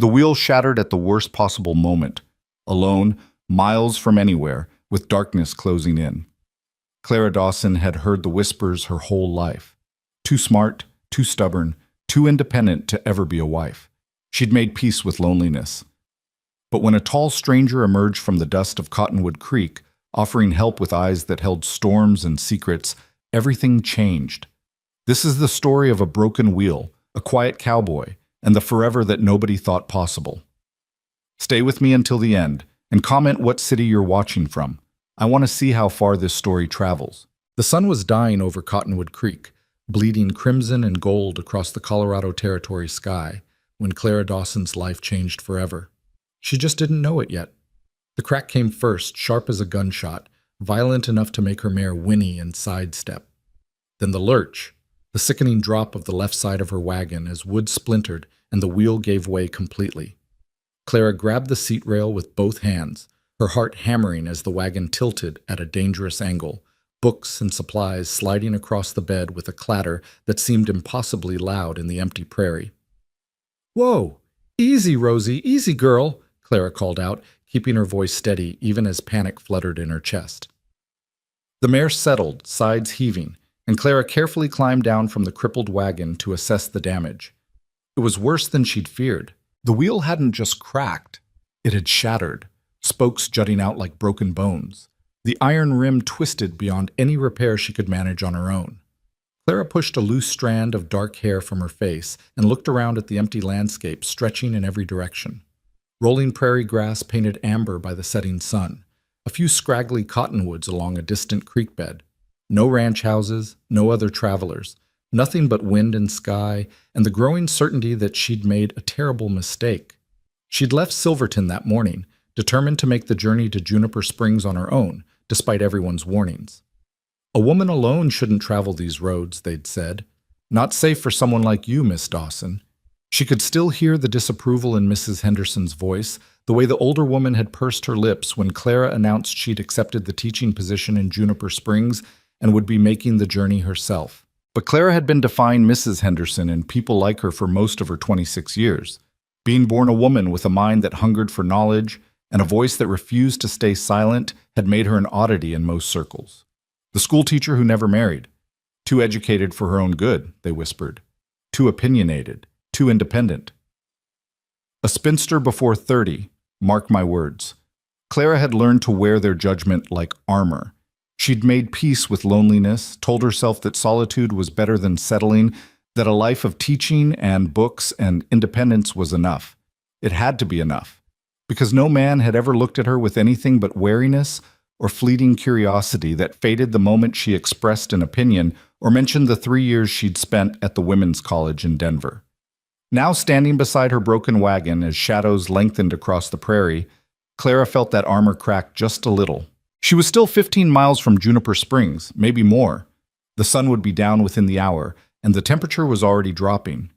The wheel shattered at the worst possible moment, alone, miles from anywhere, with darkness closing in. Clara Dawson had heard the whispers her whole life. Too smart, too stubborn, too independent to ever be a wife. She'd made peace with loneliness. But when a tall stranger emerged from the dust of Cottonwood Creek, offering help with eyes that held storms and secrets, everything changed. This is the story of a broken wheel, a quiet cowboy, and the forever that nobody thought possible. Stay with me until the end, and comment what city you're watching from. I want to see how far this story travels. The sun was dying over Cottonwood Creek, bleeding crimson and gold across the Colorado Territory sky, when Clara Dawson's life changed forever. She just didn't know it yet. The crack came first, sharp as a gunshot, violent enough to make her mare whinny and sidestep. Then the lurch, the sickening drop of the left side of her wagon as wood splintered and the wheel gave way completely. Clara grabbed the seat rail with both hands, her heart hammering as the wagon tilted at a dangerous angle, books and supplies sliding across the bed with a clatter that seemed impossibly loud in the empty prairie. "Whoa! Easy, Rosie, easy, girl," Clara called out, keeping her voice steady even as panic fluttered in her chest. The mare settled, sides heaving, and Clara carefully climbed down from the crippled wagon to assess the damage. It was worse than she'd feared. The wheel hadn't just cracked, it had shattered, spokes jutting out like broken bones. The iron rim twisted beyond any repair she could manage on her own. Clara pushed a loose strand of dark hair from her face and looked around at the empty landscape stretching in every direction. Rolling prairie grass painted amber by the setting sun, a few scraggly cottonwoods along a distant creek bed. No ranch houses, no other travelers, nothing but wind and sky, and the growing certainty that she'd made a terrible mistake. She'd left Silverton that morning, determined to make the journey to Juniper Springs on her own, despite everyone's warnings. A woman alone shouldn't travel these roads, they'd said. Not safe for someone like you, Miss Dawson. She could still hear the disapproval in Mrs. Henderson's voice, the way the older woman had pursed her lips when Clara announced she'd accepted the teaching position in Juniper Springs and would be making the journey herself. But Clara had been defying Mrs. Henderson and people like her for most of her 26 years. Being born a woman with a mind that hungered for knowledge and a voice that refused to stay silent had made her an oddity in most circles. The schoolteacher who never married. Too educated for her own good, they whispered. Too opinionated. Too independent. A spinster before 30, mark my words. Clara had learned to wear their judgment like armor. She'd made peace with loneliness, told herself that solitude was better than settling, that a life of teaching and books and independence was enough. It had to be enough, because no man had ever looked at her with anything but wariness or fleeting curiosity that faded the moment she expressed an opinion or mentioned the 3 years she'd spent at the women's college in Denver. Now standing beside her broken wagon as shadows lengthened across the prairie, Clara felt that armor crack just a little. She was still 15 miles from Juniper Springs, maybe more. The sun would be down within the hour, and the temperature was already dropping.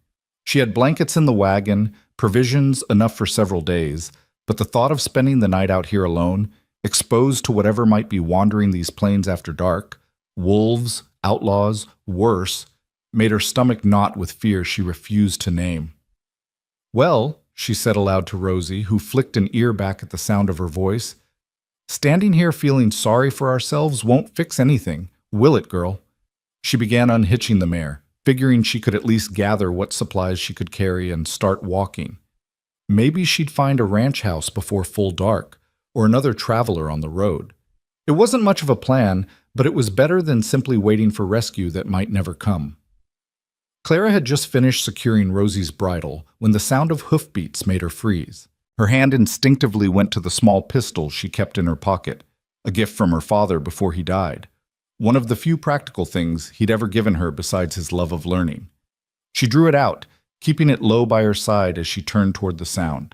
She had blankets in the wagon, provisions enough for several days, but the thought of spending the night out here alone, exposed to whatever might be wandering these plains after dark, wolves, outlaws, worse, made her stomach knot with fear she refused to name. "Well," she said aloud to Rosie, who flicked an ear back at the sound of her voice, "standing here feeling sorry for ourselves won't fix anything, will it, girl?" She began unhitching the mare, figuring she could at least gather what supplies she could carry and start walking. Maybe she'd find a ranch house before full dark, or another traveler on the road. It wasn't much of a plan, but it was better than simply waiting for rescue that might never come. Clara had just finished securing Rosie's bridle when the sound of hoofbeats made her freeze. Her hand instinctively went to the small pistol she kept in her pocket, a gift from her father before he died. One of the few practical things he'd ever given her besides his love of learning. She drew it out, keeping it low by her side as she turned toward the sound.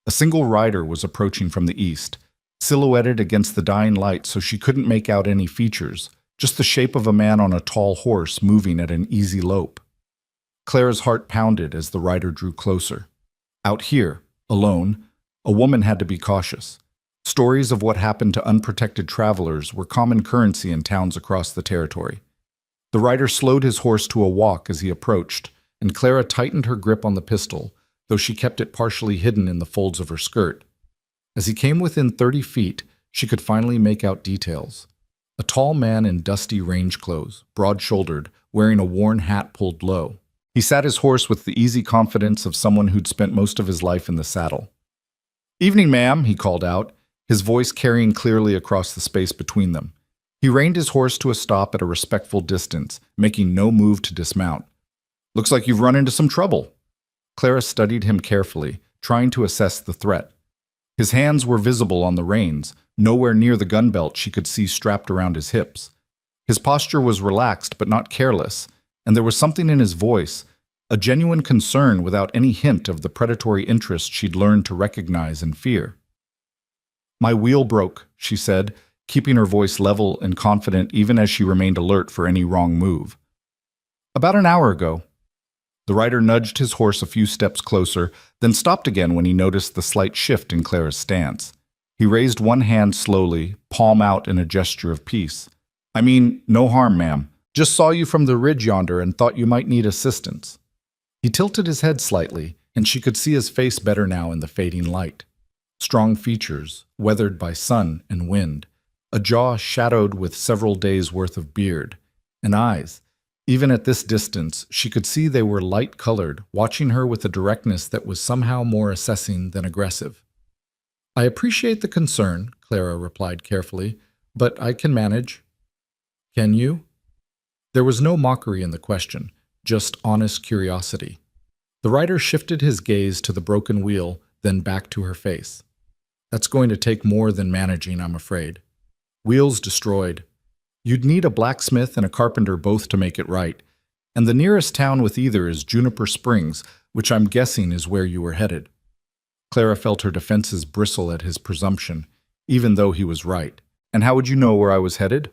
A single rider was approaching from the east, silhouetted against the dying light so she couldn't make out any features, just the shape of a man on a tall horse moving at an easy lope. Clara's heart pounded as the rider drew closer. Out here, alone, a woman had to be cautious. Stories of what happened to unprotected travelers were common currency in towns across the territory. The rider slowed his horse to a walk as he approached, and Clara tightened her grip on the pistol, though she kept it partially hidden in the folds of her skirt. As he came within 30 feet, she could finally make out details. A tall man in dusty range clothes, broad-shouldered, wearing a worn hat pulled low. He sat his horse with the easy confidence of someone who'd spent most of his life in the saddle. "Evening, ma'am," he called out, his voice carrying clearly across the space between them. He reined his horse to a stop at a respectful distance, making no move to dismount. "Looks like you've run into some trouble." Clara studied him carefully, trying to assess the threat. His hands were visible on the reins, nowhere near the gun belt she could see strapped around his hips. His posture was relaxed but not careless, and there was something in his voice, a genuine concern without any hint of the predatory interest she'd learned to recognize and fear. "My wheel broke," she said, keeping her voice level and confident even as she remained alert for any wrong move. "About an hour ago." The rider nudged his horse a few steps closer, then stopped again when he noticed the slight shift in Clara's stance. He raised one hand slowly, palm out in a gesture of peace. "I mean, no harm, ma'am. Just saw you from the ridge yonder and thought you might need assistance." He tilted his head slightly, and she could see his face better now in the fading light. Strong features, weathered by sun and wind, a jaw shadowed with several days' worth of beard, and eyes. Even at this distance, she could see they were light-colored, watching her with a directness that was somehow more assessing than aggressive. "I appreciate the concern," Clara replied carefully, "but I can manage." "Can you?" There was no mockery in the question, just honest curiosity. The rider shifted his gaze to the broken wheel, then back to her face. "That's going to take more than managing, I'm afraid. Wheels destroyed. You'd need a blacksmith and a carpenter both to make it right, and the nearest town with either is Juniper Springs, which I'm guessing is where you were headed." Clara felt her defenses bristle at his presumption, even though he was right. "And how would you know where I was headed?"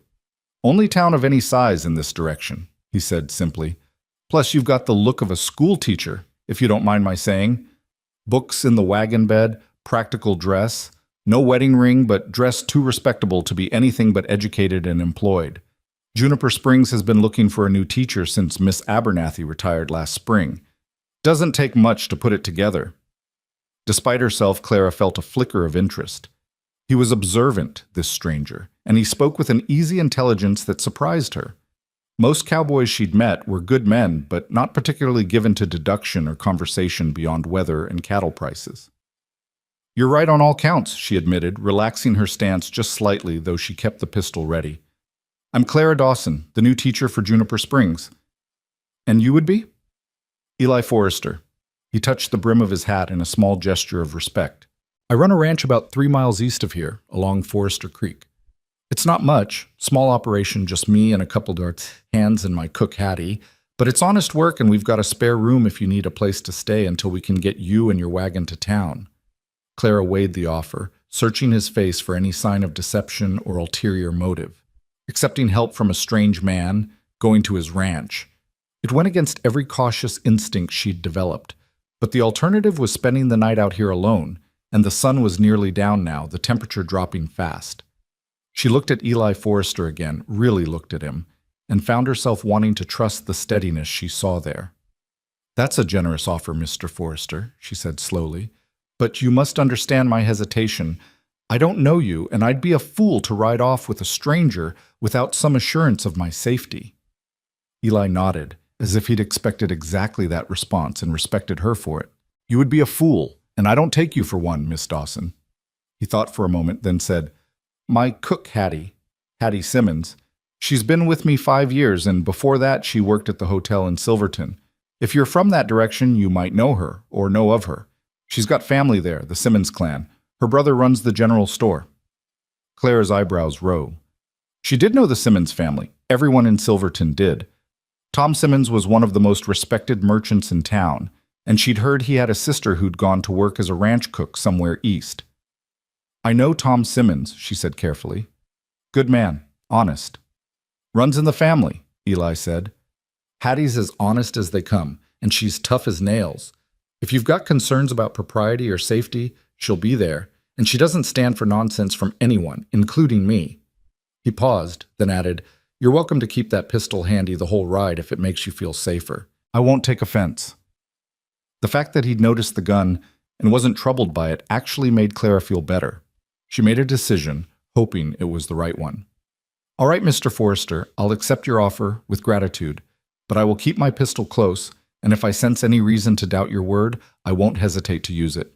"Only town of any size in this direction," he said simply. "Plus you've got the look of a school teacher, if you don't mind my saying. Books in the wagon bed, practical dress, no wedding ring, but dressed too respectable to be anything but educated and employed. Juniper Springs has been looking for a new teacher since Miss Abernathy retired last spring. Doesn't take much to put it together." Despite herself, Clara felt a flicker of interest. He was observant, this stranger, and he spoke with an easy intelligence that surprised her. Most cowboys she'd met were good men, but not particularly given to deduction or conversation beyond weather and cattle prices. "You're right on all counts," she admitted, relaxing her stance just slightly, though she kept the pistol ready. "I'm Clara Dawson, the new teacher for Juniper Springs." "And you would be?" "Eli Forrester." He touched the brim of his hat in a small gesture of respect. "I run a ranch about 3 miles east of here, along Forrester Creek. It's not much, small operation, just me and a couple of hands and my cook Hattie, but it's honest work and we've got a spare room if you need a place to stay until we can get you and your wagon to town." Clara weighed the offer, searching his face for any sign of deception or ulterior motive. Accepting help from a strange man, going to his ranch. It went against every cautious instinct she'd developed, but the alternative was spending the night out here alone, and the sun was nearly down now, the temperature dropping fast. She looked at Eli Forrester again, really looked at him, and found herself wanting to trust the steadiness she saw there. "That's a generous offer, Mr. Forrester," she said slowly. "But you must understand my hesitation. I don't know you, and I'd be a fool to ride off with a stranger without some assurance of my safety." Eli nodded, as if he'd expected exactly that response and respected her for it. "You would be a fool, and I don't take you for one, Miss Dawson." He thought for a moment, then said, "My cook Hattie Simmons, she's been with me 5 years, and before that she worked at the hotel in Silverton. If you're from that direction, you might know her, or know of her. She's got family there, the Simmons clan. Her brother runs the general store." Clara's eyebrows rose. She did know the Simmons family. Everyone in Silverton did. Tom Simmons was one of the most respected merchants in town, and she'd heard he had a sister who'd gone to work as a ranch cook somewhere east. "I know Tom Simmons," she said carefully. "Good man, honest." "Runs in the family," Eli said. "Hattie's as honest as they come, and she's tough as nails. If you've got concerns about propriety or safety, she'll be there, and she doesn't stand for nonsense from anyone, including me." He paused, then added, "You're welcome to keep that pistol handy the whole ride if it makes you feel safer. I won't take offense." The fact that he'd noticed the gun and wasn't troubled by it actually made Clara feel better. She made a decision, hoping it was the right one. "All right, Mr. Forrester, I'll accept your offer with gratitude, but I will keep my pistol close, and if I sense any reason to doubt your word, I won't hesitate to use it."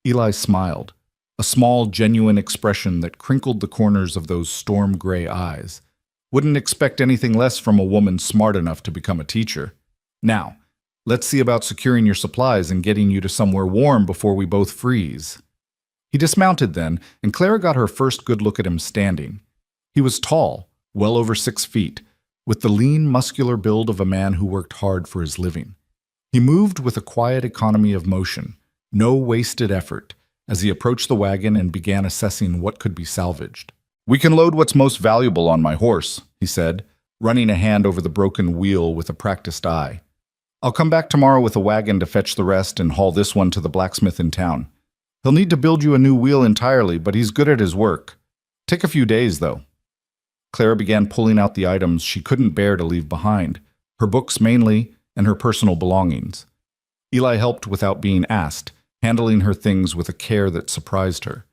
Eli smiled, a small, genuine expression that crinkled the corners of those storm-gray eyes. Wouldn't expect anything less from a woman smart enough to become a teacher. "Now, let's see about securing your supplies and getting you to somewhere warm before we both freeze." He dismounted then, and Clara got her first good look at him standing. He was tall, well over 6 feet, with the lean, muscular build of a man who worked hard for his living. He moved with a quiet economy of motion, no wasted effort, as he approached the wagon and began assessing what could be salvaged. "We can load what's most valuable on my horse," he said, running a hand over the broken wheel with a practiced eye. "I'll come back tomorrow with a wagon to fetch the rest and haul this one to the blacksmith in town. He'll need to build you a new wheel entirely, but he's good at his work. Take a few days, though." Clara began pulling out the items she couldn't bear to leave behind, her books mainly, and her personal belongings. Eli helped without being asked, handling her things with a care that surprised her.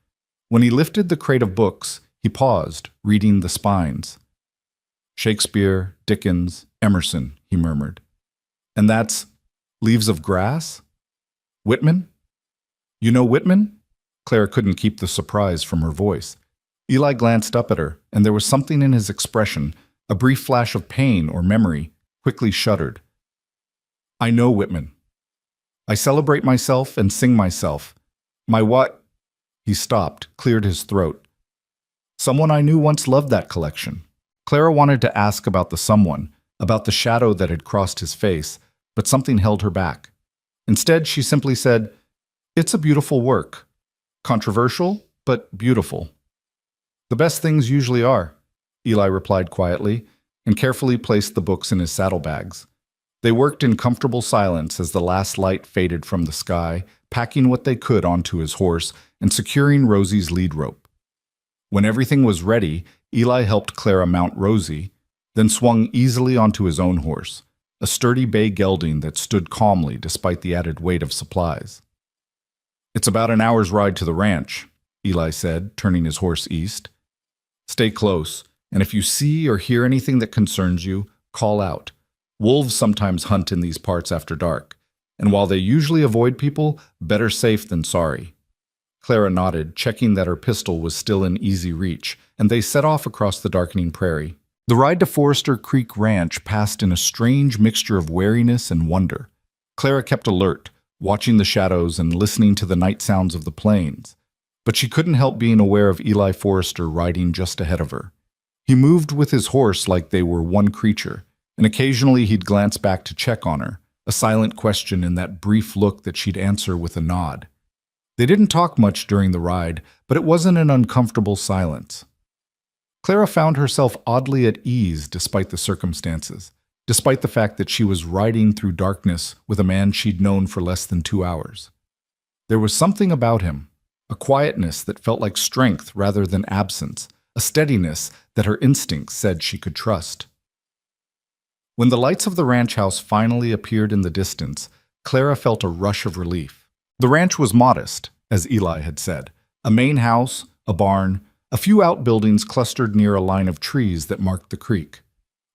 When he lifted the crate of books, he paused, reading the spines. "Shakespeare, Dickens, Emerson," he murmured. "And that's Leaves of Grass? Whitman? You know Whitman?" Clara couldn't keep the surprise from her voice. Eli glanced up at her, and there was something in his expression, a brief flash of pain or memory, quickly shuddered. "I know Whitman. I celebrate myself and sing myself. My what?" He stopped, cleared his throat. "Someone I knew once loved that collection." Clara wanted to ask about the someone, about the shadow that had crossed his face, but something held her back. Instead, she simply said, "It's a beautiful work. Controversial, but beautiful." "The best things usually are," Eli replied quietly, and carefully placed the books in his saddlebags. They worked in comfortable silence as the last light faded from the sky, packing what they could onto his horse and securing Rosie's lead rope. When everything was ready, Eli helped Clara mount Rosie, then swung easily onto his own horse, a sturdy bay gelding that stood calmly despite the added weight of supplies. "It's about an hour's ride to the ranch," Eli said, turning his horse east. "Stay close, and if you see or hear anything that concerns you, call out. Wolves sometimes hunt in these parts after dark, and while they usually avoid people, better safe than sorry." Clara nodded, checking that her pistol was still in easy reach, and they set off across the darkening prairie. The ride to Forester Creek Ranch passed in a strange mixture of wariness and wonder. Clara kept alert, watching the shadows and listening to the night sounds of the plains. But she couldn't help being aware of Eli Forrester riding just ahead of her. He moved with his horse like they were one creature, and occasionally he'd glance back to check on her, a silent question in that brief look that she'd answer with a nod. They didn't talk much during the ride, but it wasn't an uncomfortable silence. Clara found herself oddly at ease despite the circumstances, despite the fact that she was riding through darkness with a man she'd known for less than 2 hours. There was something about him, a quietness that felt like strength rather than absence, a steadiness that her instincts said she could trust. When the lights of the ranch house finally appeared in the distance, Clara felt a rush of relief. The ranch was modest, as Eli had said. A main house, a barn, a few outbuildings clustered near a line of trees that marked the creek.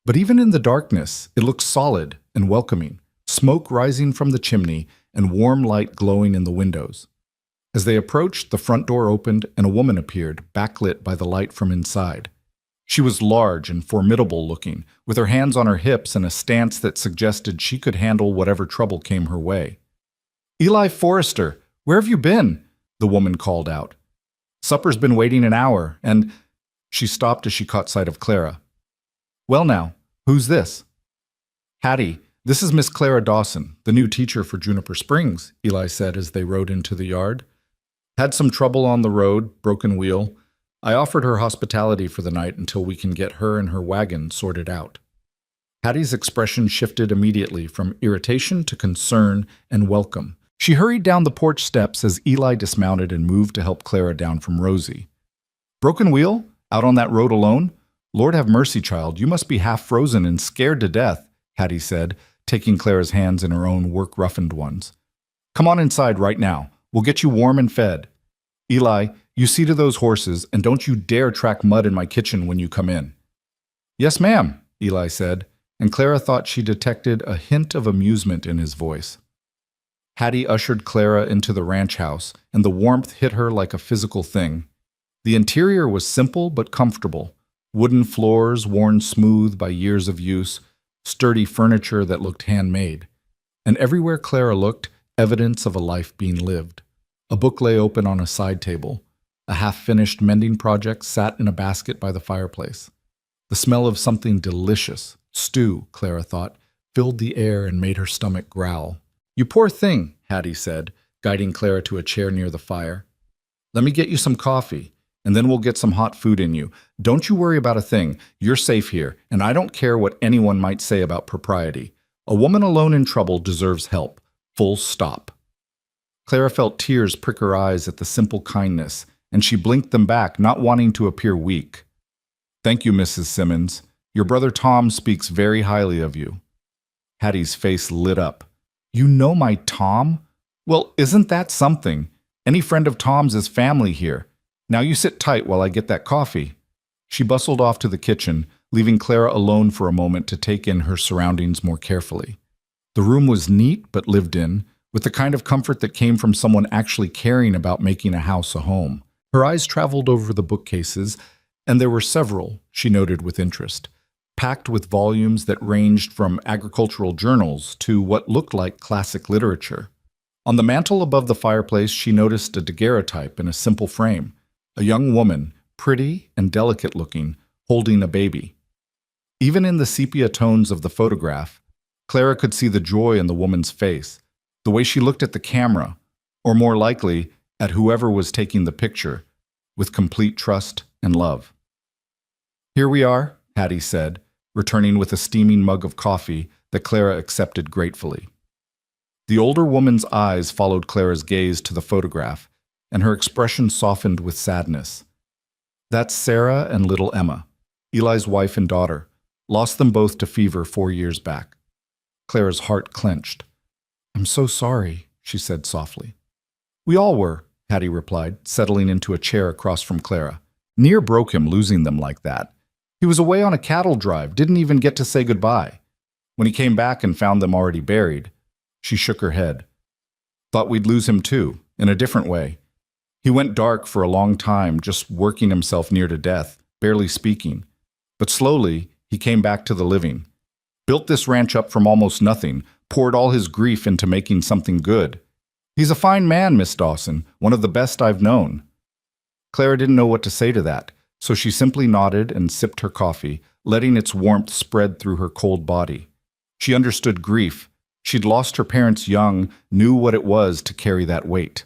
But even in the darkness, it looked solid and welcoming, smoke rising from the chimney and warm light glowing in the windows. As they approached, the front door opened and a woman appeared, backlit by the light from inside. She was large and formidable looking, with her hands on her hips and a stance that suggested she could handle whatever trouble came her way. "Eli Forrester, where have you been?" the woman called out. "Supper's been waiting an hour, and—" She stopped as she caught sight of Clara. "Well now, who's this?" "Hattie, this is Miss Clara Dawson, the new teacher for Juniper Springs," Eli said as they rode into the yard. "Had some trouble on the road, broken wheel. I offered her hospitality for the night until we can get her and her wagon sorted out." Hattie's expression shifted immediately from irritation to concern and welcome. She hurried down the porch steps as Eli dismounted and moved to help Clara down from Rosie. "Broken wheel? Out on that road alone? Lord have mercy, child, you must be half frozen and scared to death," Hattie said, taking Clara's hands in her own work-roughened ones. Come on inside right now. We'll get you warm and fed. Eli, you see to those horses, and don't you dare track mud in my kitchen when you come in." "Yes, ma'am," Eli said, and Clara thought she detected a hint of amusement in his voice. Hattie ushered Clara into the ranch house, and the warmth hit her like a physical thing. The interior was simple but comfortable. Wooden floors worn smooth by years of use, sturdy furniture that looked handmade. And everywhere Clara looked, evidence of a life being lived. A book lay open on a side table. A half-finished mending project sat in a basket by the fireplace. The smell of something delicious, stew, Clara thought, filled the air and made her stomach growl. "You poor thing," Hattie said, guiding Clara to a chair near the fire. "Let me get you some coffee, and then we'll get some hot food in you. Don't you worry about a thing. You're safe here, and I don't care what anyone might say about propriety. A woman alone in trouble deserves help. Full stop." Clara felt tears prick her eyes at the simple kindness, and she blinked them back, not wanting to appear weak. "Thank you, Mrs. Simmons. Your brother Tom speaks very highly of you." Hattie's face lit up. "You know my Tom? Well, isn't that something? Any friend of Tom's is family here. Now you sit tight while I get that coffee." She bustled off to the kitchen, leaving Clara alone for a moment to take in her surroundings more carefully. The room was neat but lived in, with the kind of comfort that came from someone actually caring about making a house a home. Her eyes traveled over the bookcases, and there were several, she noted with interest, packed with volumes that ranged from agricultural journals to what looked like classic literature. On the mantel above the fireplace, she noticed a daguerreotype in a simple frame, a young woman, pretty and delicate-looking, holding a baby. Even in the sepia tones of the photograph, Clara could see the joy in the woman's face, the way she looked at the camera, or more likely, at whoever was taking the picture, with complete trust and love. "Here we are," Hattie said, returning with a steaming mug of coffee that Clara accepted gratefully. The older woman's eyes followed Clara's gaze to the photograph, and her expression softened with sadness. "That's Sarah and little Emma, Eli's wife and daughter. Lost them both to fever 4 years back." Clara's heart clenched. "I'm so sorry," she said softly. "We all were," Hattie replied, settling into a chair across from Clara. "Near broke him losing them like that. He was away on a cattle drive, didn't even get to say goodbye. When he came back and found them already buried," she shook her head. "Thought we'd lose him too, in a different way. He went dark for a long time, just working himself near to death, barely speaking. But slowly, he came back to the living. Built this ranch up from almost nothing, poured all his grief into making something good. He's a fine man, Miss Dawson, one of the best I've known." Clara didn't know what to say to that, so she simply nodded and sipped her coffee, letting its warmth spread through her cold body. She understood grief. She'd lost her parents young, knew what it was to carry that weight.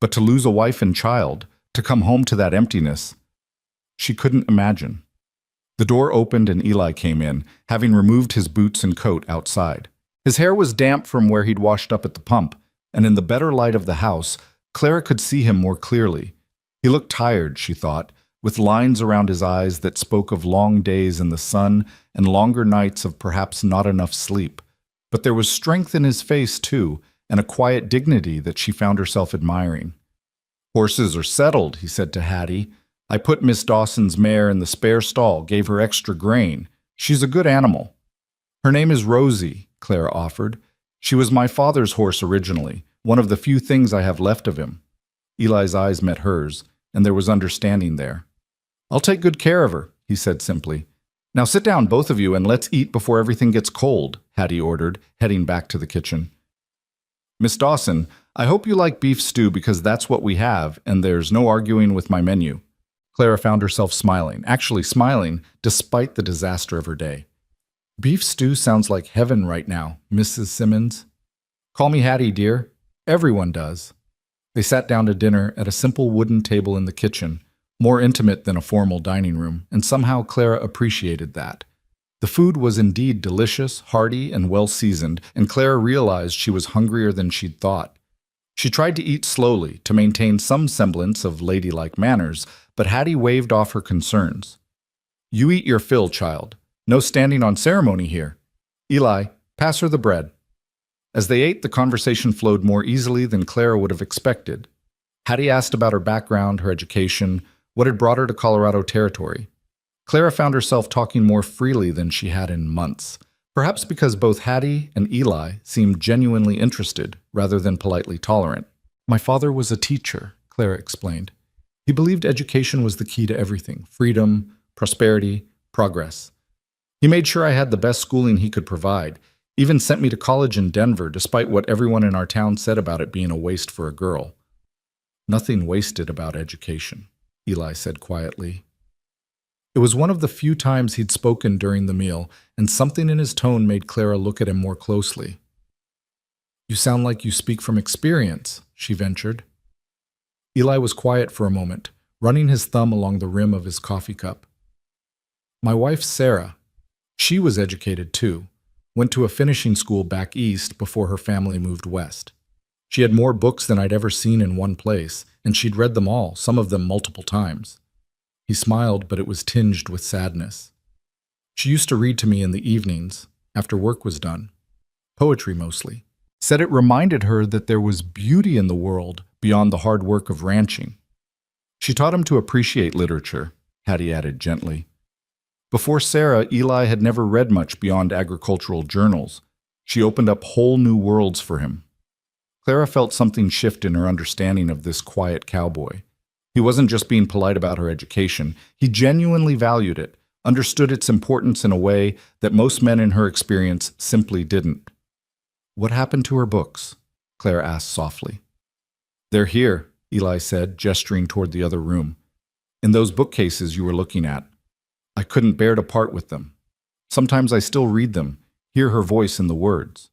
But to lose a wife and child, to come home to that emptiness, she couldn't imagine. The door opened and Eli came in, having removed his boots and coat outside. His hair was damp from where he'd washed up at the pump, and in the better light of the house, Clara could see him more clearly. He looked tired, she thought, with lines around his eyes that spoke of long days in the sun and longer nights of perhaps not enough sleep. But there was strength in his face, too, and a quiet dignity that she found herself admiring. "Horses are settled," he said to Hattie. "I put Miss Dawson's mare in the spare stall, gave her extra grain. She's a good animal." "Her name is Rosie," Clara offered. "She was my father's horse originally, one of the few things I have left of him." Eli's eyes met hers, and there was understanding there. "I'll take good care of her," he said simply. "Now sit down, both of you, and let's eat before everything gets cold," Hattie ordered, heading back to the kitchen. "Miss Dawson, I hope you like beef stew because that's what we have, and there's no arguing with my menu." Clara found herself smiling, actually smiling, despite the disaster of her day. "Beef stew sounds like heaven right now, Mrs. Simmons." "Call me Hattie, dear. Everyone does." They sat down to dinner at a simple wooden table in the kitchen, more intimate than a formal dining room, and somehow Clara appreciated that. The food was indeed delicious, hearty, and well-seasoned, and Clara realized she was hungrier than she'd thought. She tried to eat slowly, to maintain some semblance of ladylike manners, but Hattie waved off her concerns. "You eat your fill, child. No standing on ceremony here. Eli, pass her the bread." As they ate, the conversation flowed more easily than Clara would have expected. Hattie asked about her background, her education, what had brought her to Colorado Territory. Clara found herself talking more freely than she had in months, perhaps because both Hattie and Eli seemed genuinely interested rather than politely tolerant. "My father was a teacher," Clara explained. "He believed education was the key to everything: freedom, prosperity, progress. He made sure I had the best schooling he could provide, even sent me to college in Denver despite what everyone in our town said about it being a waste for a girl." "Nothing wasted about education," Eli said quietly. It was one of the few times he'd spoken during the meal, and something in his tone made Clara look at him more closely. "You sound like you speak from experience," she ventured. Eli was quiet for a moment, running his thumb along the rim of his coffee cup. "My wife, Sarah, she was educated too, went to a finishing school back east before her family moved west. She had more books than I'd ever seen in one place, and she'd read them all, some of them multiple times." He smiled, but it was tinged with sadness. "She used to read to me in the evenings, after work was done. Poetry mostly. Said it reminded her that there was beauty in the world beyond the hard work of ranching. She taught him to appreciate literature," Hattie added gently. Before Sarah, Eli had never read much beyond agricultural journals. She opened up whole new worlds for him. Clara felt something shift in her understanding of this quiet cowboy. He wasn't just being polite about her education. He genuinely valued it, understood its importance in a way that most men in her experience simply didn't. "What happened to her books?" Clara asked softly. "They're here," Eli said, gesturing toward the other room. "In those bookcases you were looking at. I couldn't bear to part with them. Sometimes I still read them, hear her voice in the words."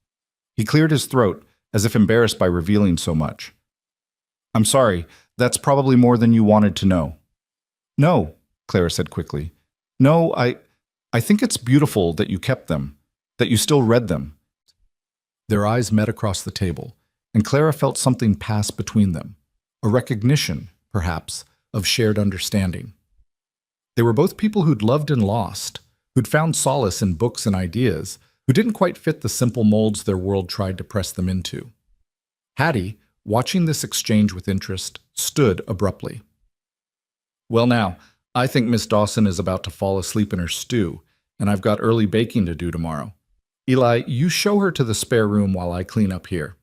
He cleared his throat, as if embarrassed by revealing so much. "I'm sorry, that's probably more than you wanted to know." "No," Clara said quickly. "No, I think it's beautiful that you kept them, that you still read them." Their eyes met across the table, and Clara felt something pass between them, a recognition, perhaps, of shared understanding. They were both people who'd loved and lost, who'd found solace in books and ideas, who didn't quite fit the simple molds their world tried to press them into. Hattie, watching this exchange with interest, stood abruptly. "Well now, I think Miss Dawson is about to fall asleep in her stew, and I've got early baking to do tomorrow. Eli, you show her to the spare room while I clean up here."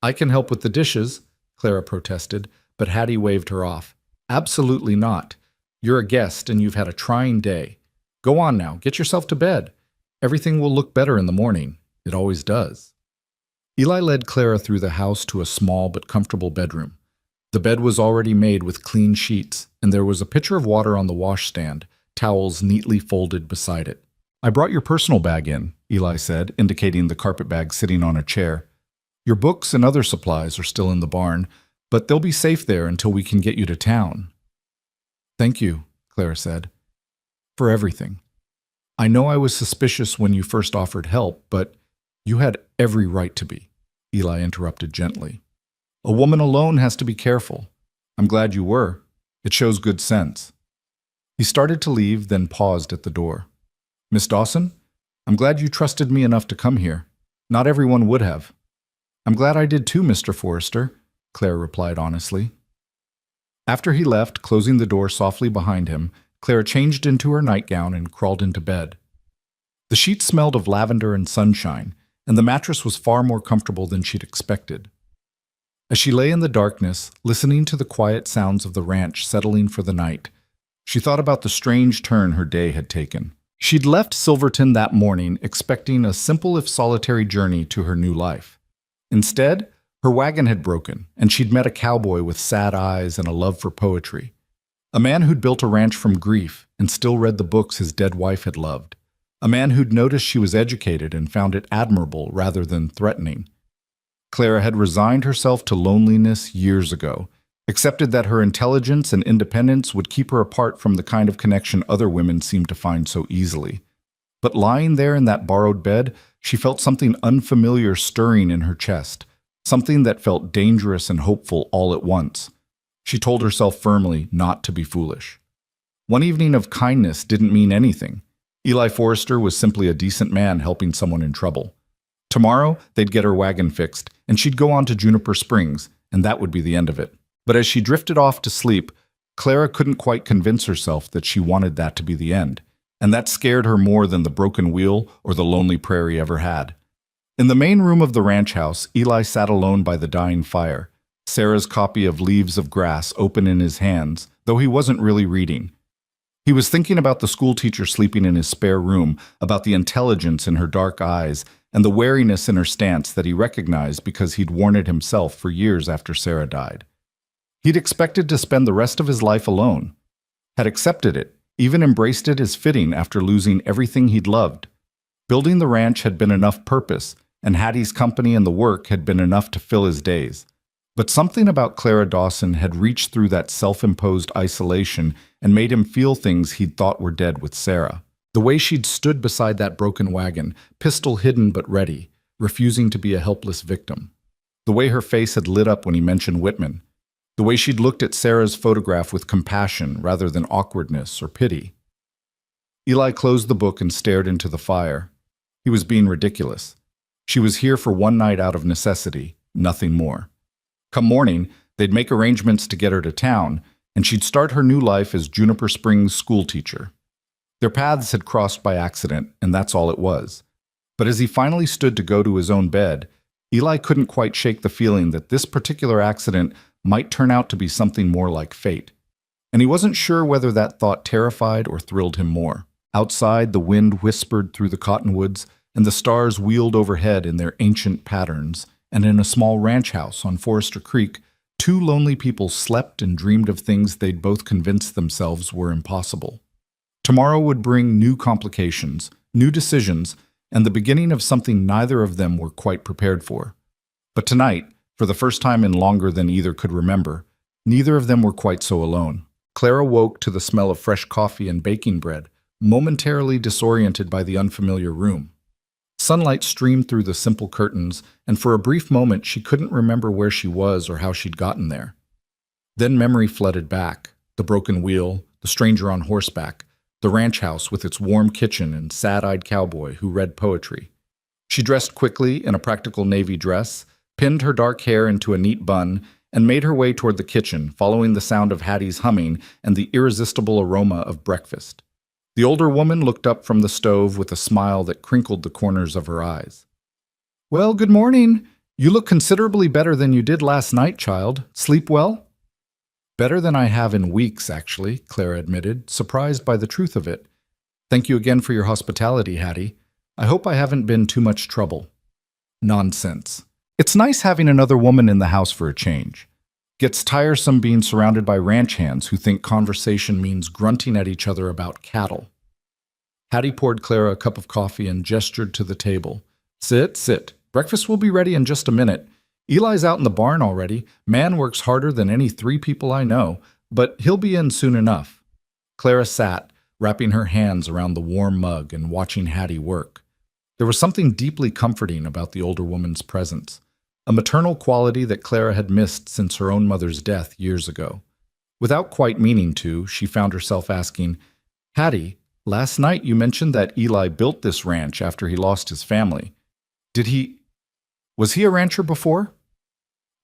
"I can help with the dishes," Clara protested, but Hattie waved her off. "Absolutely not. You're a guest and you've had a trying day. Go on now, get yourself to bed. Everything will look better in the morning. It always does." Eli led Clara through the house to a small but comfortable bedroom. The bed was already made with clean sheets, and there was a pitcher of water on the washstand, towels neatly folded beside it. "I brought your personal bag in," Eli said, indicating the carpet bag sitting on a chair. "Your books and other supplies are still in the barn, but they'll be safe there until we can get you to town." "Thank you," Clara said, "for everything. I know I was suspicious when you first offered help, but you had every right to be," Eli interrupted gently. "A woman alone has to be careful. I'm glad you were. It shows good sense." He started to leave, then paused at the door. "Miss Dawson, I'm glad you trusted me enough to come here. Not everyone would have." "I'm glad I did too, Mr. Forrester," Clara replied honestly. After he left, closing the door softly behind him, Clara changed into her nightgown and crawled into bed. The sheets smelled of lavender and sunshine, and the mattress was far more comfortable than she'd expected. As she lay in the darkness, listening to the quiet sounds of the ranch settling for the night, she thought about the strange turn her day had taken. She'd left Silverton that morning expecting a simple if solitary journey to her new life. Instead, her wagon had broken, and she'd met a cowboy with sad eyes and a love for poetry. A man who'd built a ranch from grief and still read the books his dead wife had loved. A man who'd noticed she was educated and found it admirable rather than threatening. Clara had resigned herself to loneliness years ago, accepted that her intelligence and independence would keep her apart from the kind of connection other women seemed to find so easily. But lying there in that borrowed bed, she felt something unfamiliar stirring in her chest, something that felt dangerous and hopeful all at once. She told herself firmly not to be foolish. One evening of kindness didn't mean anything. Eli Forrester was simply a decent man helping someone in trouble. Tomorrow, they'd get her wagon fixed, and she'd go on to Juniper Springs, and that would be the end of it. But as she drifted off to sleep, Clara couldn't quite convince herself that she wanted that to be the end, and that scared her more than the broken wheel or the lonely prairie ever had. In the main room of the ranch house, Eli sat alone by the dying fire, Sarah's copy of Leaves of Grass open in his hands, though he wasn't really reading. He was thinking about the schoolteacher sleeping in his spare room, about the intelligence in her dark eyes, and the wariness in her stance that he recognized because he'd worn it himself for years after Sarah died. He'd expected to spend the rest of his life alone, had accepted it, even embraced it as fitting after losing everything he'd loved. Building the ranch had been enough purpose, and Hattie's company and the work had been enough to fill his days. But something about Clara Dawson had reached through that self-imposed isolation and made him feel things he'd thought were dead with Sarah. The way she'd stood beside that broken wagon, pistol hidden but ready, refusing to be a helpless victim. The way her face had lit up when he mentioned Whitman. The way she'd looked at Sarah's photograph with compassion rather than awkwardness or pity. Eli closed the book and stared into the fire. He was being ridiculous. She was here for one night out of necessity, nothing more. Come morning, they'd make arrangements to get her to town, and she'd start her new life as Juniper Springs schoolteacher. Their paths had crossed by accident, and that's all it was. But as he finally stood to go to his own bed, Eli couldn't quite shake the feeling that this particular accident might turn out to be something more like fate. And he wasn't sure whether that thought terrified or thrilled him more. Outside, the wind whispered through the cottonwoods, and the stars wheeled overhead in their ancient patterns, and in a small ranch house on Forester Creek, two lonely people slept and dreamed of things they'd both convinced themselves were impossible. Tomorrow would bring new complications, new decisions, and the beginning of something neither of them were quite prepared for. But tonight, for the first time in longer than either could remember, neither of them were quite so alone. Clara woke to the smell of fresh coffee and baking bread, momentarily disoriented by the unfamiliar room. Sunlight streamed through the simple curtains, and for a brief moment she couldn't remember where she was or how she'd gotten there. Then memory flooded back, the broken wheel, the stranger on horseback, the ranch house with its warm kitchen and sad-eyed cowboy who read poetry. She dressed quickly in a practical navy dress, pinned her dark hair into a neat bun, and made her way toward the kitchen, following the sound of Hattie's humming and the irresistible aroma of breakfast. The older woman looked up from the stove with a smile that crinkled the corners of her eyes. "Well, good morning. You look considerably better than you did last night, child. Sleep well?" "Better than I have in weeks, actually," Clara admitted, surprised by the truth of it. "Thank you again for your hospitality, Hattie. I hope I haven't been too much trouble." "Nonsense. It's nice having another woman in the house for a change. Gets tiresome being surrounded by ranch hands who think conversation means grunting at each other about cattle." Hattie poured Clara a cup of coffee and gestured to the table. "Sit, sit. Breakfast will be ready in just a minute. Eli's out in the barn already. Man works harder than any 3 people I know, but he'll be in soon enough." Clara sat, wrapping her hands around the warm mug and watching Hattie work. There was something deeply comforting about the older woman's presence, a maternal quality that Clara had missed since her own mother's death years ago. Without quite meaning to, she found herself asking, "Hattie, last night you mentioned that Eli built this ranch after he lost his family. Was he a rancher before?"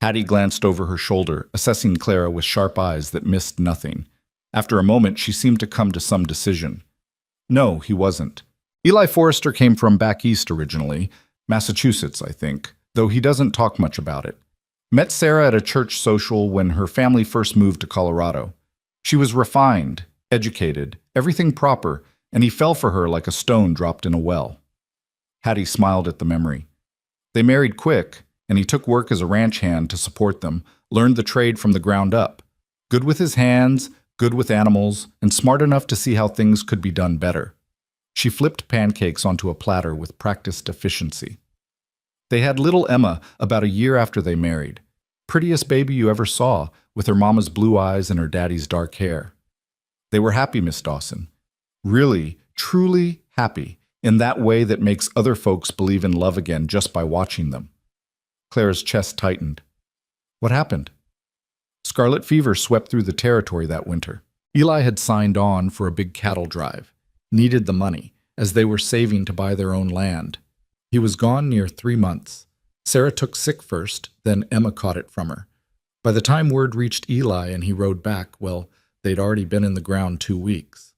Hattie glanced over her shoulder, assessing Clara with sharp eyes that missed nothing. After a moment, she seemed to come to some decision. "No, he wasn't. Eli Forrester came from back east originally, Massachusetts, I think, though he doesn't talk much about it. Met Sarah at a church social when her family first moved to Colorado. She was refined, educated, everything proper, and he fell for her like a stone dropped in a well." Hattie smiled at the memory. "They married quick, and he took work as a ranch hand to support them, learned the trade from the ground up. Good with his hands, good with animals, and smart enough to see how things could be done better." She flipped pancakes onto a platter with practiced efficiency. "They had little Emma about a year after they married. Prettiest baby you ever saw, with her mama's blue eyes and her daddy's dark hair. They were happy, Miss Dawson. Really, truly happy, in that way that makes other folks believe in love again just by watching them." Clara's chest tightened. "What happened?" "Scarlet fever swept through the territory that winter. Eli had signed on for a big cattle drive, needed the money, as they were saving to buy their own land. He was gone near 3 months. Sarah took sick first, then Emma caught it from her. By the time word reached Eli and he rode back, well, they'd already been in the ground 2 weeks.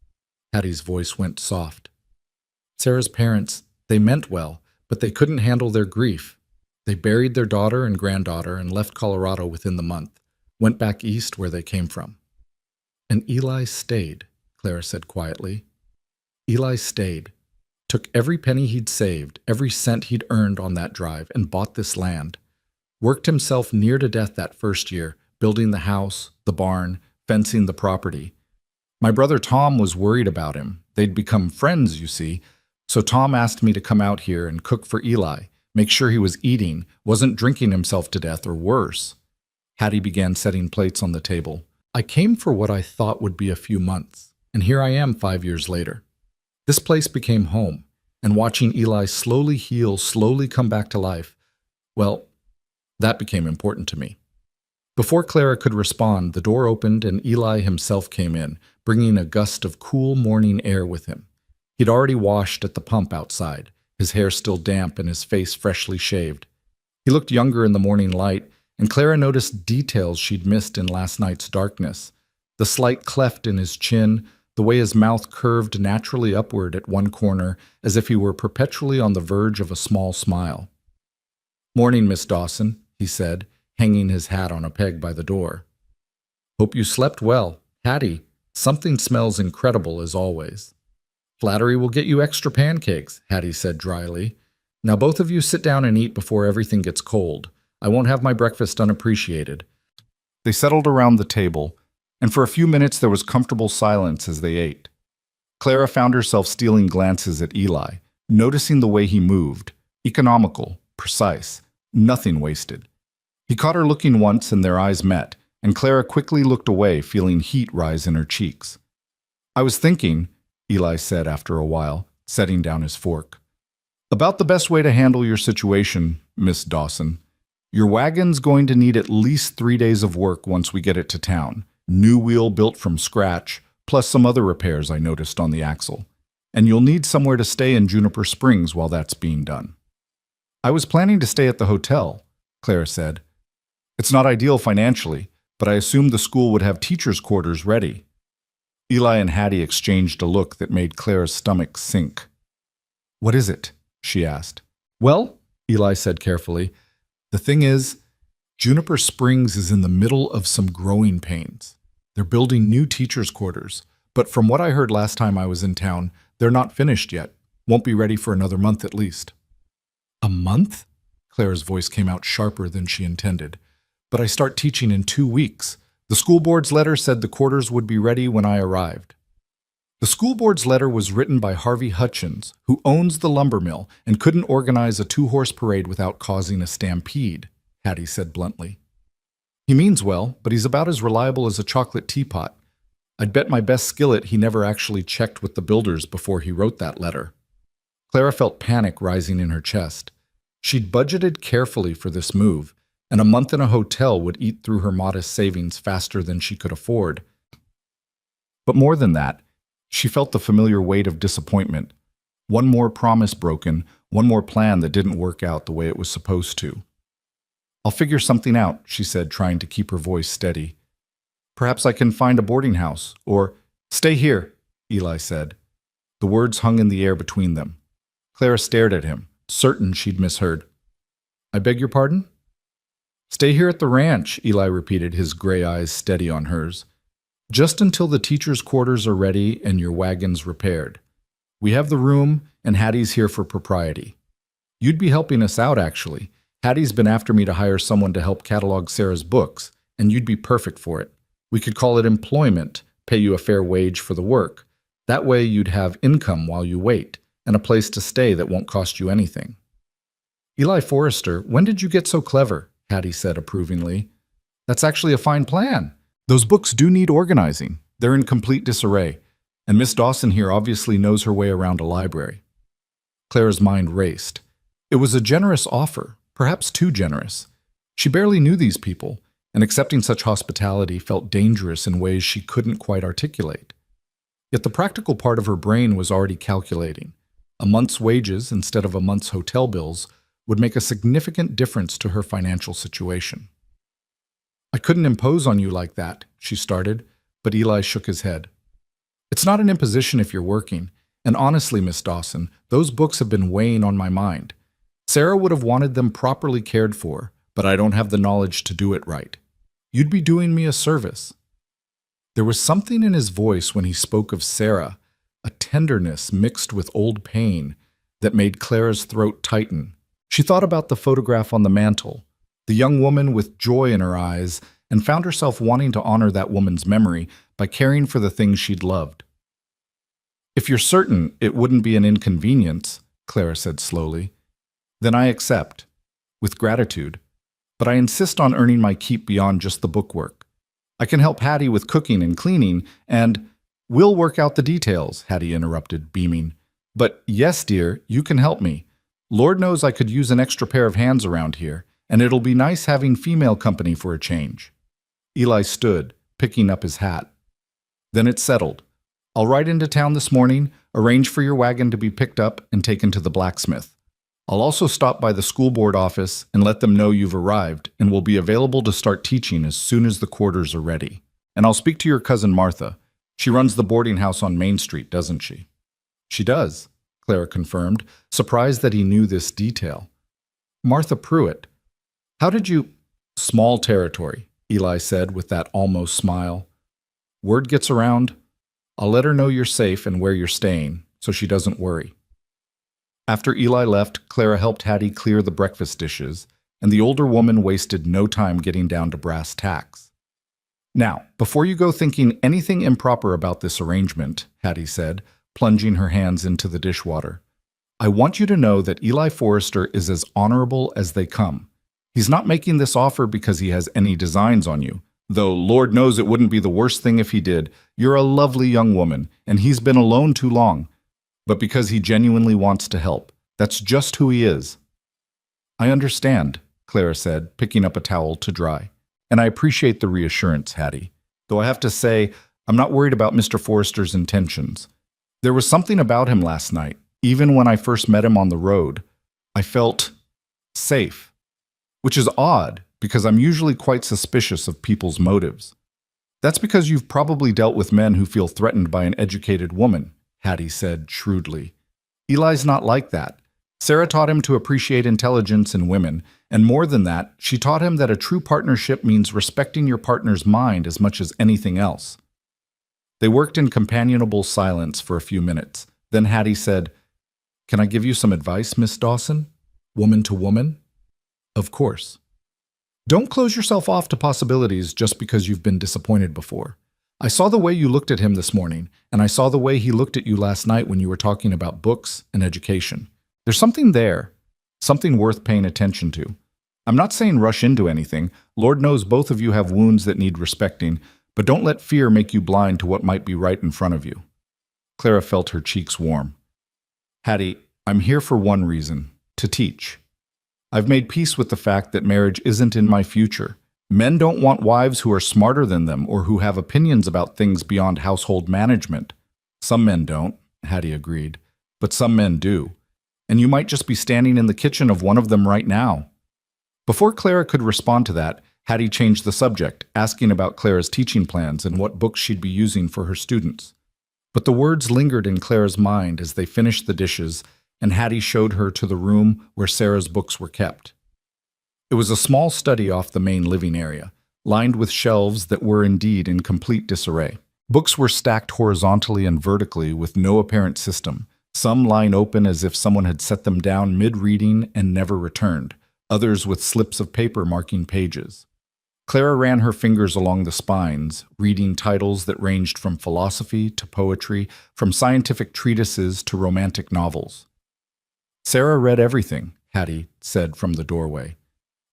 Hattie's voice went soft. Sarah's parents, they meant well, but they couldn't handle their grief. They buried their daughter and granddaughter and left Colorado within the month, went back east where they came from. And Eli stayed, Clara said quietly. Eli stayed, took every penny he'd saved, every cent he'd earned on that drive, and bought this land. Worked himself near to death that first year, building the house, the barn, fencing the property. My brother Tom was worried about him. They'd become friends, you see. So Tom asked me to come out here and cook for Eli, make sure he was eating, wasn't drinking himself to death or worse. Hattie began setting plates on the table. I came for what I thought would be a few months, and here I am 5 years later. This place became home, and watching Eli slowly heal, slowly come back to life, well, that became important to me. Before Clara could respond, the door opened and Eli himself came in, bringing a gust of cool morning air with him. He'd already washed at the pump outside, his hair still damp and his face freshly shaved. He looked younger in the morning light, and Clara noticed details she'd missed in last night's darkness. The slight cleft in his chin, the way his mouth curved naturally upward at one corner, as if he were perpetually on the verge of a small smile. "Morning, Miss Dawson," he said, hanging his hat on a peg by the door. "Hope you slept well. Hattie, something smells incredible as always." "Flattery will get you extra pancakes," Hattie said dryly. "Now both of you sit down and eat before everything gets cold. I won't have my breakfast unappreciated." They settled around the table, and for a few minutes there was comfortable silence as they ate. Clara found herself stealing glances at Eli, noticing the way he moved, economical, precise, nothing wasted. He caught her looking once and their eyes met, and Clara quickly looked away, feeling heat rise in her cheeks. "I was thinking," Eli said after a while, setting down his fork, "about the best way to handle your situation, Miss Dawson. Your wagon's going to need at least 3 days of work once we get it to town. New wheel built from scratch, plus some other repairs I noticed on the axle. And you'll need somewhere to stay in Juniper Springs while that's being done." "I was planning to stay at the hotel," Clara said. "It's not ideal financially, but I assumed the school would have teachers' quarters ready." Eli and Hattie exchanged a look that made Clara's stomach sink. "What is it?" she asked. "Well," Eli said carefully, "the thing is, Juniper Springs is in the middle of some growing pains. They're building new teachers' quarters, but from what I heard last time I was in town, they're not finished yet. Won't be ready for another month at least." "A month?" Clara's voice came out sharper than she intended. "But I start teaching in 2 weeks. The school board's letter said the quarters would be ready when I arrived." The school board's letter was written by Harvey Hutchins, who owns the lumber mill and couldn't organize a 2-horse parade without causing a stampede, Hattie said bluntly. "He means well, but he's about as reliable as a chocolate teapot. I'd bet my best skillet he never actually checked with the builders before he wrote that letter." Clara felt panic rising in her chest. She'd budgeted carefully for this move, and a month in a hotel would eat through her modest savings faster than she could afford. But more than that, she felt the familiar weight of disappointment. One more promise broken, one more plan that didn't work out the way it was supposed to. "I'll figure something out," she said, trying to keep her voice steady. "Perhaps I can find a boarding house, or—" "Stay here," Eli said. The words hung in the air between them. Clara stared at him, certain she'd misheard. "I beg your pardon?" "Stay here at the ranch," Eli repeated, his gray eyes steady on hers. "Just until the teachers' quarters are ready and your wagon's repaired. We have the room, and Hattie's here for propriety. You'd be helping us out, actually. Hattie's been after me to hire someone to help catalog Sarah's books, and you'd be perfect for it. We could call it employment, pay you a fair wage for the work. That way you'd have income while you wait, and a place to stay that won't cost you anything." "Eli Forrester, when did you get so clever?" Hattie said approvingly. "That's actually a fine plan. Those books do need organizing. They're in complete disarray, and Miss Dawson here obviously knows her way around a library." Clara's mind raced. It was a generous offer, perhaps too generous. She barely knew these people, and accepting such hospitality felt dangerous in ways she couldn't quite articulate. Yet the practical part of her brain was already calculating. A month's wages instead of a month's hotel bills would make a significant difference to her financial situation. "I couldn't impose on you like that," she started, but Eli shook his head. "It's not an imposition if you're working, and honestly, Miss Dawson, those books have been weighing on my mind. Sarah would have wanted them properly cared for, but I don't have the knowledge to do it right. You'd be doing me a service." There was something in his voice when he spoke of Sarah, a tenderness mixed with old pain that made Clara's throat tighten. She thought about the photograph on the mantel, the young woman with joy in her eyes, and found herself wanting to honor that woman's memory by caring for the things she'd loved. "If you're certain it wouldn't be an inconvenience," Clara said slowly, "then I accept, with gratitude. But I insist on earning my keep beyond just the bookwork. I can help Hattie with cooking and cleaning, and—" "We'll work out the details," Hattie interrupted, beaming. "But yes, dear, you can help me. Lord knows I could use an extra pair of hands around here, and it'll be nice having female company for a change." Eli stood, picking up his hat. "Then it's settled. I'll ride into town this morning, arrange for your wagon to be picked up and taken to the blacksmith. I'll also stop by the school board office and let them know you've arrived and will be available to start teaching as soon as the quarters are ready. And I'll speak to your cousin Martha. She runs the boarding house on Main Street, doesn't she?" "She does," Clara confirmed, surprised that he knew this detail. "Martha Pruitt. How did you—" "Small territory," Eli said with that almost smile. "Word gets around. I'll let her know you're safe and where you're staying, so she doesn't worry." After Eli left, Clara helped Hattie clear the breakfast dishes, and the older woman wasted no time getting down to brass tacks. "Now, before you go thinking anything improper about this arrangement," Hattie said, plunging her hands into the dishwater, "I want you to know that Eli Forrester is as honorable as they come. He's not making this offer because he has any designs on you, though Lord knows it wouldn't be the worst thing if he did. You're a lovely young woman, and he's been alone too long. But because he genuinely wants to help. That's just who he is." "I understand," Clara said, picking up a towel to dry. "And I appreciate the reassurance, Hattie. Though I have to say, I'm not worried about Mr. Forrester's intentions. There was something about him last night. Even when I first met him on the road, I felt safe. Which is odd, because I'm usually quite suspicious of people's motives." "That's because you've probably dealt with men who feel threatened by an educated woman," Hattie said shrewdly. "Eli's not like that. Sarah taught him to appreciate intelligence in women, and more than that, she taught him that a true partnership means respecting your partner's mind as much as anything else." They worked in companionable silence for a few minutes. Then Hattie said, "Can I give you some advice, Miss Dawson? Woman to woman?" "Of course. Don't close yourself off to possibilities just because you've been disappointed before. I saw the way you looked at him this morning, and I saw the way he looked at you last night when you were talking about books and education. There's something there, something worth paying attention to. I'm not saying rush into anything. Lord knows both of you have wounds that need respecting, but don't let fear make you blind to what might be right in front of you." Clara felt her cheeks warm. "Hattie, I'm here for one reason, to teach. I've made peace with the fact that marriage isn't in my future. Men don't want wives who are smarter than them or who have opinions about things beyond household management. Some men don't," Hattie agreed, "but some men do. And you might just be standing in the kitchen of one of them right now." Before Clara could respond to that, Hattie changed the subject, asking about Clara's teaching plans and what books she'd be using for her students. But the words lingered in Clara's mind as they finished the dishes, and Hattie showed her to the room where Sarah's books were kept. It was a small study off the main living area, lined with shelves that were indeed in complete disarray. Books were stacked horizontally and vertically with no apparent system, some lying open as if someone had set them down mid-reading and never returned, others with slips of paper marking pages. Clara ran her fingers along the spines, reading titles that ranged from philosophy to poetry, from scientific treatises to romantic novels. "Sarah read everything," Hattie said from the doorway.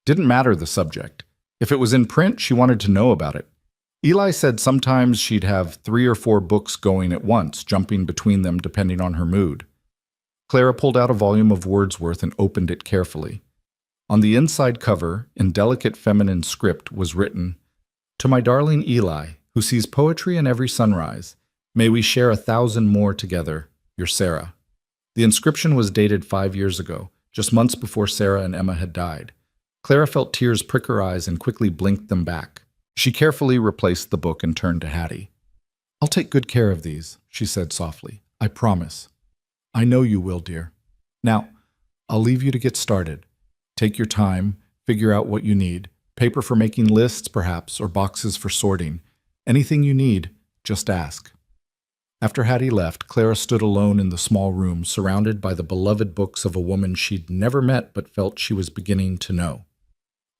"Didn't matter the subject. If it was in print, she wanted to know about it. Eli said sometimes she'd have 3 or 4 books going at once, jumping between them depending on her mood." Clara pulled out a volume of Wordsworth and opened it carefully. On the inside cover, in delicate feminine script, was written, "To my darling Eli, who sees poetry in every sunrise, may we share 1,000 more together, your Sarah." The inscription was dated 5 years ago, just months before Sarah and Emma had died. Clara felt tears prick her eyes and quickly blinked them back. She carefully replaced the book and turned to Hattie. "I'll take good care of these," she said softly. "I promise." "I know you will, dear. Now, I'll leave you to get started. Take your time, figure out what you need. Paper for making lists, perhaps, or boxes for sorting. Anything you need, just ask." After Hattie left, Clara stood alone in the small room, surrounded by the beloved books of a woman she'd never met but felt she was beginning to know.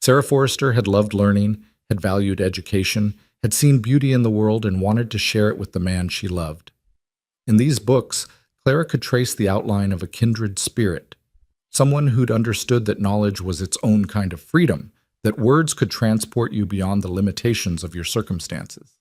Sarah Forrester had loved learning, had valued education, had seen beauty in the world, and wanted to share it with the man she loved. In these books, Clara could trace the outline of a kindred spirit, someone who'd understood that knowledge was its own kind of freedom, that words could transport you beyond the limitations of your circumstances.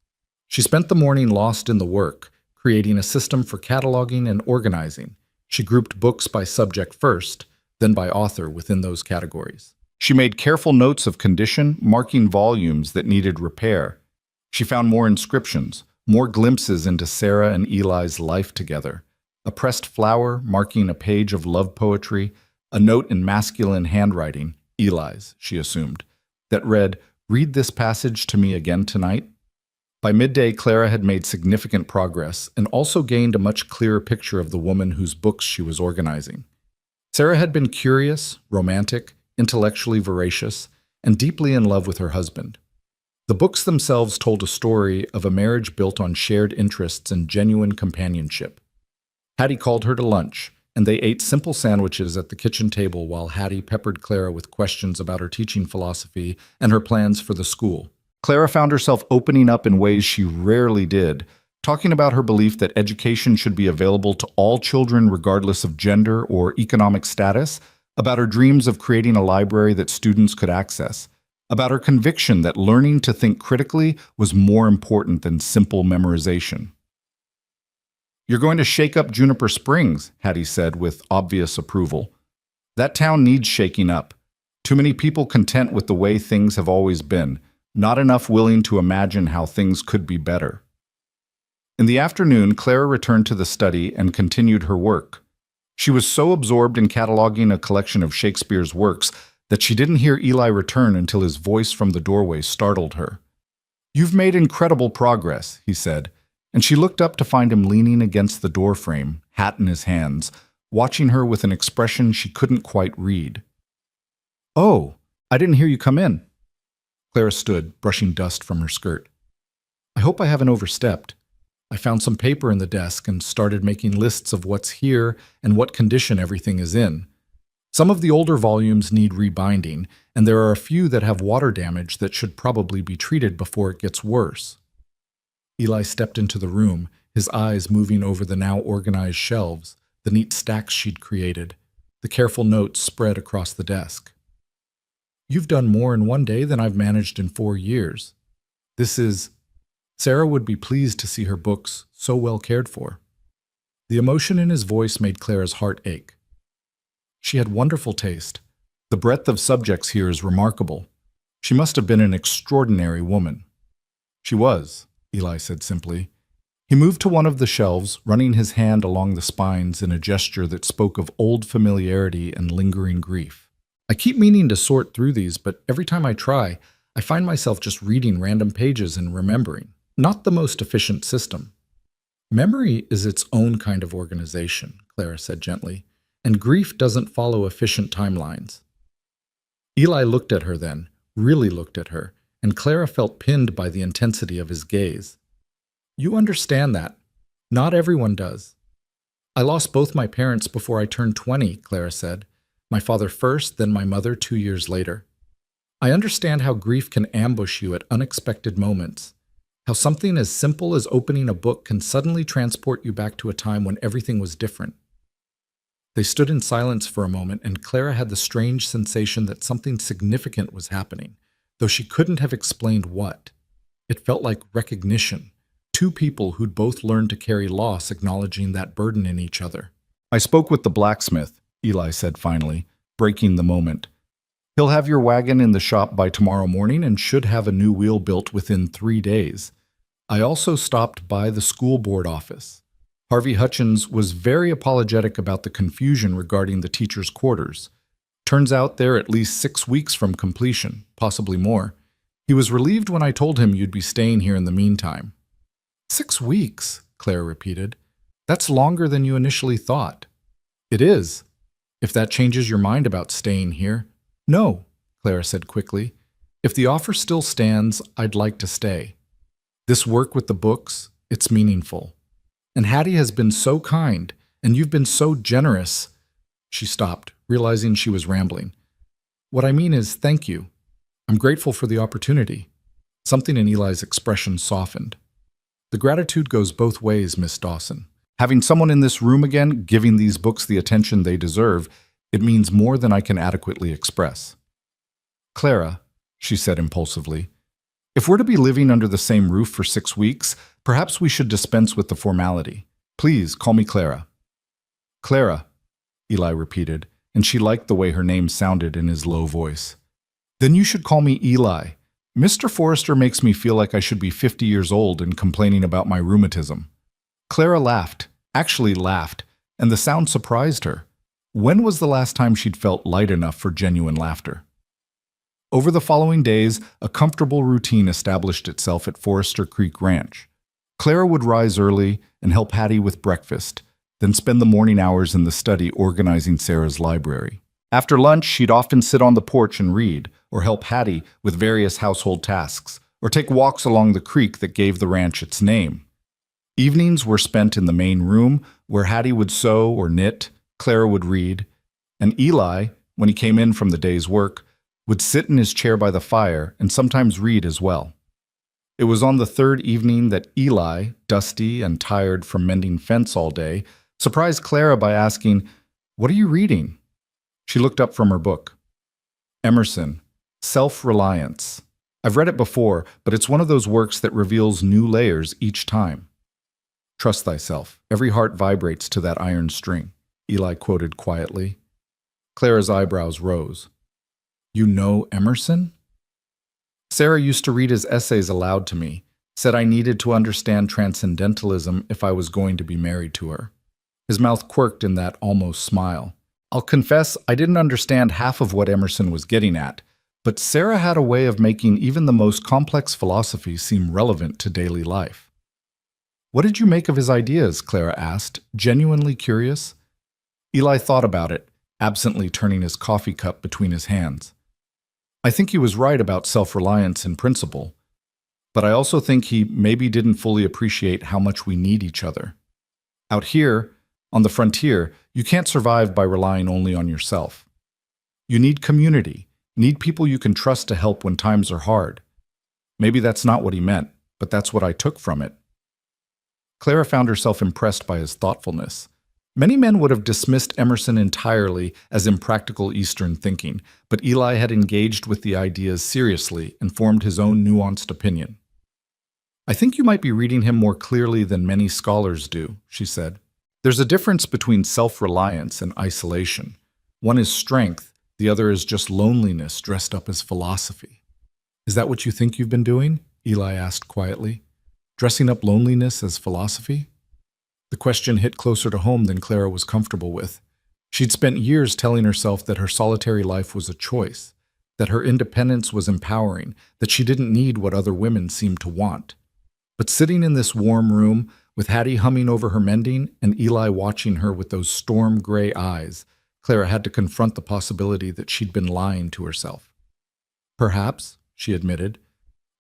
She spent the morning lost in the work, creating a system for cataloging and organizing. She grouped books by subject first, then by author within those categories. She made careful notes of condition, marking volumes that needed repair. She found more inscriptions, more glimpses into Sarah and Eli's life together. A pressed flower marking a page of love poetry, a note in masculine handwriting, Eli's, she assumed, that read, "Read this passage to me again tonight." By midday, Clara had made significant progress and also gained a much clearer picture of the woman whose books she was organizing. Sarah had been curious, romantic, intellectually voracious, and deeply in love with her husband. The books themselves told a story of a marriage built on shared interests and genuine companionship. Hattie called her to lunch, and they ate simple sandwiches at the kitchen table while Hattie peppered Clara with questions about her teaching philosophy and her plans for the school. Clara found herself opening up in ways she rarely did, talking about her belief that education should be available to all children regardless of gender or economic status, about her dreams of creating a library that students could access, about her conviction that learning to think critically was more important than simple memorization. "You're going to shake up Juniper Springs," Hattie said with obvious approval. "That town needs shaking up. Too many people content with the way things have always been, not enough willing to imagine how things could be better." In the afternoon, Clara returned to the study and continued her work. She was so absorbed in cataloging a collection of Shakespeare's works that she didn't hear Eli return until his voice from the doorway startled her. "You've made incredible progress," he said, and she looked up to find him leaning against the doorframe, hat in his hands, watching her with an expression she couldn't quite read. "Oh, I didn't hear you come in." Clara stood, brushing dust from her skirt. "I hope I haven't overstepped. I found some paper in the desk and started making lists of what's here and what condition everything is in. Some of the older volumes need rebinding, and there are a few that have water damage that should probably be treated before it gets worse." Eli stepped into the room, his eyes moving over the now organized shelves, the neat stacks she'd created, the careful notes spread across the desk. "You've done more in one day than I've managed in 4 years. This is—" Sarah would be pleased to see her books so well cared for. The emotion in his voice made Clara's heart ache. She had wonderful taste. The breadth of subjects here is remarkable. She must have been an extraordinary woman. "She was," Eli said simply. He moved to one of the shelves, running his hand along the spines in a gesture that spoke of old familiarity and lingering grief. "I keep meaning to sort through these, but every time I try, I find myself just reading random pages and remembering. Not the most efficient system." "Memory is its own kind of organization," Clara said gently, "and grief doesn't follow efficient timelines." Eli looked at her then, really looked at her, and Clara felt pinned by the intensity of his gaze. "You understand that. Not everyone does." "I lost both my parents before I turned 20, Clara said. "My father first, then my mother 2 years later. I understand how grief can ambush you at unexpected moments, how something as simple as opening a book can suddenly transport you back to a time when everything was different." They stood in silence for a moment, and Clara had the strange sensation that something significant was happening, though she couldn't have explained what. It felt like recognition, two people who'd both learned to carry loss acknowledging that burden in each other. "I spoke with the blacksmith," Eli said finally, breaking the moment. "He'll have your wagon in the shop by tomorrow morning and should have a new wheel built within 3 days. I also stopped by the school board office. Harvey Hutchins was very apologetic about the confusion regarding the teacher's quarters. Turns out they're at least 6 weeks from completion, possibly more. He was relieved when I told him you'd be staying here in the meantime. 6 weeks, Clara repeated. That's longer than you initially thought. It is. If that changes your mind about staying here. No, Clara said quickly. If the offer still stands, I'd like to stay. This work with the books, it's meaningful. And Hattie has been so kind, and you've been so generous. She stopped, realizing she was rambling. What I mean is, thank you. I'm grateful for the opportunity. Something in Eli's expression softened. The gratitude goes both ways, Miss Dawson. Having someone in this room again, giving these books the attention they deserve, it means more than I can adequately express. Clara, she said impulsively, if we're to be living under the same roof for 6 weeks, perhaps we should dispense with the formality. Please call me Clara. Clara, Eli repeated, and she liked the way her name sounded in his low voice. Then you should call me Eli. Mr. Forrester makes me feel like I should be 50 years old and complaining about my rheumatism. Clara laughed, actually laughed, and the sound surprised her. When was the last time she'd felt light enough for genuine laughter? Over the following days, a comfortable routine established itself at Forester Creek Ranch. Clara would rise early and help Hattie with breakfast, then spend the morning hours in the study organizing Sarah's library. After lunch, she'd often sit on the porch and read, or help Hattie with various household tasks, or take walks along the creek that gave the ranch its name. Evenings were spent in the main room, where Hattie would sew or knit, Clara would read, and Eli, when he came in from the day's work, would sit in his chair by the fire and sometimes read as well. It was on the third evening that Eli, dusty and tired from mending fence all day, surprised Clara by asking, "What are you reading?" She looked up from her book. Emerson, Self-Reliance. I've read it before, but it's one of those works that reveals new layers each time. Trust thyself. Every heart vibrates to that iron string, Eli quoted quietly. Clara's eyebrows rose. You know Emerson? Sarah used to read his essays aloud to me, said I needed to understand transcendentalism if I was going to be married to her. His mouth quirked in that almost smile. I'll confess I didn't understand half of what Emerson was getting at, but Sarah had a way of making even the most complex philosophy seem relevant to daily life. What did you make of his ideas? Clara asked, genuinely curious. Eli thought about it, absently turning his coffee cup between his hands. I think he was right about self-reliance in principle, but I also think he maybe didn't fully appreciate how much we need each other. Out here, on the frontier, you can't survive by relying only on yourself. You need community, need people you can trust to help when times are hard. Maybe that's not what he meant, but that's what I took from it. Clara found herself impressed by his thoughtfulness. Many men would have dismissed Emerson entirely as impractical Eastern thinking, but Eli had engaged with the ideas seriously and formed his own nuanced opinion. I think you might be reading him more clearly than many scholars do, she said. There's a difference between self-reliance and isolation. One is strength, the other is just loneliness dressed up as philosophy. Is that what you think you've been doing? Eli asked quietly. Dressing up loneliness as philosophy? The question hit closer to home than Clara was comfortable with. She'd spent years telling herself that her solitary life was a choice, that her independence was empowering, that she didn't need what other women seemed to want. But sitting in this warm room, with Hattie humming over her mending and Eli watching her with those storm-gray eyes, Clara had to confront the possibility that she'd been lying to herself. Perhaps, she admitted,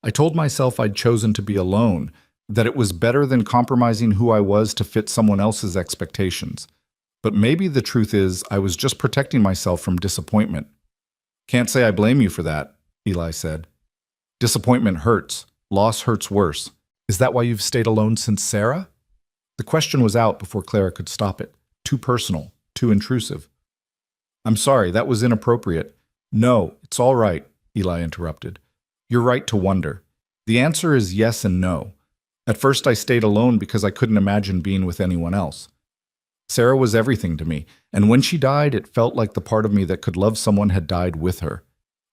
I told myself I'd chosen to be alone, that it was better than compromising who I was to fit someone else's expectations. But maybe the truth is I was just protecting myself from disappointment. Can't say I blame you for that, Eli said. Disappointment hurts. Loss hurts worse. Is that why you've stayed alone since Sarah? The question was out before Clara could stop it. Too personal, too intrusive. I'm sorry, that was inappropriate. No, it's all right, Eli interrupted. You're right to wonder. The answer is yes and no. At first I stayed alone because I couldn't imagine being with anyone else. Sarah was everything to me, and when she died, it felt like the part of me that could love someone had died with her.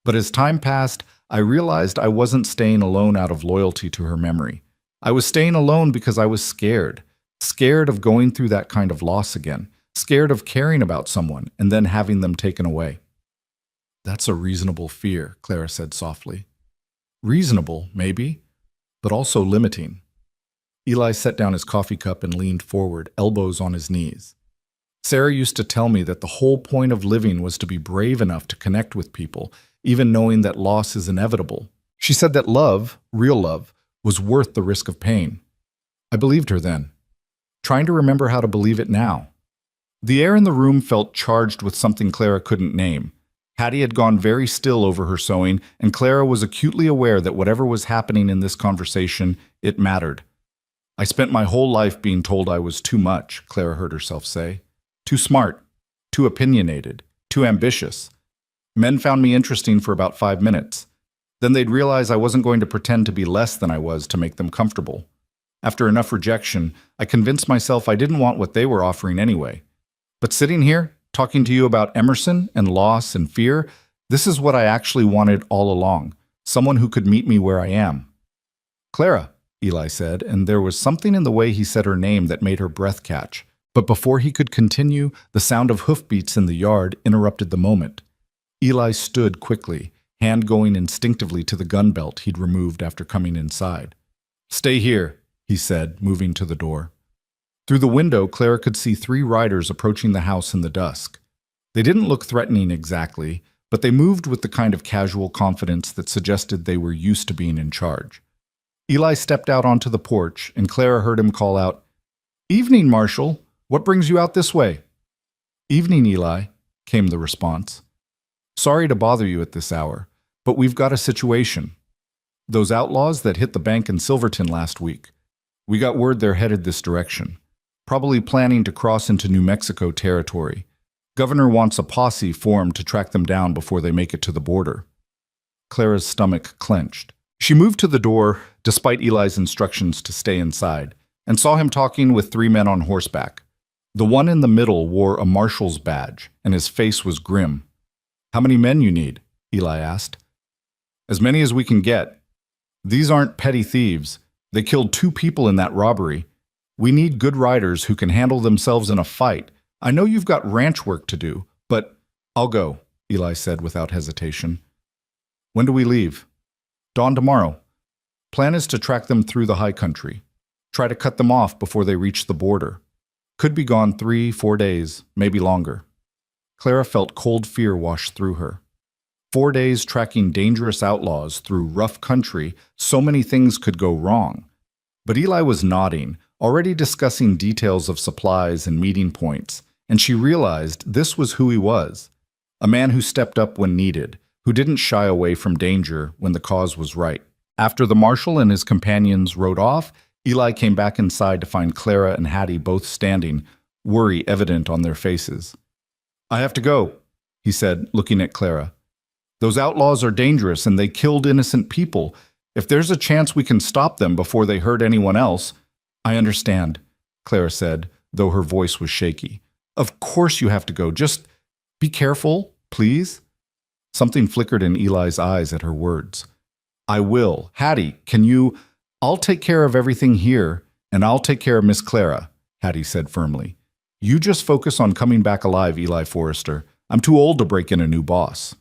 But as time passed, I realized I wasn't staying alone out of loyalty to her memory. I was staying alone because I was scared. Scared of going through that kind of loss again. Scared of caring about someone and then having them taken away. That's a reasonable fear, Clara said softly. Reasonable, maybe, but also limiting. Eli set down his coffee cup and leaned forward, elbows on his knees. Sarah used to tell me that the whole point of living was to be brave enough to connect with people, even knowing that loss is inevitable. She said that love, real love, was worth the risk of pain. I believed her then, trying to remember how to believe it now. The air in the room felt charged with something Clara couldn't name. Hattie had gone very still over her sewing, and Clara was acutely aware that whatever was happening in this conversation, it mattered. I spent my whole life being told I was too much, Clara heard herself say. Too smart, too opinionated, too ambitious. Men found me interesting for about 5 minutes. Then they'd realize I wasn't going to pretend to be less than I was to make them comfortable. After enough rejection, I convinced myself I didn't want what they were offering anyway. But sitting here, talking to you about Emerson and loss and fear, this is what I actually wanted all along, someone who could meet me where I am. Clara, Eli said, and there was something in the way he said her name that made her breath catch. But before he could continue, the sound of hoofbeats in the yard interrupted the moment. Eli stood quickly, hand going instinctively to the gun belt he'd removed after coming inside. Stay here, he said, moving to the door. Through the window, Clara could see 3 riders approaching the house in the dusk. They didn't look threatening exactly, but they moved with the kind of casual confidence that suggested they were used to being in charge. Eli stepped out onto the porch, and Clara heard him call out, "Evening, Marshal. What brings you out this way?" "Evening, Eli," came the response. "Sorry to bother you at this hour, but we've got a situation. Those outlaws that hit the bank in Silverton last week. We got word they're headed this direction, probably planning to cross into New Mexico territory. Governor wants a posse formed to track them down before they make it to the border." Clara's stomach clenched. She moved to the door, despite Eli's instructions to stay inside, and saw him talking with 3 men on horseback. The one in the middle wore a marshal's badge, and his face was grim. "How many men you need?" Eli asked. "As many as we can get. These aren't petty thieves. They killed 2 people in that robbery. We need good riders who can handle themselves in a fight. I know you've got ranch work to do, but—" "I'll go," Eli said without hesitation. "When do we leave?" "Dawn tomorrow. Plan is to track them through the high country. Try to cut them off before they reach the border. Could be gone 3-4 days, maybe longer." Clara felt cold fear wash through her. 4 days tracking dangerous outlaws through rough country, so many things could go wrong. But Eli was nodding, already discussing details of supplies and meeting points, and she realized this was who he was. A man who stepped up when needed, who didn't shy away from danger when the cause was right. After the marshal and his companions rode off, Eli came back inside to find Clara and Hattie both standing, worry evident on their faces. "I have to go," he said, looking at Clara. "Those outlaws are dangerous and they killed innocent people. If there's a chance we can stop them before they hurt anyone else—" "I understand," Clara said, though her voice was shaky. "Of course you have to go. Just be careful, please." Something flickered in Eli's eyes at her words. "I will. Hattie, can you—" "I'll take care of everything here, and I'll take care of Miss Clara," Hattie said firmly. "You just focus on coming back alive, Eli Forrester. I'm too old to break in a new boss."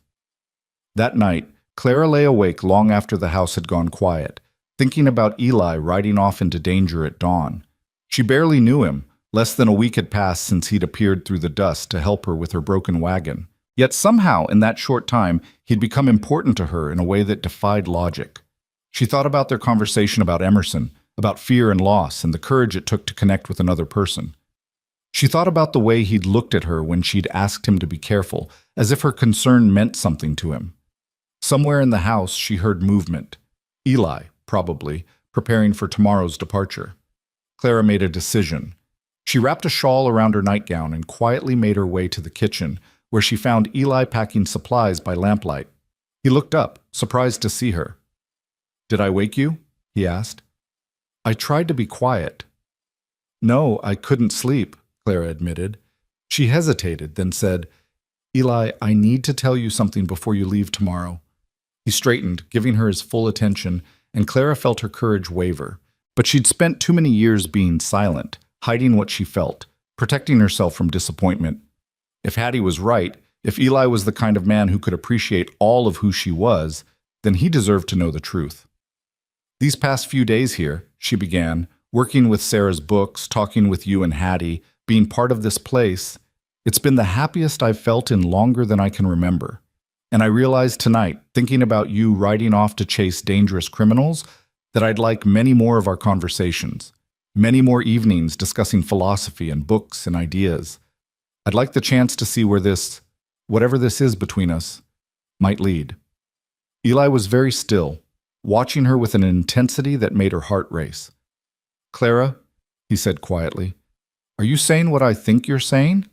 That night, Clara lay awake long after the house had gone quiet, thinking about Eli riding off into danger at dawn. She barely knew him. Less than a week had passed since he'd appeared through the dust to help her with her broken wagon. Yet somehow, in that short time, he'd become important to her in a way that defied logic. She thought about their conversation about Emerson, about fear and loss, and the courage it took to connect with another person. She thought about the way he'd looked at her when she'd asked him to be careful, as if her concern meant something to him. Somewhere in the house, she heard movement. Eli, probably, preparing for tomorrow's departure. Clara made a decision. She wrapped a shawl around her nightgown and quietly made her way to the kitchen, where she found Eli packing supplies by lamplight. He looked up, surprised to see her. "Did I wake you?" he asked. "I tried to be quiet." "No, I couldn't sleep," Clara admitted. She hesitated, then said, "Eli, I need to tell you something before you leave tomorrow." He straightened, giving her his full attention, and Clara felt her courage waver. But she'd spent too many years being silent, hiding what she felt, protecting herself from disappointment. If Hattie was right, if Eli was the kind of man who could appreciate all of who she was, then he deserved to know the truth. These past few days here, she began, working with Sarah's books, talking with you and Hattie, being part of this place, it's been the happiest I've felt in longer than I can remember. And I realized tonight, thinking about you riding off to chase dangerous criminals, that I'd like many more of our conversations, many more evenings discussing philosophy and books and ideas. I'd like the chance to see where this, whatever this is between us, might lead. Eli was very still, watching her with an intensity that made her heart race. Clara, he said quietly, are you saying what I think you're saying?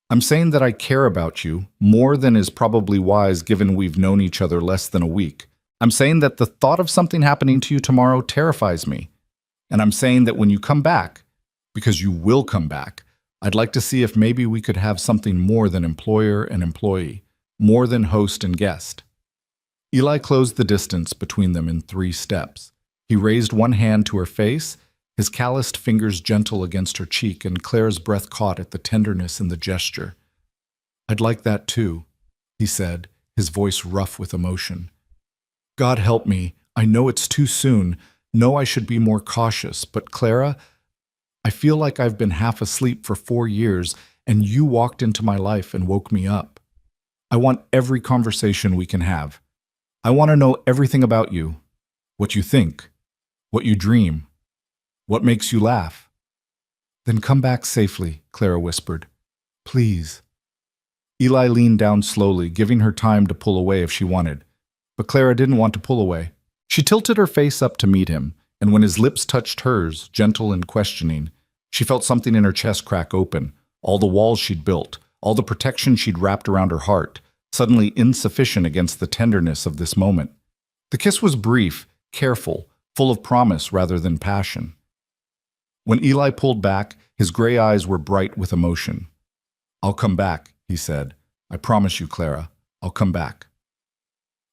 I'm saying that I care about you more than is probably wise given we've known each other less than a week. I'm saying that the thought of something happening to you tomorrow terrifies me. And I'm saying that when you come back, because you will come back, I'd like to see if maybe we could have something more than employer and employee, more than host and guest. Eli closed the distance between them in 3 steps. He raised one hand to her face, his calloused fingers gentle against her cheek, and Clara's breath caught at the tenderness in the gesture. I'd like that too, he said, his voice rough with emotion. God help me, I know it's too soon, know I should be more cautious, but Clara, I feel like I've been half asleep for 4 years, and you walked into my life and woke me up. I want every conversation we can have. I want to know everything about you, what you think, what you dream, what makes you laugh. Then come back safely, Clara whispered. Please. Eli leaned down slowly, giving her time to pull away if she wanted. But Clara didn't want to pull away. She tilted her face up to meet him, and when his lips touched hers, gentle and questioning, she felt something in her chest crack open, all the walls she'd built, all the protection she'd wrapped around her heart, suddenly insufficient against the tenderness of this moment. The kiss was brief, careful, full of promise rather than passion. When Eli pulled back, his gray eyes were bright with emotion. I'll come back, he said. I promise you, Clara, I'll come back.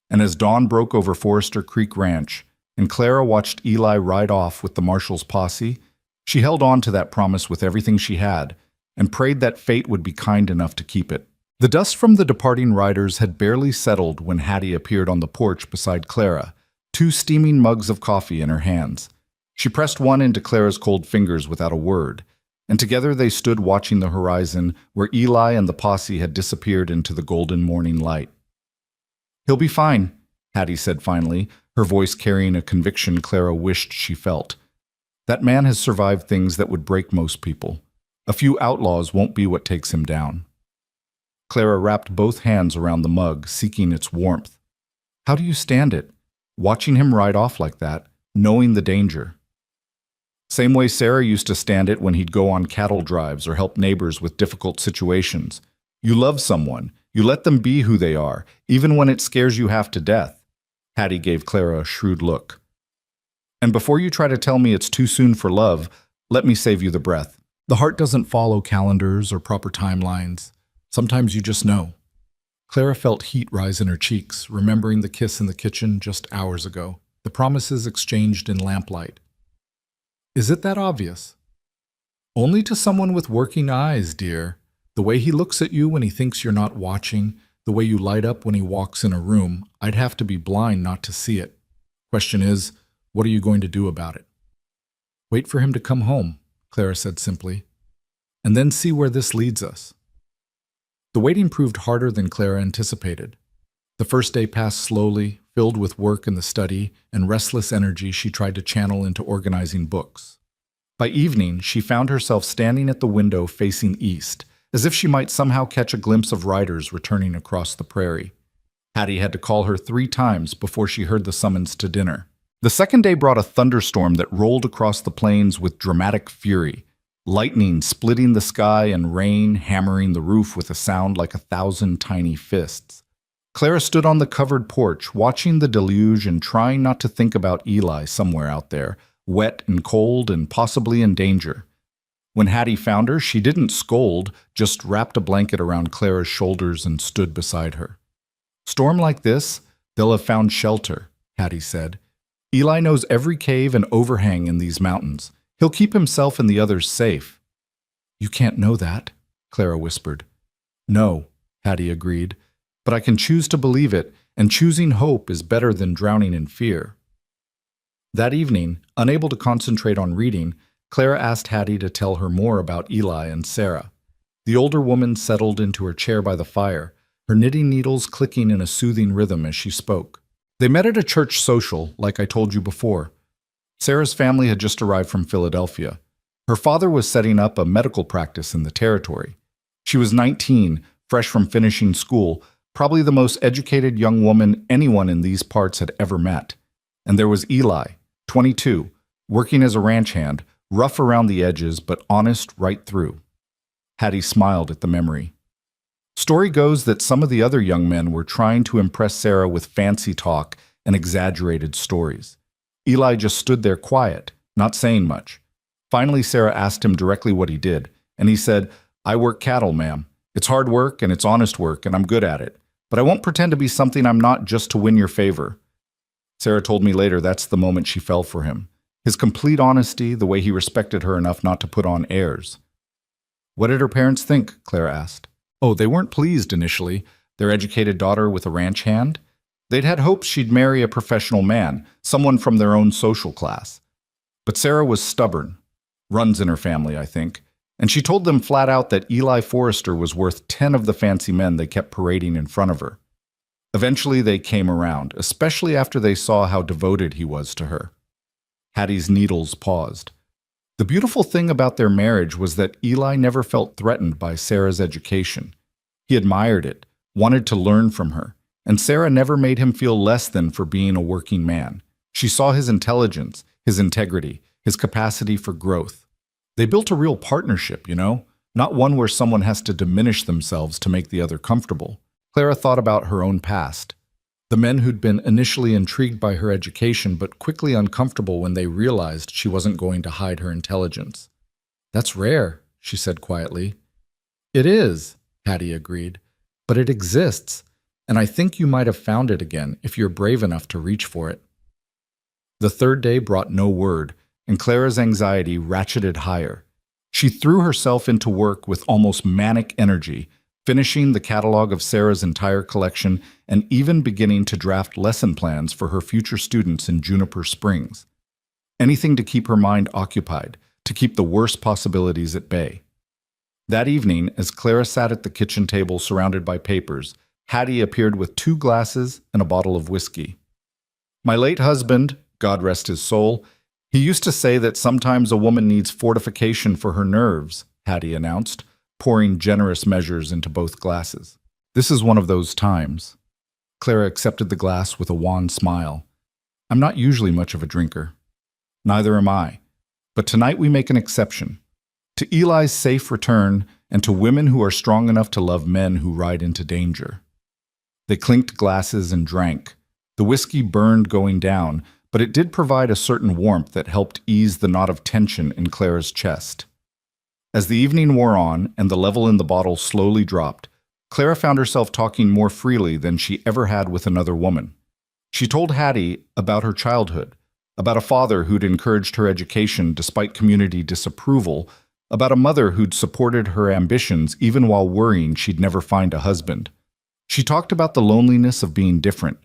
And as dawn broke over Forester Creek Ranch, and Clara watched Eli ride off with the marshal's posse, she held on to that promise with everything she had, and prayed that fate would be kind enough to keep it. The dust from the departing riders had barely settled when Hattie appeared on the porch beside Clara, 2 steaming mugs of coffee in her hands. She pressed one into Clara's cold fingers without a word, and together they stood watching the horizon where Eli and the posse had disappeared into the golden morning light. He'll be fine, Hattie said finally, her voice carrying a conviction Clara wished she felt. That man has survived things that would break most people. A few outlaws won't be what takes him down. Clara wrapped both hands around the mug, seeking its warmth. How do you stand it, watching him ride off like that, knowing the danger? Same way Sarah used to stand it when he'd go on cattle drives or help neighbors with difficult situations. You love someone. You let them be who they are, even when it scares you half to death. Hattie gave Clara a shrewd look. And before you try to tell me it's too soon for love, let me save you the breath. The heart doesn't follow calendars or proper timelines. Sometimes you just know. Clara felt heat rise in her cheeks, remembering the kiss in the kitchen just hours ago, the promises exchanged in lamplight. Is it that obvious? Only to someone with working eyes, dear. The way he looks at you when he thinks you're not watching, the way you light up when he walks in a room, I'd have to be blind not to see it. Question is, what are you going to do about it? Wait for him to come home, Clara said simply, and then see where this leads us. The waiting proved harder than Clara anticipated. The first day passed slowly, filled with work in the study and restless energy she tried to channel into organizing books. By evening, she found herself standing at the window facing east, as if she might somehow catch a glimpse of riders returning across the prairie. Hattie had to call her 3 times before she heard the summons to dinner. The second day brought a thunderstorm that rolled across the plains with dramatic fury, lightning splitting the sky and rain hammering the roof with a sound like 1,000 tiny fists. Clara stood on the covered porch, watching the deluge and trying not to think about Eli somewhere out there, wet and cold and possibly in danger. When Hattie found her, she didn't scold, just wrapped a blanket around Clara's shoulders and stood beside her. Storm like this, they'll have found shelter, Hattie said. Eli knows every cave and overhang in these mountains. He'll keep himself and the others safe." "You can't know that," Clara whispered. "No," Hattie agreed, "but I can choose to believe it, and choosing hope is better than drowning in fear." That evening, unable to concentrate on reading, Clara asked Hattie to tell her more about Eli and Sarah. The older woman settled into her chair by the fire, her knitting needles clicking in a soothing rhythm as she spoke. "They met at a church social, like I told you before. Sarah's family had just arrived from Philadelphia. Her father was setting up a medical practice in the territory. She was 19, fresh from finishing school, probably the most educated young woman anyone in these parts had ever met. And there was Eli, 22, working as a ranch hand, rough around the edges but honest right through." Hattie smiled at the memory. Story goes that some of the other young men were trying to impress Sarah with fancy talk and exaggerated stories. Eli just stood there quiet, not saying much. Finally, Sarah asked him directly what he did, and he said, "I work cattle, ma'am. It's hard work and it's honest work, and I'm good at it. But I won't pretend to be something I'm not just to win your favor." Sarah told me later that's the moment she fell for him. His complete honesty, the way he respected her enough not to put on airs. "What did her parents think?" Claire asked. "Oh, they weren't pleased initially. Their educated daughter with a ranch hand? They'd had hopes she'd marry a professional man, someone from their own social class. But Sarah was stubborn. Runs in her family, I think. And she told them flat out that Eli Forrester was worth 10 of the fancy men they kept parading in front of her. Eventually they came around, especially after they saw how devoted he was to her." Hattie's needles paused. The beautiful thing about their marriage was that Eli never felt threatened by Sarah's education. He admired it, wanted to learn from her, and Sarah never made him feel less than for being a working man. She saw his intelligence, his integrity, his capacity for growth. They built a real partnership, not one where someone has to diminish themselves to make the other comfortable. Clara thought about her own past. The men who'd been initially intrigued by her education but quickly uncomfortable when they realized she wasn't going to hide her intelligence. "That's rare," she said quietly. "It is," Hattie agreed, "but it exists, and I think you might have found it again if you're brave enough to reach for it." The third day brought no word, and Clara's anxiety ratcheted higher. She threw herself into work with almost manic energy, finishing the catalog of Sarah's entire collection and even beginning to draft lesson plans for her future students in Juniper Springs. Anything to keep her mind occupied, to keep the worst possibilities at bay. That evening, as Clara sat at the kitchen table surrounded by papers, Hattie appeared with 2 glasses and a bottle of whiskey. "My late husband, God rest his soul, he used to say that sometimes a woman needs fortification for her nerves," Hattie announced, pouring generous measures into both glasses. "This is one of those times." Clara accepted the glass with a wan smile. "I'm not usually much of a drinker." "Neither am I. But tonight we make an exception. To Eli's safe return, and to women who are strong enough to love men who ride into danger." They clinked glasses and drank. The whiskey burned going down, but it did provide a certain warmth that helped ease the knot of tension in Clara's chest. As the evening wore on and the level in the bottle slowly dropped, Clara found herself talking more freely than she ever had with another woman. She told Hattie about her childhood, about a father who'd encouraged her education despite community disapproval, about a mother who'd supported her ambitions even while worrying she'd never find a husband. She talked about the loneliness of being different,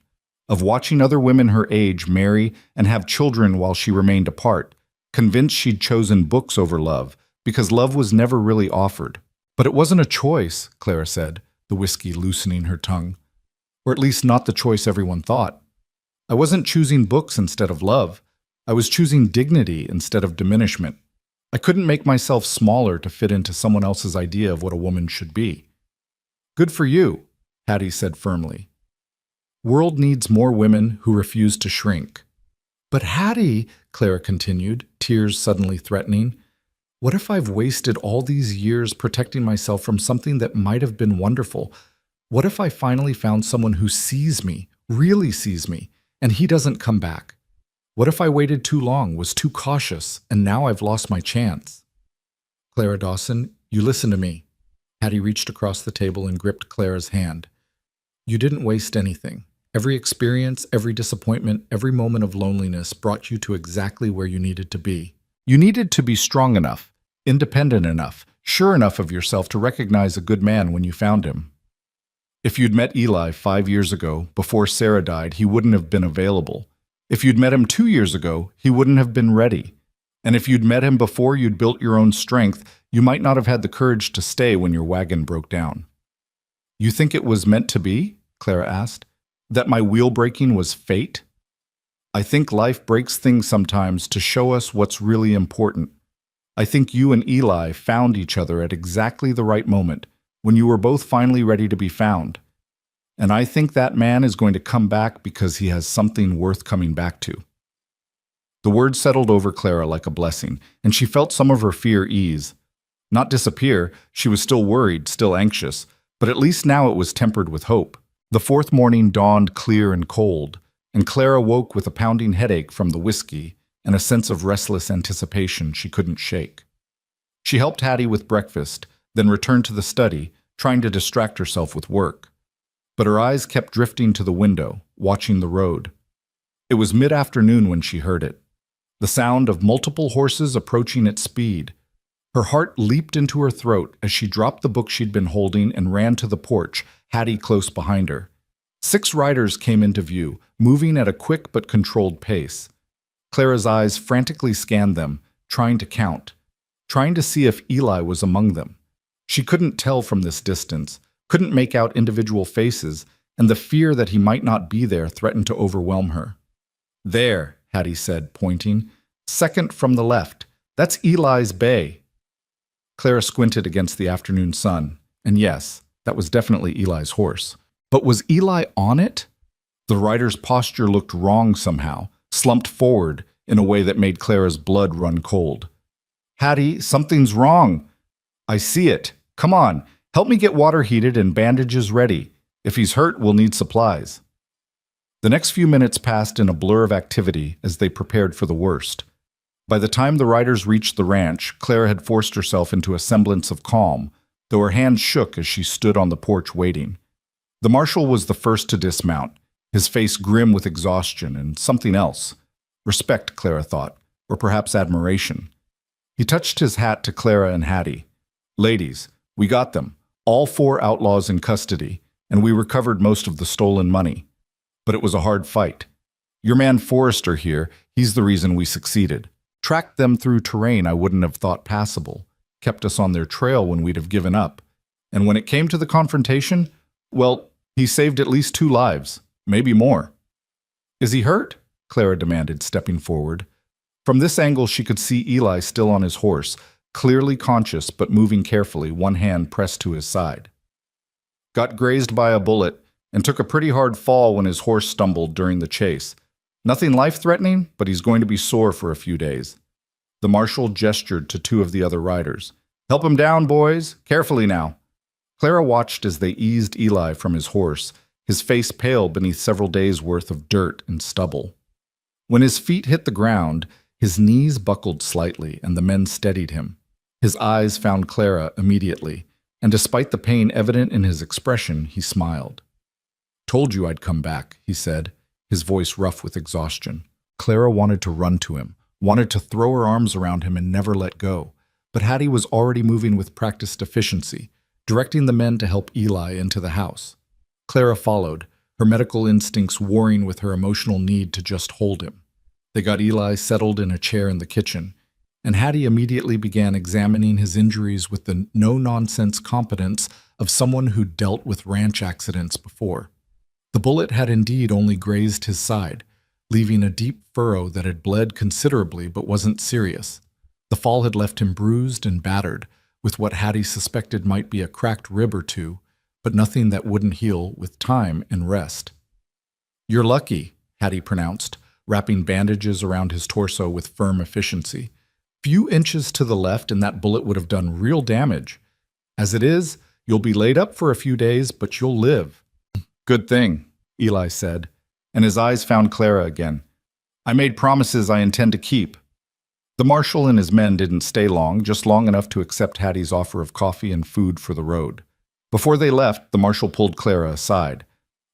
of watching other women her age marry and have children while she remained apart, convinced she'd chosen books over love, because love was never really offered. "But it wasn't a choice," Clara said, the whiskey loosening her tongue. "Or at least not the choice everyone thought. I wasn't choosing books instead of love. I was choosing dignity instead of diminishment. I couldn't make myself smaller to fit into someone else's idea of what a woman should be." "Good for you," Hattie said firmly. "World needs more women who refuse to shrink." "But Hattie," Clara continued, tears suddenly threatening, "what if I've wasted all these years protecting myself from something that might have been wonderful? What if I finally found someone who sees me, really sees me, and he doesn't come back? What if I waited too long, was too cautious, and now I've lost my chance?" "Clara Dawson, you listen to me." Hattie reached across the table and gripped Clara's hand. "You didn't waste anything. Every experience, every disappointment, every moment of loneliness brought you to exactly where you needed to be. You needed to be strong enough, independent enough, sure enough of yourself to recognize a good man when you found him. If you'd met Eli 5 years ago, before Sarah died, he wouldn't have been available. If you'd met him 2 years ago, he wouldn't have been ready. And if you'd met him before you'd built your own strength, you might not have had the courage to stay when your wagon broke down. You think it was meant to be? Clara asked. That my wheel breaking was fate? I think life breaks things sometimes to show us what's really important. I think you and Eli found each other at exactly the right moment, when you were both finally ready to be found. And I think that man is going to come back because he has something worth coming back to. The words settled over Clara like a blessing, and she felt some of her fear ease. Not disappear, she was still worried, still anxious, but at least now it was tempered with hope. The fourth morning dawned clear and cold, and Clara woke with a pounding headache from the whiskey and a sense of restless anticipation she couldn't shake. She helped Hattie with breakfast, then returned to the study, trying to distract herself with work. But her eyes kept drifting to the window, watching the road. It was mid-afternoon when she heard it. The sound of multiple horses approaching at speed. Her heart leaped into her throat as she dropped the book she'd been holding and ran to the porch, Hattie close behind her. 6 riders came into view, moving at a quick but controlled pace. Clara's eyes frantically scanned them, trying to count, trying to see if Eli was among them. She couldn't tell from this distance, couldn't make out individual faces, and the fear that he might not be there threatened to overwhelm her. There, Hattie said, pointing. Second from the left. That's Eli's bay. Clara squinted against the afternoon sun, and yes, that was definitely Eli's horse. But was Eli on it? The rider's posture looked wrong somehow, slumped forward in a way that made Clara's blood run cold. Hattie, something's wrong. I see it. Come on, help me get water heated and bandages ready. If he's hurt, we'll need supplies. The next few minutes passed in a blur of activity as they prepared for the worst. By the time the riders reached the ranch, Clara had forced herself into a semblance of calm, though her hands shook as she stood on the porch waiting. The marshal was the first to dismount, his face grim with exhaustion and something else. Respect, Clara thought, or perhaps admiration. He touched his hat to Clara and Hattie. Ladies, we got them, all 4 outlaws in custody, and we recovered most of the stolen money. But it was a hard fight. Your man Forrester here, he's the reason we succeeded. Tracked them through terrain I wouldn't have thought passable, kept us on their trail when we'd have given up. And when it came to the confrontation, well, he saved at least 2 lives, maybe more. Is he hurt? Clara demanded, stepping forward. From this angle she could see Eli still on his horse, clearly conscious but moving carefully, one hand pressed to his side. Got grazed by a bullet and took a pretty hard fall when his horse stumbled during the chase. Nothing life-threatening, but he's going to be sore for a few days. The marshal gestured to 2 of the other riders. Help him down, boys. Carefully now. Clara watched as they eased Eli from his horse, his face pale beneath several days' worth of dirt and stubble. When his feet hit the ground, his knees buckled slightly and the men steadied him. His eyes found Clara immediately, and despite the pain evident in his expression, he smiled. Told you I'd come back, he said, his voice rough with exhaustion. Clara wanted to run to him, wanted to throw her arms around him and never let go. But Hattie was already moving with practiced efficiency, directing the men to help Eli into the house. Clara followed, her medical instincts warring with her emotional need to just hold him. They got Eli settled in a chair in the kitchen, and Hattie immediately began examining his injuries with the no-nonsense competence of someone who'd dealt with ranch accidents before. The bullet had indeed only grazed his side, leaving a deep furrow that had bled considerably but wasn't serious. The fall had left him bruised and battered, with what Hattie suspected might be a cracked rib or 2, but nothing that wouldn't heal with time and rest. You're lucky, Hattie pronounced, wrapping bandages around his torso with firm efficiency. Few inches to the left and that bullet would have done real damage. As it is, you'll be laid up for a few days, but you'll live. Good thing, Eli said, and his eyes found Clara again. I made promises I intend to keep. The marshal and his men didn't stay long, just long enough to accept Hattie's offer of coffee and food for the road. Before they left, the marshal pulled Clara aside.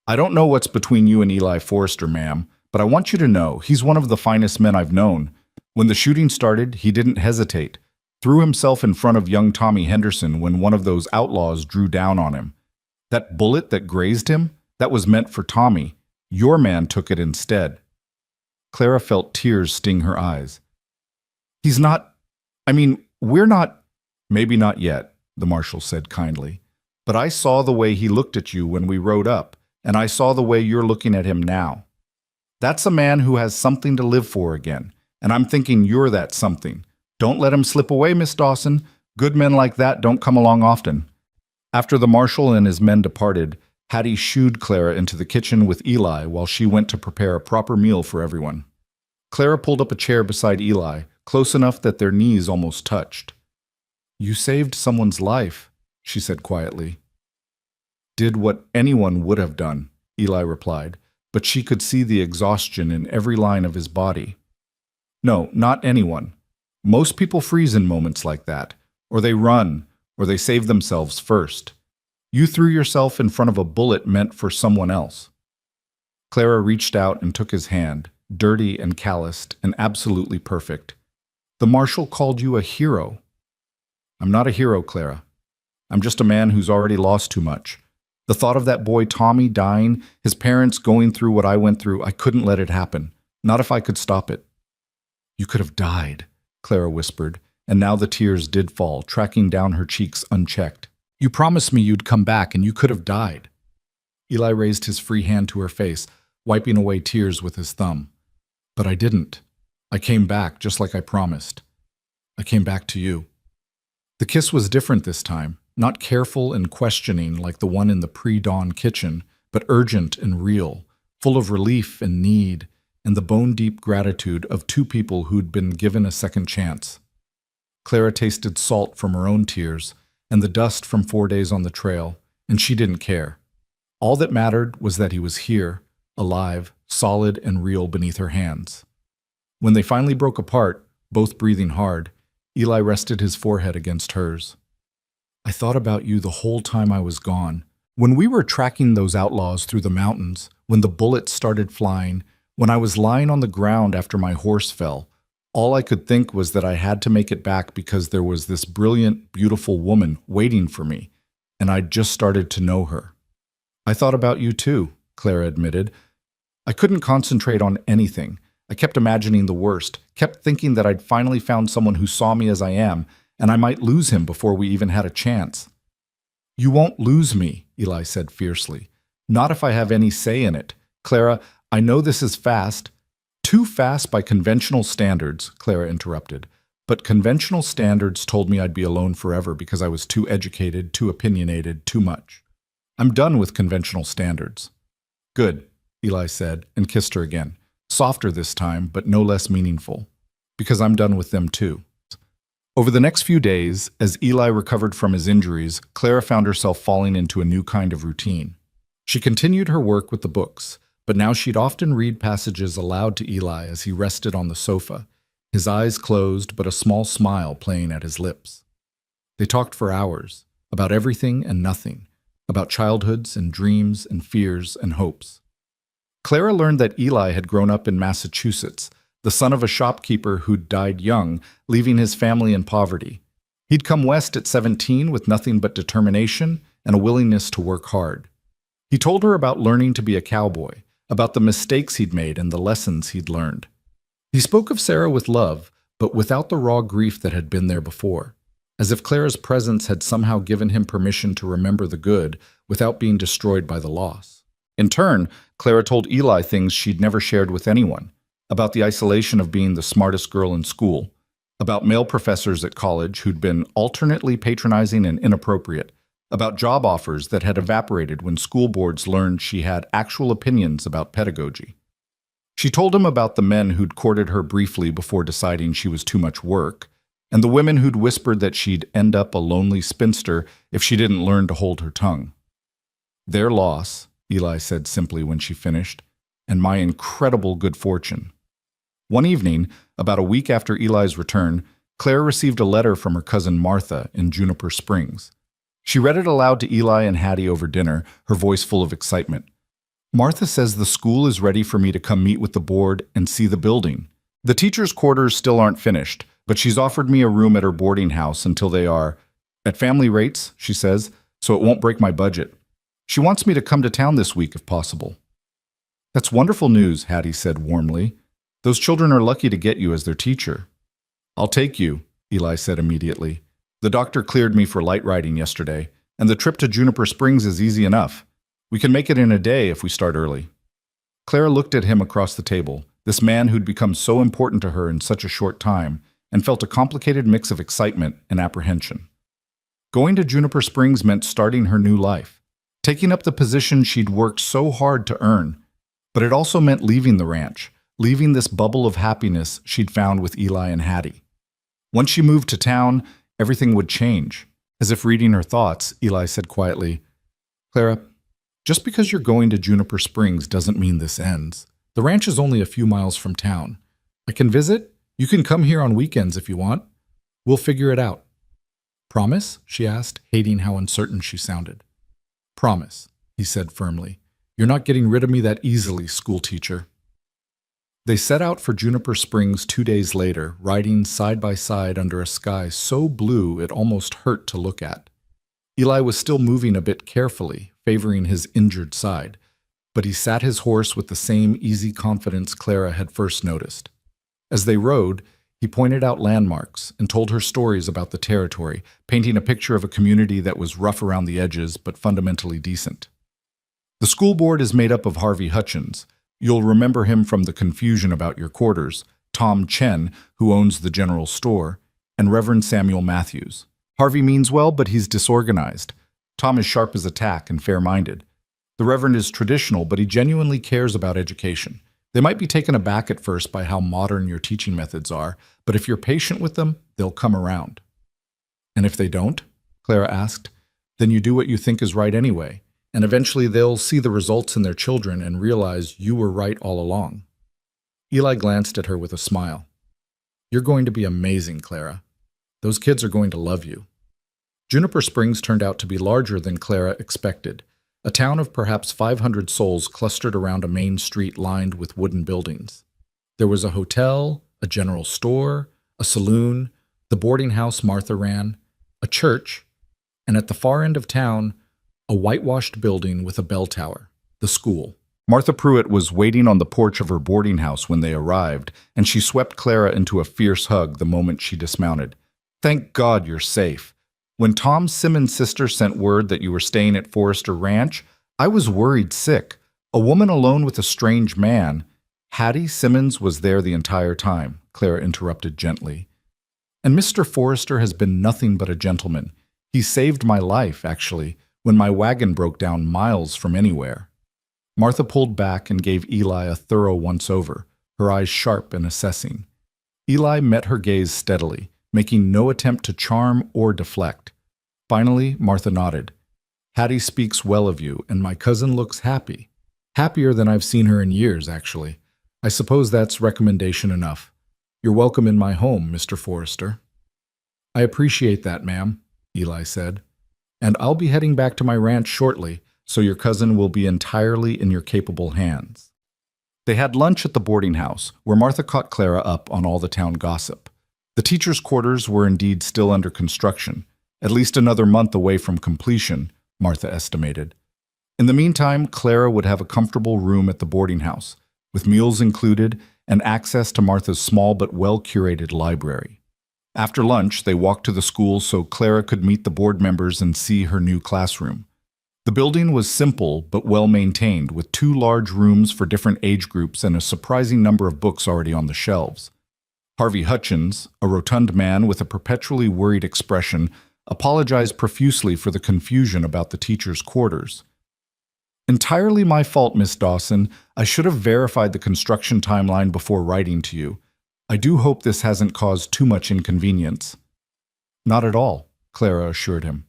I don't know what's between you and Eli Forrester, ma'am, but I want you to know he's one of the finest men I've known. When the shooting started, he didn't hesitate, threw himself in front of young Tommy Henderson when one of those outlaws drew down on him. That bullet that grazed him, that was meant for Tommy. Your man took it instead. Clara felt tears sting her eyes. He's not, we're not, maybe not yet, the marshal said kindly. But I saw the way he looked at you when we rode up, and I saw the way you're looking at him now. That's a man who has something to live for again, and I'm thinking you're that something. Don't let him slip away, Miss Dawson. Good men like that don't come along often. After the marshal and his men departed, Hattie shooed Clara into the kitchen with Eli while she went to prepare a proper meal for everyone. Clara pulled up a chair beside Eli, close enough that their knees almost touched. You saved someone's life, she said quietly. Did what anyone would have done, Eli replied, but she could see the exhaustion in every line of his body. No, not anyone. Most people freeze in moments like that, or they run, or they save themselves first. You threw yourself in front of a bullet meant for someone else. Clara reached out and took his hand, dirty and calloused and absolutely perfect. The marshal called you a hero. I'm not a hero, Clara. I'm just a man who's already lost too much. The thought of that boy Tommy dying, his parents going through what I went through, I couldn't let it happen. Not if I could stop it. You could have died, Clara whispered, and now the tears did fall, tracking down her cheeks unchecked. You promised me you'd come back, and you could have died. Eli raised his free hand to her face, wiping away tears with his thumb. But I didn't. I came back, just like I promised. I came back to you. The kiss was different this time, not careful and questioning like the one in the pre-dawn kitchen, but urgent and real, full of relief and need, and the bone-deep gratitude of two people who'd been given a second chance. Clara tasted salt from her own tears, and the dust from 4 days on the trail, and she didn't care. All that mattered was that he was here, alive, solid and real beneath her hands. When they finally broke apart, both breathing hard, Eli rested his forehead against hers. I thought about you the whole time I was gone. When we were tracking those outlaws through the mountains, when the bullets started flying, when I was lying on the ground after my horse fell, all I could think was that I had to make it back because there was this brilliant, beautiful woman waiting for me, and I'd just started to know her. I thought about you too, Clara admitted. I couldn't concentrate on anything. I kept imagining the worst, kept thinking that I'd finally found someone who saw me as I am, and I might lose him before we even had a chance. You won't lose me, Eli said fiercely. Not if I have any say in it. Clara, I know this is fast. Too fast by conventional standards, Clara interrupted. But conventional standards told me I'd be alone forever because I was too educated, too opinionated, too much. I'm done with conventional standards. Good, Eli said, and kissed her again. Softer this time, but no less meaningful. Because I'm done with them too. Over the next few days, as Eli recovered from his injuries, Clara found herself falling into a new kind of routine. She continued her work with the books, but now she'd often read passages aloud to Eli as he rested on the sofa, his eyes closed but a small smile playing at his lips. They talked for hours, about everything and nothing, about childhoods and dreams and fears and hopes. Clara learned that Eli had grown up in Massachusetts, the son of a shopkeeper who'd died young, leaving his family in poverty. He'd come west at 17 with nothing but determination and a willingness to work hard. He told her about learning to be a cowboy, about the mistakes he'd made and the lessons he'd learned. He spoke of Sarah with love, but without the raw grief that had been there before, as if Clara's presence had somehow given him permission to remember the good without being destroyed by the loss. In turn, Clara told Eli things she'd never shared with anyone, about the isolation of being the smartest girl in school, about male professors at college who'd been alternately patronizing and inappropriate, about job offers that had evaporated when school boards learned she had actual opinions about pedagogy. She told him about the men who'd courted her briefly before deciding she was too much work, and the women who'd whispered that she'd end up a lonely spinster if she didn't learn to hold her tongue. Their loss, Eli said simply when she finished, and my incredible good fortune. One evening, about a week after Eli's return, Claire received a letter from her cousin Martha in Juniper Springs. She read it aloud to Eli and Hattie over dinner, her voice full of excitement. Martha says the school is ready for me to come meet with the board and see the building. The teacher's quarters still aren't finished, but she's offered me a room at her boarding house until they are at family rates, she says, so it won't break my budget. She wants me to come to town this week if possible. That's wonderful news, Hattie said warmly. Those children are lucky to get you as their teacher. I'll take you, Eli said immediately. The doctor cleared me for light riding yesterday, and the trip to Juniper Springs is easy enough. We can make it in a day if we start early. Clara looked at him across the table, this man who'd become so important to her in such a short time, and felt a complicated mix of excitement and apprehension. Going to Juniper Springs meant starting her new life, taking up the position she'd worked so hard to earn, but it also meant leaving the ranch, leaving this bubble of happiness she'd found with Eli and Hattie. Once she moved to town, everything would change. As if reading her thoughts, Eli said quietly, Clara, just because you're going to Juniper Springs doesn't mean this ends. The ranch is only a few miles from town. I can visit. You can come here on weekends if you want. We'll figure it out. Promise? She asked, hating how uncertain she sounded. Promise, he said firmly. You're not getting rid of me that easily, school teacher. They set out for Juniper Springs 2 days later, riding side by side under a sky so blue it almost hurt to look at. Eli was still moving a bit carefully, favoring his injured side, but he sat his horse with the same easy confidence Clara had first noticed. As they rode, he pointed out landmarks and told her stories about the territory, painting a picture of a community that was rough around the edges but fundamentally decent. The school board is made up of Harvey Hutchins. You'll remember him from the confusion about your quarters, Tom Chen, who owns the general store, and Reverend Samuel Matthews. Harvey means well, but he's disorganized. Tom is sharp as a tack and fair-minded. The Reverend is traditional, but he genuinely cares about education. They might be taken aback at first by how modern your teaching methods are, but if you're patient with them, they'll come around. And if they don't, Clara asked, then you do what you think is right anyway, and eventually they'll see the results in their children and realize you were right all along. Eli glanced at her with a smile. You're going to be amazing, Clara. Those kids are going to love you. Juniper Springs turned out to be larger than Clara expected. A town of perhaps 500 souls clustered around a main street lined with wooden buildings. There was a hotel, a general store, a saloon, the boarding house Martha ran, a church, and at the far end of town, a whitewashed building with a bell tower, the school. Martha Pruitt was waiting on the porch of her boarding house when they arrived, and she swept Clara into a fierce hug the moment she dismounted. Thank God you're safe. When Tom Simmons' sister sent word that you were staying at Forrester Ranch, I was worried sick. A woman alone with a strange man. Hattie Simmons was there the entire time, Clara interrupted gently. And Mr. Forrester has been nothing but a gentleman. He saved my life, actually, when my wagon broke down miles from anywhere. Martha pulled back and gave Eli a thorough once-over, her eyes sharp and assessing. Eli met her gaze steadily, making no attempt to charm or deflect. Finally, Martha nodded. Hattie speaks well of you, and my cousin looks happy. Happier than I've seen her in years, actually. I suppose that's recommendation enough. You're welcome in my home, Mr. Forrester. I appreciate that, ma'am, Eli said. And I'll be heading back to my ranch shortly, so your cousin will be entirely in your capable hands. They had lunch at the boarding house, where Martha caught Clara up on all the town gossip. The teachers' quarters were indeed still under construction, at least another month away from completion, Martha estimated. In the meantime, Clara would have a comfortable room at the boarding house, with meals included and access to Martha's small but well-curated library. After lunch, they walked to the school so Clara could meet the board members and see her new classroom. The building was simple but well-maintained, with 2 large rooms for different age groups and a surprising number of books already on the shelves. Harvey Hutchins, a rotund man with a perpetually worried expression, apologized profusely for the confusion about the teachers' quarters. Entirely my fault, Miss Dawson. I should have verified the construction timeline before writing to you. I do hope this hasn't caused too much inconvenience. Not at all, Clara assured him.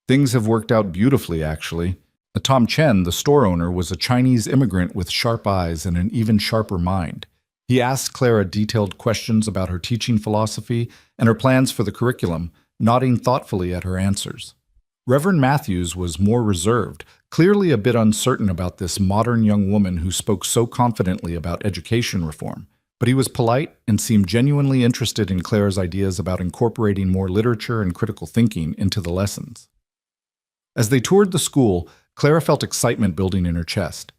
Things have worked out beautifully, actually. Tom Chen, the store owner, was a Chinese immigrant with sharp eyes and an even sharper mind. He asked Clara detailed questions about her teaching philosophy and her plans for the curriculum, nodding thoughtfully at her answers. Reverend Matthews was more reserved, clearly a bit uncertain about this modern young woman who spoke so confidently about education reform. But he was polite and seemed genuinely interested in Clara's ideas about incorporating more literature and critical thinking into the lessons. As they toured the school, Clara felt excitement building in her chest.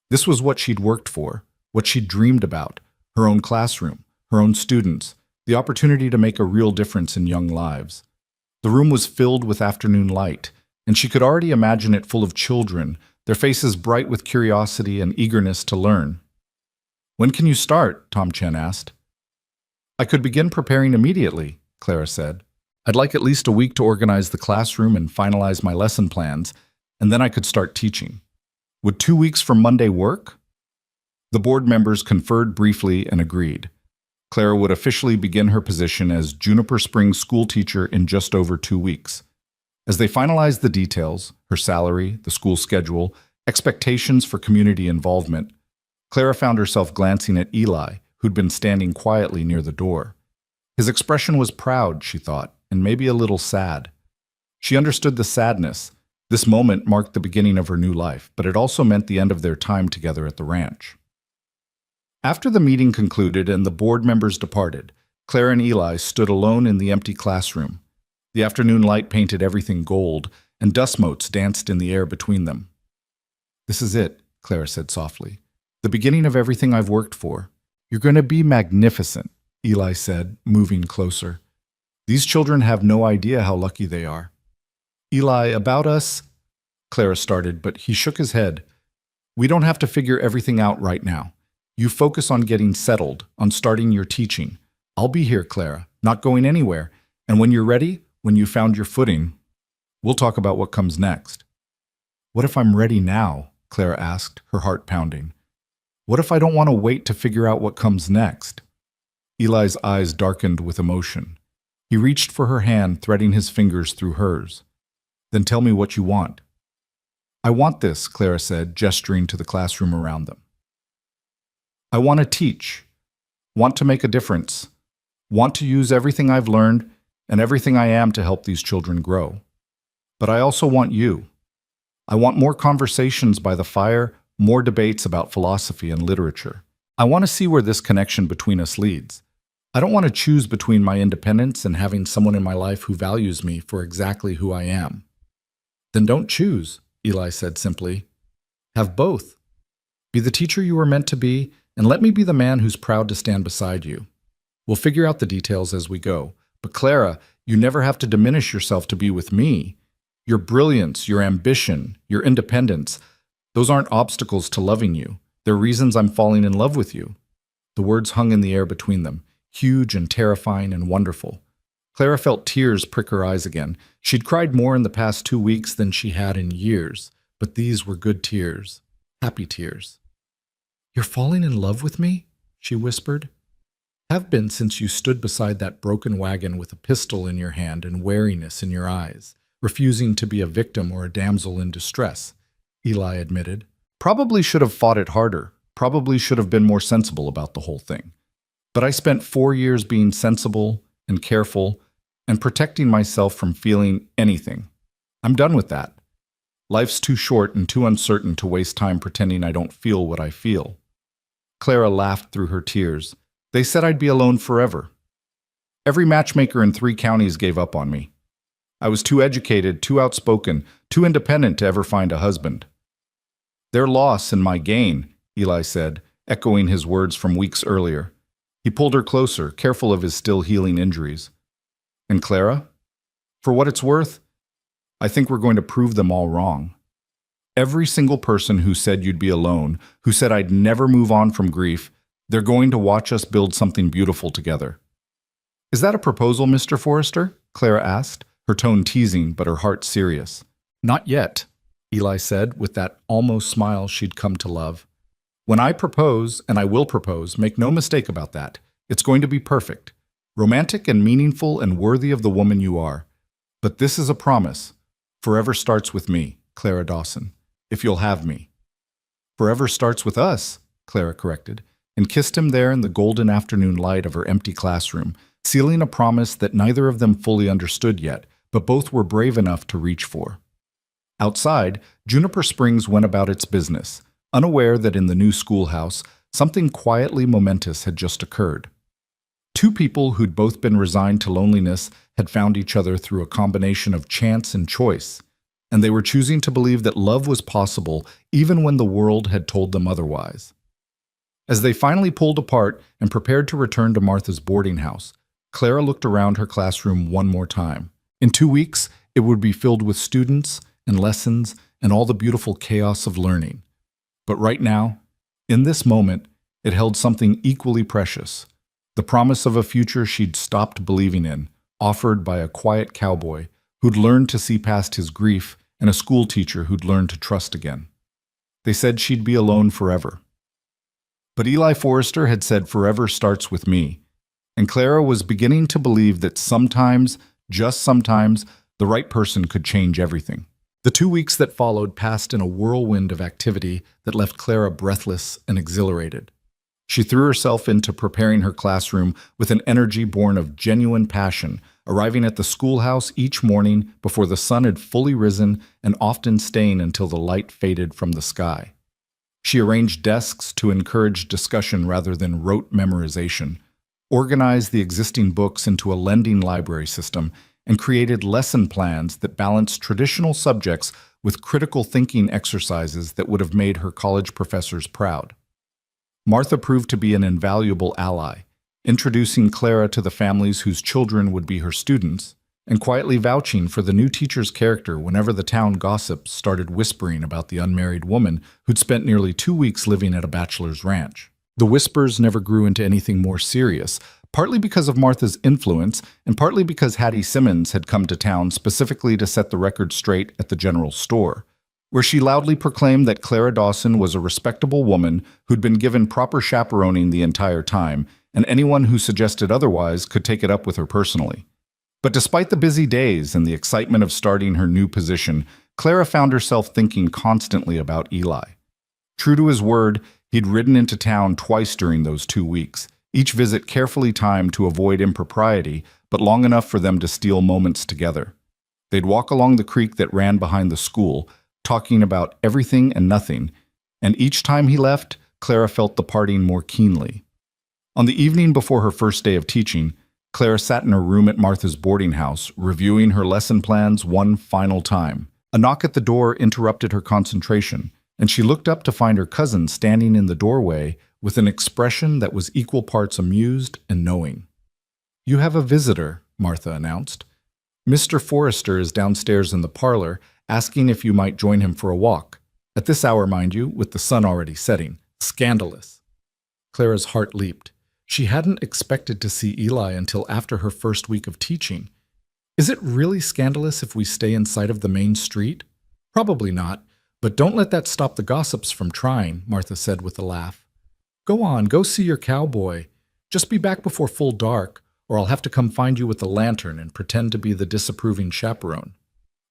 This was what she'd worked for, what she'd dreamed about, her own classroom, her own students, the opportunity to make a real difference in young lives. The room was filled with afternoon light, and she could already imagine it full of children, their faces bright with curiosity and eagerness to learn. "When can you start?" Tom Chen asked. "I could begin preparing immediately," Clara said. "I'd like at least a week to organize the classroom and finalize my lesson plans, and then I could start teaching. Would 2 weeks from Monday work?" The board members conferred briefly and agreed. Clara would officially begin her position as Juniper Springs school teacher in just over 2 weeks. As they finalized the details, her salary, the school schedule, expectations for community involvement, Clara found herself glancing at Eli, who'd been standing quietly near the door. His expression was proud, she thought, and maybe a little sad. She understood the sadness. This moment marked the beginning of her new life, but it also meant the end of their time together at the ranch. After the meeting concluded and the board members departed, Clara and Eli stood alone in the empty classroom. The afternoon light painted everything gold, and dust motes danced in the air between them. "This is it," Clara said softly. "The beginning of everything I've worked for. You're going to be magnificent," Eli said, moving closer. "These children have no idea how lucky they are." "Eli, about us," Clara started, but he shook his head. "We don't have to figure everything out right now. You focus on getting settled, on starting your teaching. I'll be here, Clara, not going anywhere. And when you're ready, when you found your footing, we'll talk about what comes next." "What if I'm ready now?" Clara asked, her heart pounding. "What if I don't want to wait to figure out what comes next?" Eli's eyes darkened with emotion. He reached for her hand, threading his fingers through hers. "Then tell me what you want." "I want this," Clara said, gesturing to the classroom around them. "I want to teach, want to make a difference, want to use everything I've learned and everything I am to help these children grow. But I also want you. I want more conversations by the fire, more debates about philosophy and literature. I want to see where this connection between us leads. I don't want to choose between my independence and having someone in my life who values me for exactly who I am." "Then don't choose," Eli said simply. "Have both. Be the teacher you were meant to be, and let me be the man who's proud to stand beside you. We'll figure out the details as we go. But Clara, you never have to diminish yourself to be with me. Your brilliance, your ambition, your independence, those aren't obstacles to loving you. They're reasons I'm falling in love with you." The words hung in the air between them, huge and terrifying and wonderful. Clara felt tears prick her eyes again. She'd cried more in the past 2 weeks than she had in years, but these were good tears, happy tears. "You're falling in love with me?" she whispered. "Have been since you stood beside that broken wagon with a pistol in your hand and wariness in your eyes, refusing to be a victim or a damsel in distress," Eli admitted. "Probably should have fought it harder, probably should have been more sensible about the whole thing. But I spent 4 years being sensible and careful and protecting myself from feeling anything. I'm done with that. Life's too short and too uncertain to waste time pretending I don't feel what I feel." Clara laughed through her tears. "They said I'd be alone forever. Every matchmaker in 3 counties gave up on me. I was too educated, too outspoken, too independent to ever find a husband." "Their loss and my gain," Eli said, echoing his words from weeks earlier. He pulled her closer, careful of his still healing injuries. "And Clara? For what it's worth, I think we're going to prove them all wrong. Every single person who said you'd be alone, who said I'd never move on from grief, they're going to watch us build something beautiful together." "Is that a proposal, Mr. Forrester?" Clara asked, her tone teasing but her heart serious. "Not yet," Eli said, with that almost smile she'd come to love. "When I propose, and I will propose, make no mistake about that. It's going to be perfect, romantic and meaningful and worthy of the woman you are. But this is a promise. Forever starts with me, Clara Dawson, if you'll have me." "Forever starts with us," Clara corrected, and kissed him there in the golden afternoon light of her empty classroom, sealing a promise that neither of them fully understood yet, but both were brave enough to reach for. Outside, Juniper Springs went about its business, unaware that in the new schoolhouse, Something quietly momentous had just occurred. Two people who'd both been resigned to loneliness had found each other through a combination of chance and choice, and they were choosing to believe that love was possible even when the world had told them otherwise. As they finally pulled apart and prepared to return to Martha's boarding house, Clara looked around her classroom one more time. In 2 weeks, it would be filled with students and lessons and all the beautiful chaos of learning. But right now, in this moment, it held something equally precious, the promise of a future she'd stopped believing in, offered by a quiet cowboy who'd learned to see past his grief and a school teacher who'd learned to trust again. They said she'd be alone forever. But Eli Forrester had said forever starts with me, and Clara was beginning to believe that sometimes, just sometimes, the right person could change everything. The 2 weeks that followed passed in a whirlwind of activity that left Clara breathless and exhilarated. She threw herself into preparing her classroom with an energy born of genuine passion, arriving at the schoolhouse each morning before the sun had fully risen and often staying until the light faded from the sky. She arranged desks to encourage discussion rather than rote memorization, organized the existing books into a lending library system, and created lesson plans that balanced traditional subjects with critical thinking exercises that would have made her college professors proud. Martha proved to be an invaluable ally, introducing Clara to the families whose children would be her students, and quietly vouching for the new teacher's character whenever the town gossips started whispering about the unmarried woman who'd spent nearly 2 weeks living at a bachelor's ranch. The whispers never grew into anything more serious, partly because of Martha's influence and partly because Hattie Simmons had come to town specifically to set the record straight at the general store, where she loudly proclaimed that Clara Dawson was a respectable woman who'd been given proper chaperoning the entire time, and anyone who suggested otherwise could take it up with her personally. But despite the busy days and the excitement of starting her new position, Clara found herself thinking constantly about Eli. True to his word, he'd ridden into town twice during those 2 weeks, each visit carefully timed to avoid impropriety, but long enough for them to steal moments together. They'd walk along the creek that ran behind the school, talking about everything and nothing, and each time he left, Clara felt the parting more keenly. On the evening before her first day of teaching, Clara sat in her room at Martha's boarding house, reviewing her lesson plans one final time. A knock at the door interrupted her concentration, and she looked up to find her cousin standing in the doorway with an expression that was equal parts amused and knowing. "You have a visitor," Martha announced. "Mr. Forrester is downstairs in the parlor, asking if you might join him for a walk. At this hour, mind you, with the sun already setting. Scandalous." Clara's heart leaped. She hadn't expected to see Eli until after her first week of teaching. "Is it really scandalous if we stay in sight of the main street?" "Probably not, but don't let that stop the gossips from trying," Martha said with a laugh. "Go on, go see your cowboy. Just be back before full dark, or I'll have to come find you with a lantern and pretend to be the disapproving chaperone."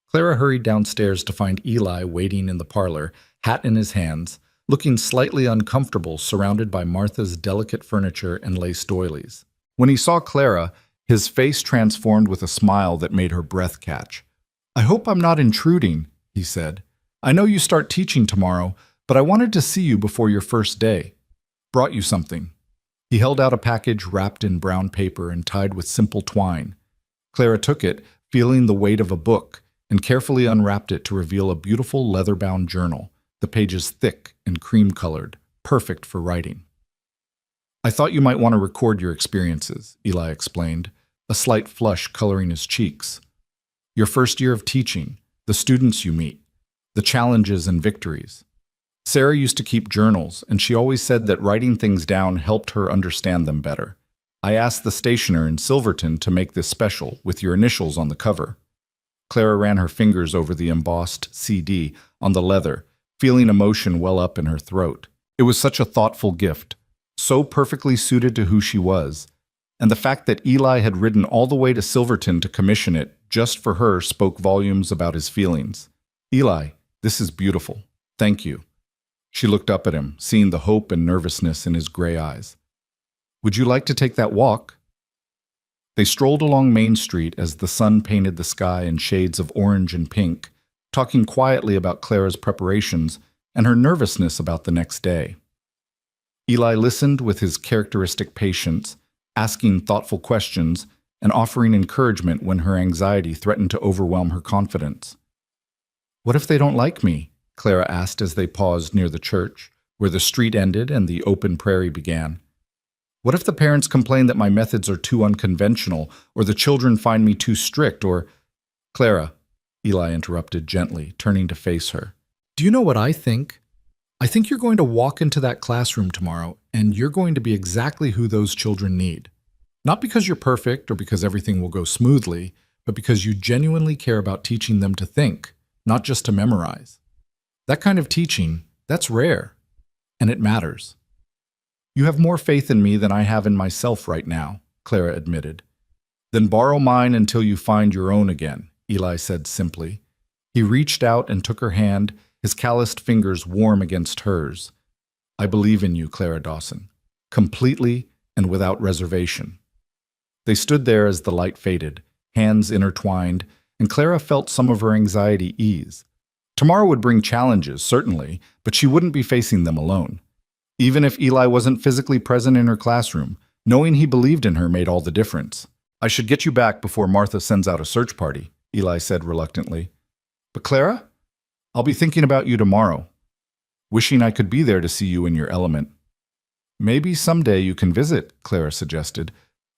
Clara hurried downstairs to find Eli waiting in the parlor, hat in his hands, looking slightly uncomfortable surrounded by Martha's delicate furniture and lace doilies. When he saw Clara, his face transformed with a smile that made her breath catch. "I hope I'm not intruding," he said. "I know you start teaching tomorrow, but I wanted to see you before your first day. Brought you something." He held out a package wrapped in brown paper and tied with simple twine. Clara took it, feeling the weight of a book, and carefully unwrapped it to reveal a beautiful leather-bound journal, the pages thick and cream-colored, perfect for writing. "I thought you might want to record your experiences," Eli explained, a slight flush coloring his cheeks. "Your first year of teaching, the students you meet, the challenges and victories. Sarah used to keep journals, and she always said that writing things down helped her understand them better. I asked the stationer in Silverton to make this special, with your initials on the cover." Clara ran her fingers over the embossed CD on the leather, feeling emotion well up in her throat. It was such a thoughtful gift, so perfectly suited to who she was, and the fact that Eli had ridden all the way to Silverton to commission it just for her spoke volumes about his feelings. "Eli, this is beautiful. Thank you." She looked up at him, seeing the hope and nervousness in his gray eyes. "Would you like to take that walk?" They strolled along Main Street as the sun painted the sky in shades of orange and pink, talking quietly about Clara's preparations and her nervousness about the next day. Eli listened with his characteristic patience, asking thoughtful questions and offering encouragement when her anxiety threatened to overwhelm her confidence. "What if they don't like me?" Clara asked as they paused near the church, where the street ended and the open prairie began. "What if the parents complain that my methods are too unconventional, or the children find me too strict, or—" "Clara," Eli interrupted gently, turning to face her. "Do you know what I think? I think you're going to walk into that classroom tomorrow, and you're going to be exactly who those children need. Not because you're perfect or because everything will go smoothly, but because you genuinely care about teaching them to think, not just to memorize. That kind of teaching, that's rare, and it matters." "You have more faith in me than I have in myself right now," Clara admitted. "Then borrow mine until you find your own again," Eli said simply. He reached out and took her hand, his calloused fingers warm against hers. "I believe in you, Clara Dawson, completely and without reservation." They stood there as the light faded, hands intertwined, and Clara felt some of her anxiety ease. Tomorrow would bring challenges, certainly, but she wouldn't be facing them alone. Even if Eli wasn't physically present in her classroom, knowing he believed in her made all the difference. "I should get you back before Martha sends out a search party," Eli said reluctantly. "But Clara, I'll be thinking about you tomorrow, wishing I could be there to see you in your element." "Maybe someday you can visit," Clara suggested.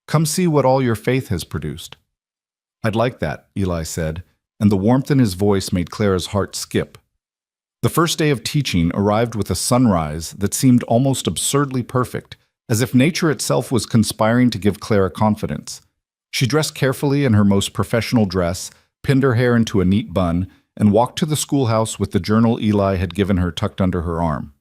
"Come see what all your faith has produced." "I'd like that," Eli said, and the warmth in his voice made Clara's heart skip. The first day of teaching arrived with a sunrise that seemed almost absurdly perfect, as if nature itself was conspiring to give Clara confidence. She dressed carefully in her most professional dress, pinned her hair into a neat bun, and walked to the schoolhouse with the journal Eli had given her tucked under her arm.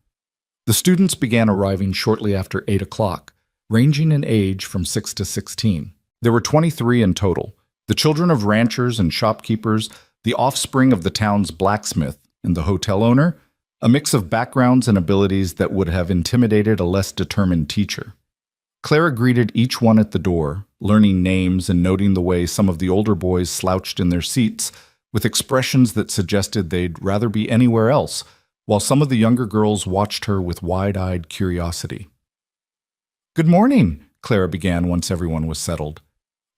The students began arriving shortly after 8 o'clock, ranging in age from 6 to 16. There were 23 in total, the children of ranchers and shopkeepers, the offspring of the town's blacksmith, and the hotel owner, a mix of backgrounds and abilities that would have intimidated a less determined teacher. Clara greeted each one at the door, learning names and noting the way some of the older boys slouched in their seats, with expressions that suggested they'd rather be anywhere else, while some of the younger girls watched her with wide-eyed curiosity. "Good morning," Clara began once everyone was settled.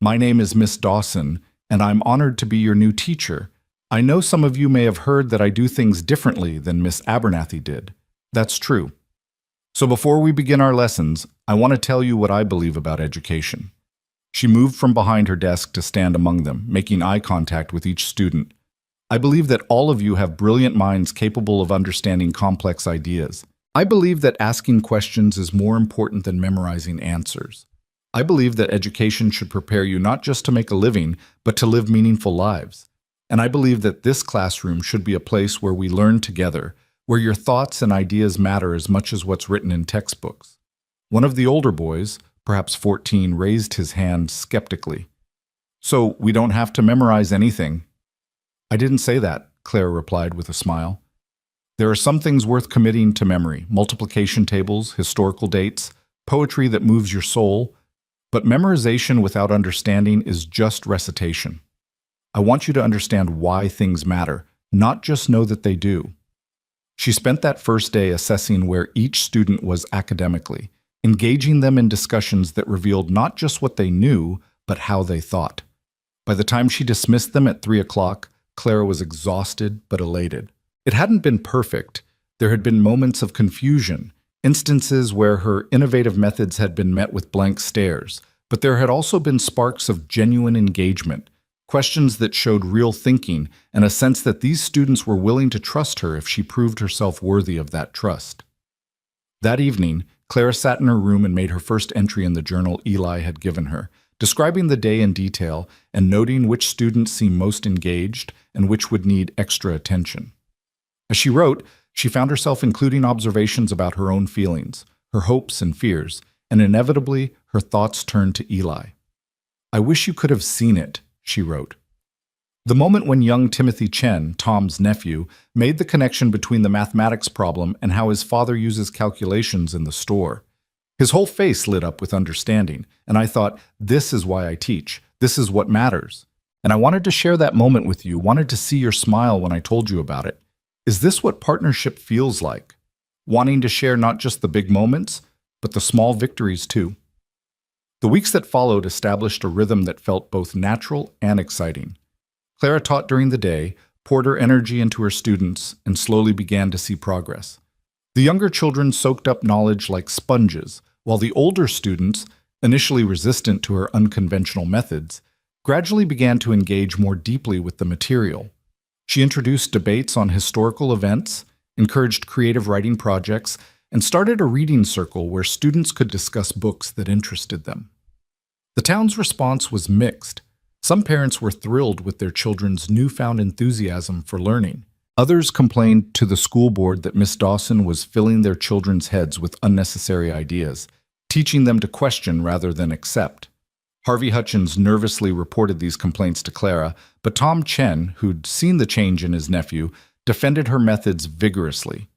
"My name is Miss Dawson, and I'm honored to be your new teacher. I know some of you may have heard that I do things differently than Miss Abernathy did. That's true. So before we begin our lessons, I want to tell you what I believe about education." She moved from behind her desk to stand among them, making eye contact with each student. "I believe that all of you have brilliant minds capable of understanding complex ideas. I believe that asking questions is more important than memorizing answers. I believe that education should prepare you not just to make a living, but to live meaningful lives. And I believe that this classroom should be a place where we learn together, where your thoughts and ideas matter as much as what's written in textbooks." One of the older boys, perhaps 14, raised his hand skeptically. "So we don't have to memorize anything?" "I didn't say that," Clara replied with a smile. "There are some things worth committing to memory, multiplication tables, historical dates, poetry that moves your soul, but memorization without understanding is just recitation. I want you to understand why things matter, not just know that they do." She spent that first day assessing where each student was academically, engaging them in discussions that revealed not just what they knew, but how they thought. By the time she dismissed them at 3 o'clock, Clara was exhausted but elated. It hadn't been perfect. There had been moments of confusion, instances where her innovative methods had been met with blank stares, but there had also been sparks of genuine engagement, questions that showed real thinking, and a sense that these students were willing to trust her if she proved herself worthy of that trust. That evening, Clara sat in her room and made her first entry in the journal Eli had given her, describing the day in detail and noting which students seemed most engaged and which would need extra attention. As she wrote, she found herself including observations about her own feelings, her hopes and fears, and inevitably her thoughts turned to Eli. "I wish you could have seen it," she wrote. The moment when young Timothy Chen, Tom's nephew, made the connection between the mathematics problem and how his father uses calculations in the store. His whole face lit up with understanding, and I thought, this is why I teach. This is what matters. And I wanted to share that moment with you, wanted to see your smile when I told you about it. Is this what partnership feels like? Wanting to share not just the big moments, but the small victories too. The weeks that followed established a rhythm that felt both natural and exciting. Clara taught during the day, poured her energy into her students, and slowly began to see progress. The younger children soaked up knowledge like sponges, while the older students, initially resistant to her unconventional methods, gradually began to engage more deeply with the material. She introduced debates on historical events, encouraged creative writing projects, and started a reading circle where students could discuss books that interested them. The town's response was mixed. Some parents were thrilled with their children's newfound enthusiasm for learning. Others complained to the school board that Miss Dawson was filling their children's heads with unnecessary ideas, teaching them to question rather than accept. Harvey Hutchins nervously reported these complaints to Clara, but Tom Chen, who'd seen the change in his nephew, defended her methods vigorously.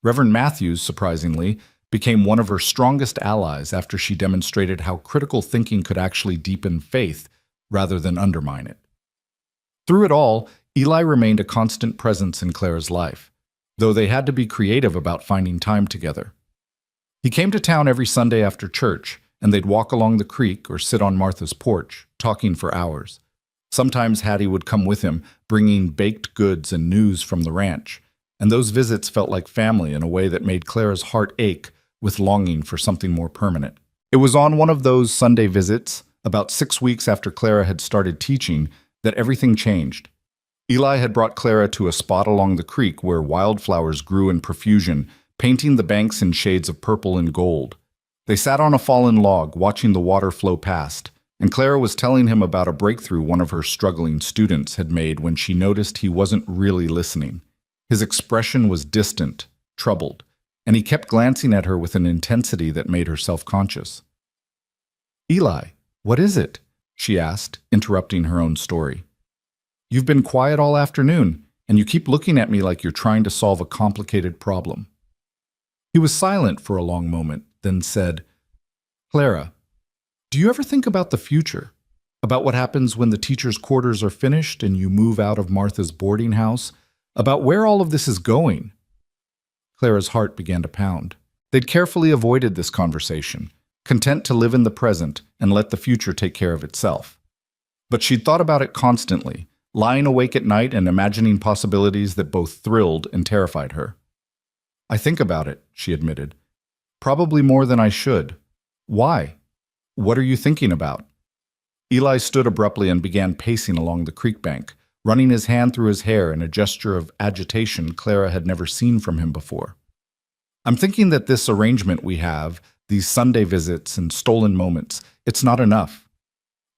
Reverend Matthews, surprisingly, became one of her strongest allies after she demonstrated how critical thinking could actually deepen faith rather than undermine it. Through it all, Eli remained a constant presence in Clara's life, though they had to be creative about finding time together. He came to town every Sunday after church, and they'd walk along the creek or sit on Martha's porch, talking for hours. Sometimes Hattie would come with him, bringing baked goods and news from the ranch, and those visits felt like family in a way that made Clara's heart ache with longing for something more permanent. It was on one of those Sunday visits, about 6 weeks after Clara had started teaching, that everything changed. Eli had brought Clara to a spot along the creek where wildflowers grew in profusion, painting the banks in shades of purple and gold. They sat on a fallen log, watching the water flow past, and Clara was telling him about a breakthrough one of her struggling students had made when she noticed he wasn't really listening. His expression was distant, troubled, and he kept glancing at her with an intensity that made her self-conscious. "Eli, what is it?" she asked, interrupting her own story. "You've been quiet all afternoon, and you keep looking at me like you're trying to solve a complicated problem." He was silent for a long moment, then said, "Clara, do you ever think about the future? About what happens when the teachers' quarters are finished and you move out of Martha's boarding house? About where all of this is going?" Clara's heart began to pound. They'd carefully avoided this conversation, content to live in the present and let the future take care of itself. But she'd thought about it constantly, lying awake at night and imagining possibilities that both thrilled and terrified her. "I think about it," she admitted. "Probably more than I should. Why? What are you thinking about?" Eli stood abruptly and began pacing along the creek bank, running his hand through his hair in a gesture of agitation Clara had never seen from him before. "I'm thinking that this arrangement we have, these Sunday visits and stolen moments, it's not enough.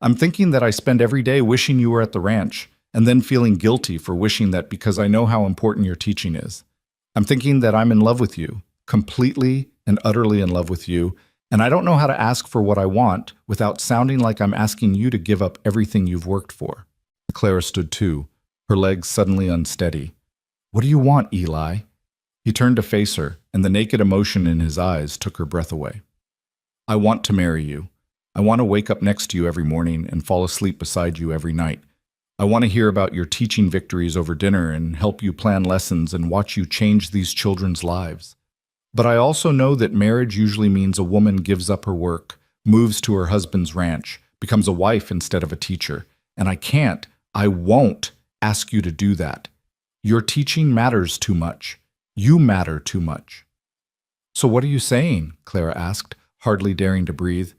I'm thinking that I spend every day wishing you were at the ranch, and then feeling guilty for wishing that because I know how important your teaching is. I'm thinking that I'm in love with you, completely and utterly in love with you, and I don't know how to ask for what I want without sounding like I'm asking you to give up everything you've worked for." Clara stood too, her legs suddenly unsteady. "What do you want, Eli?" He turned to face her, and the naked emotion in his eyes took her breath away. "I want to marry you. I want to wake up next to you every morning and fall asleep beside you every night. I want to hear about your teaching victories over dinner and help you plan lessons and watch you change these children's lives. But I also know that marriage usually means a woman gives up her work, moves to her husband's ranch, becomes a wife instead of a teacher, and I won't ask you to do that. Your teaching matters too much. You matter too much." "So what are you saying?" Clara asked, hardly daring to breathe.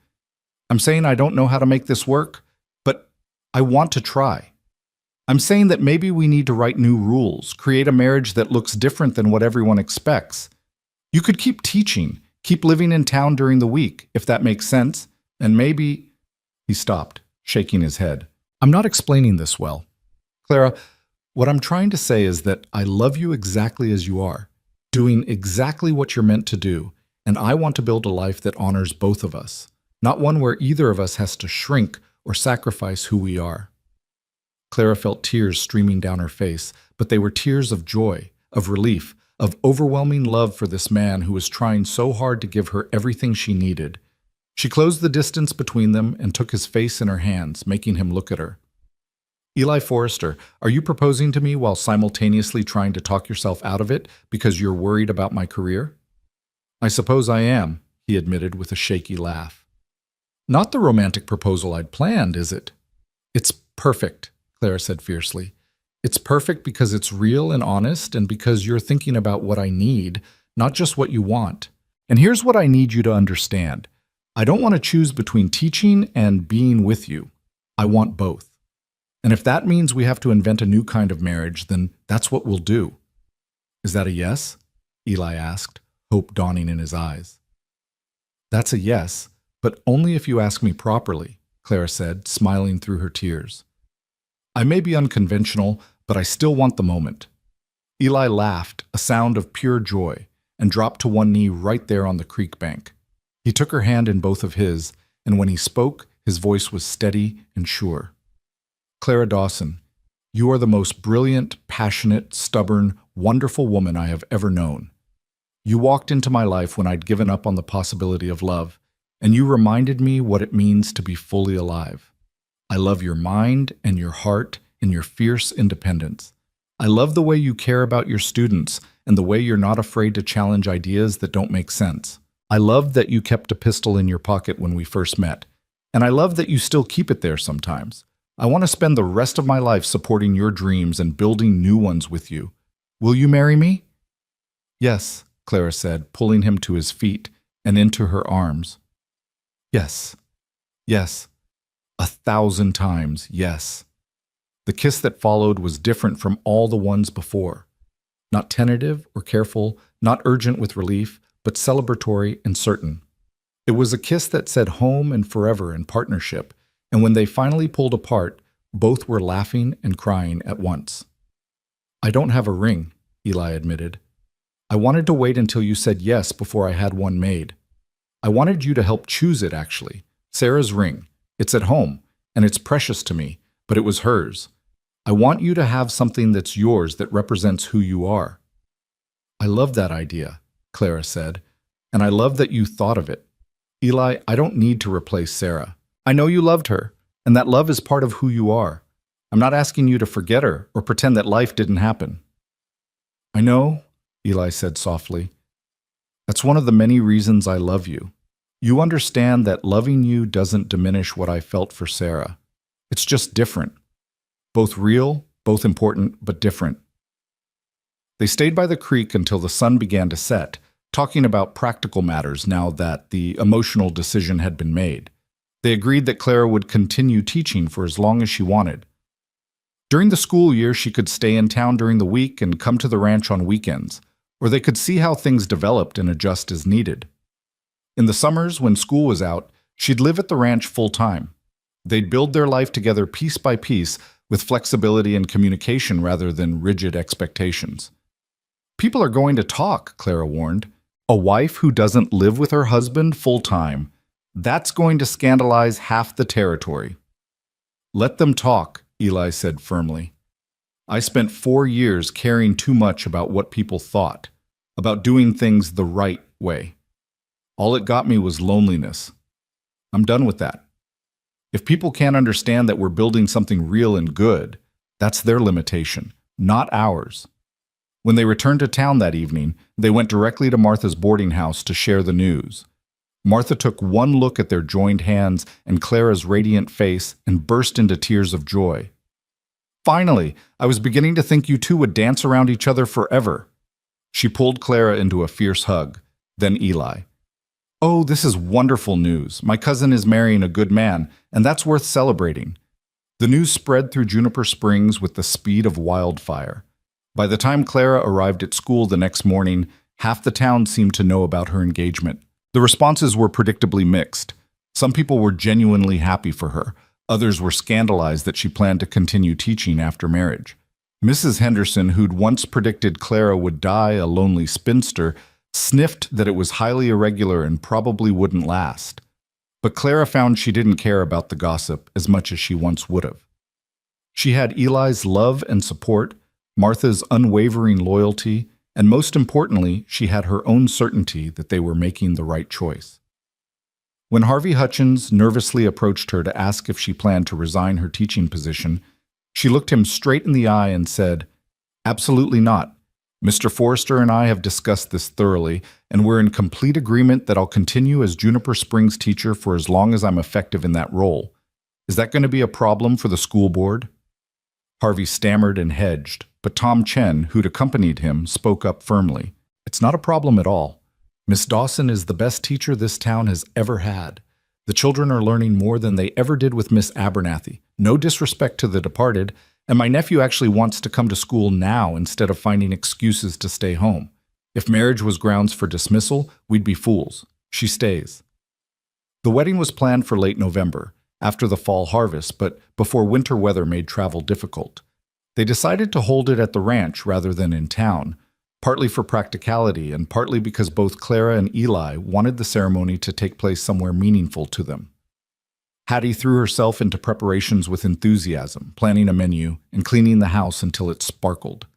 "I'm saying I don't know how to make this work, but I want to try. I'm saying that maybe we need to write new rules, create a marriage that looks different than what everyone expects. You could keep teaching, keep living in town during the week, if that makes sense, and maybe—" He stopped, shaking his head. "I'm not explaining this well. Clara, what I'm trying to say is that I love you exactly as you are, doing exactly what you're meant to do, and I want to build a life that honors both of us, not one where either of us has to shrink or sacrifice who we are." Clara felt tears streaming down her face, but they were tears of joy, of relief, of overwhelming love for this man who was trying so hard to give her everything she needed. She closed the distance between them and took his face in her hands, making him look at her. "Eli Forrester, are you proposing to me while simultaneously trying to talk yourself out of it because you're worried about my career?" "I suppose I am," he admitted with a shaky laugh. Not the romantic proposal I'd planned, is it? It's perfect, Clara said fiercely. It's perfect because it's real and honest and because you're thinking about what I need, not just what you want. And here's what I need you to understand. I don't want to choose between teaching and being with you. I want both. And if that means we have to invent a new kind of marriage, then that's what we'll do. Is that a yes? Eli asked, hope dawning in his eyes. That's a yes, but only if you ask me properly, Clara said, smiling through her tears. I may be unconventional, but I still want the moment. Eli laughed, a sound of pure joy, and dropped to one knee right there on the creek bank. He took her hand in both of his, and when he spoke, his voice was steady and sure. Clara Dawson, you are the most brilliant, passionate, stubborn, wonderful woman I have ever known. You walked into my life when I'd given up on the possibility of love, and you reminded me what it means to be fully alive. I love your mind and your heart and your fierce independence. I love the way you care about your students and the way you're not afraid to challenge ideas that don't make sense. I love that you kept a pistol in your pocket when we first met, and I love that you still keep it there sometimes. I want to spend the rest of my life supporting your dreams and building new ones with you. Will you marry me? Yes, Clara said, pulling him to his feet and into her arms. Yes, yes, 1,000 times yes. The kiss that followed was different from all the ones before. Not tentative or careful, not urgent with relief, but celebratory and certain. It was a kiss that said home and forever in partnership, and when they finally pulled apart, both were laughing and crying at once. I don't have a ring, Eli admitted. I wanted to wait until you said yes before I had one made. I wanted you to help choose it, actually. Sarah's ring. It's at home, and it's precious to me, but it was hers. I want you to have something that's yours that represents who you are. I love that idea, Clara said, and I love that you thought of it. Eli, I don't need to replace Sarah. I know you loved her, and that love is part of who you are. I'm not asking you to forget her or pretend that life didn't happen. I know, Eli said softly. That's one of the many reasons I love you. You understand that loving you doesn't diminish what I felt for Sarah. It's just different. Both real, both important, but different. They stayed by the creek until the sun began to set, talking about practical matters now that the emotional decision had been made. They agreed that Clara would continue teaching for as long as she wanted. During the school year, she could stay in town during the week and come to the ranch on weekends, or they could see how things developed and adjust as needed. In the summers, when school was out, she'd live at the ranch full-time. They'd build their life together piece by piece with flexibility and communication rather than rigid expectations. People are going to talk, Clara warned. A wife who doesn't live with her husband full-time, that's going to scandalize half the territory. Let them talk, Eli said firmly. I spent 4 years caring too much about what people thought, about doing things the right way. All it got me was loneliness. I'm done with that. If people can't understand that we're building something real and good, that's their limitation, not ours. When they returned to town that evening, they went directly to Martha's boarding house to share the news. Martha took one look at their joined hands and Clara's radiant face and burst into tears of joy. Finally, I was beginning to think you two would dance around each other forever. She pulled Clara into a fierce hug, then Eli. Oh, this is wonderful news. My cousin is marrying a good man, and that's worth celebrating. The news spread through Juniper Springs with the speed of wildfire. By the time Clara arrived at school the next morning, half the town seemed to know about her engagement. The responses were predictably mixed. Some people were genuinely happy for her. Others were scandalized that she planned to continue teaching after marriage. Mrs. Henderson, who'd once predicted Clara would die a lonely spinster, sniffed that it was highly irregular and probably wouldn't last. But Clara found she didn't care about the gossip as much as she once would have. She had Eli's love and support, Martha's unwavering loyalty, and most importantly, she had her own certainty that they were making the right choice. When Harvey Hutchins nervously approached her to ask if she planned to resign her teaching position, she looked him straight in the eye and said, "Absolutely not. Mr. Forrester and I have discussed this thoroughly, and we're in complete agreement that I'll continue as Juniper Springs teacher for as long as I'm effective in that role. Is that going to be a problem for the school board? Harvey stammered and hedged, but Tom Chen, who'd accompanied him, spoke up firmly. It's not a problem at all. Miss Dawson is the best teacher this town has ever had. The children are learning more than they ever did with Miss Abernathy. No disrespect to the departed, and my nephew actually wants to come to school now instead of finding excuses to stay home. If marriage was grounds for dismissal, we'd be fools. She stays. The wedding was planned for late November, after the fall harvest, but before winter weather made travel difficult. They decided to hold it at the ranch rather than in town, partly for practicality and partly because both Clara and Eli wanted the ceremony to take place somewhere meaningful to them. Hattie threw herself into preparations with enthusiasm, planning a menu and cleaning the house until it sparkled.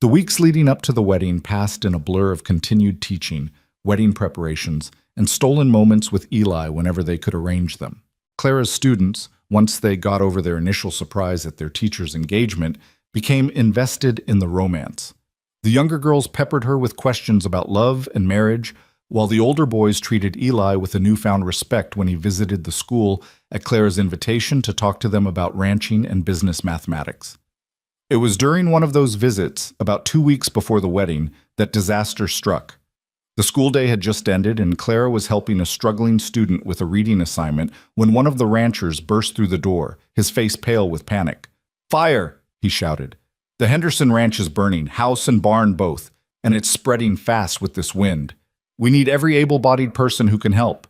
The weeks leading up to the wedding passed in a blur of continued teaching, wedding preparations, and stolen moments with Eli whenever they could arrange them. Clara's students, once they got over their initial surprise at their teacher's engagement, became invested in the romance. The younger girls peppered her with questions about love and marriage, while the older boys treated Eli with a newfound respect when he visited the school at Clara's invitation to talk to them about ranching and business mathematics. It was during one of those visits, about 2 weeks before the wedding, that disaster struck. The school day had just ended, and Clara was helping a struggling student with a reading assignment when one of the ranchers burst through the door, his face pale with panic. "Fire!" he shouted. "The Henderson Ranch is burning, house and barn both, and it's spreading fast with this wind. We need every able-bodied person who can help."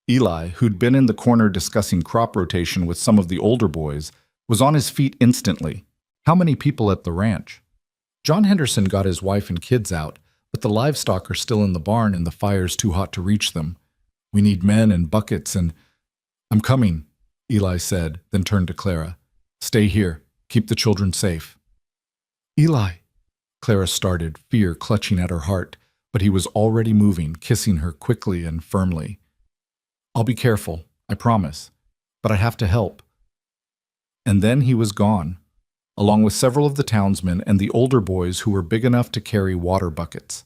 Eli, who'd been in the corner discussing crop rotation with some of the older boys, was on his feet instantly. "How many people at the ranch?" "John Henderson got his wife and kids out, but the livestock are still in the barn and the fire's too hot to reach them. We need men and buckets and—" "I'm coming," Eli said, then turned to Clara. "Stay here. Keep the children safe." "Eli," Clara started, fear clutching at her heart, but he was already moving, kissing her quickly and firmly. "I'll be careful, I promise, but I have to help." And then he was gone, along with several of the townsmen and the older boys who were big enough to carry water buckets.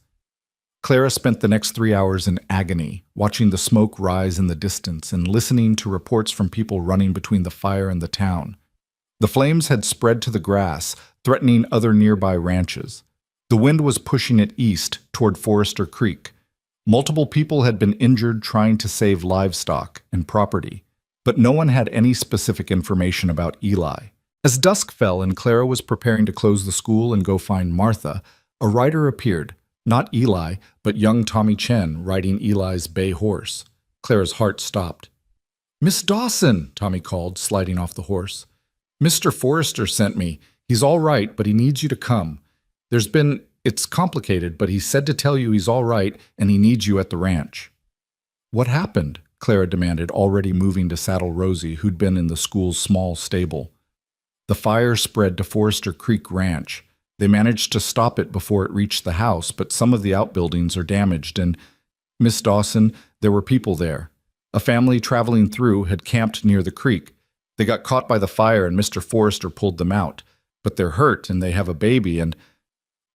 Clara spent the next 3 hours in agony, watching the smoke rise in the distance and listening to reports from people running between the fire and the town. The flames had spread to the grass, threatening other nearby ranches. The wind was pushing it east toward Forester Creek. Multiple people had been injured trying to save livestock and property, but no one had any specific information about Eli. As dusk fell and Clara was preparing to close the school and go find Martha, a rider appeared, not Eli, but young Tommy Chen riding Eli's bay horse. Clara's heart stopped. "Miss Dawson," Tommy called, sliding off the horse. "Mr. Forrester sent me. He's all right, but he needs you to come. It's complicated, but he said to tell you he's all right and he needs you at the ranch." "What happened?" Clara demanded, already moving to saddle Rosie, who'd been in the school's small stable. "The fire spread to Forester Creek Ranch. They managed to stop it before it reached the house, but some of the outbuildings are damaged and, Miss Dawson, there were people there. A family traveling through had camped near the creek. They got caught by the fire and Mr. Forrester pulled them out. But they're hurt and they have a baby and—"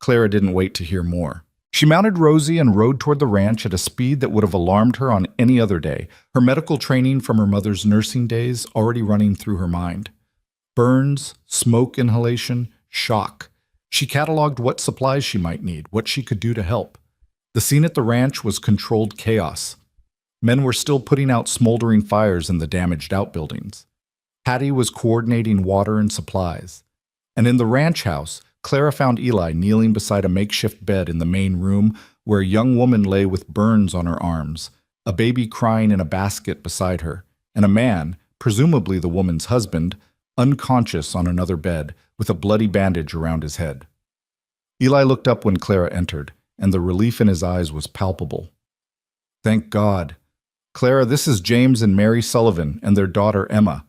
Clara didn't wait to hear more. She mounted Rosie and rode toward the ranch at a speed that would have alarmed her on any other day, her medical training from her mother's nursing days already running through her mind. Burns, smoke inhalation, shock. She cataloged what supplies she might need, what she could do to help. The scene at the ranch was controlled chaos. Men were still putting out smoldering fires in the damaged outbuildings. Hattie was coordinating water and supplies. And in the ranch house, Clara found Eli kneeling beside a makeshift bed in the main room where a young woman lay with burns on her arms, a baby crying in a basket beside her, and a man, presumably the woman's husband, unconscious on another bed with a bloody bandage around his head. Eli looked up when Clara entered, and the relief in his eyes was palpable. "Thank God. Clara, this is James and Mary Sullivan and their daughter Emma.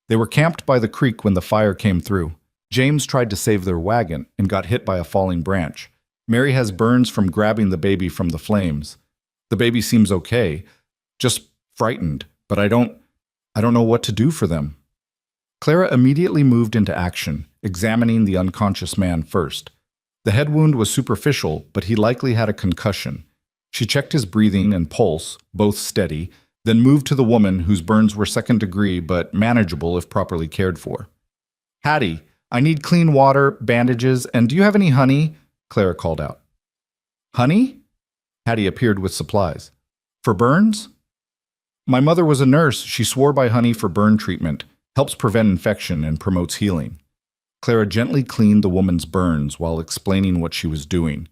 They were camped by the creek when the fire came through. James tried to save their wagon and got hit by a falling branch. Mary has burns from grabbing the baby from the flames. The baby seems okay, just frightened, but I don't know what to do for them." Clara immediately moved into action, examining the unconscious man first. The head wound was superficial, but he likely had a concussion. She checked his breathing and pulse, both steady, then moved to the woman whose burns were second degree but manageable if properly cared for. "Hattie, I need clean water, bandages, and do you have any honey?" Clara called out. "Honey?" Hattie appeared with supplies. "For burns?" "My mother was a nurse. She swore by honey for burn treatment. Helps prevent infection and promotes healing." Clara gently cleaned the woman's burns while explaining what she was doing,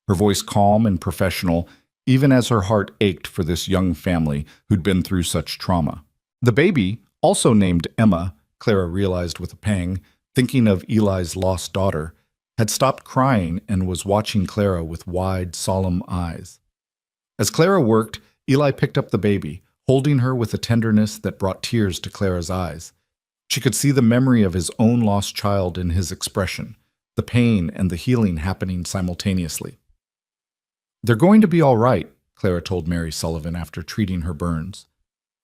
her voice calm and professional, even as her heart ached for this young family who'd been through such trauma. The baby, also named Emma, Clara realized with a pang, thinking of Eli's lost daughter, had stopped crying and was watching Clara with wide, solemn eyes. As Clara worked, Eli picked up the baby, holding her with a tenderness that brought tears to Clara's eyes. She could see the memory of his own lost child in his expression, the pain and the healing happening simultaneously. "They're going to be all right," Clara told Mary Sullivan after treating her burns.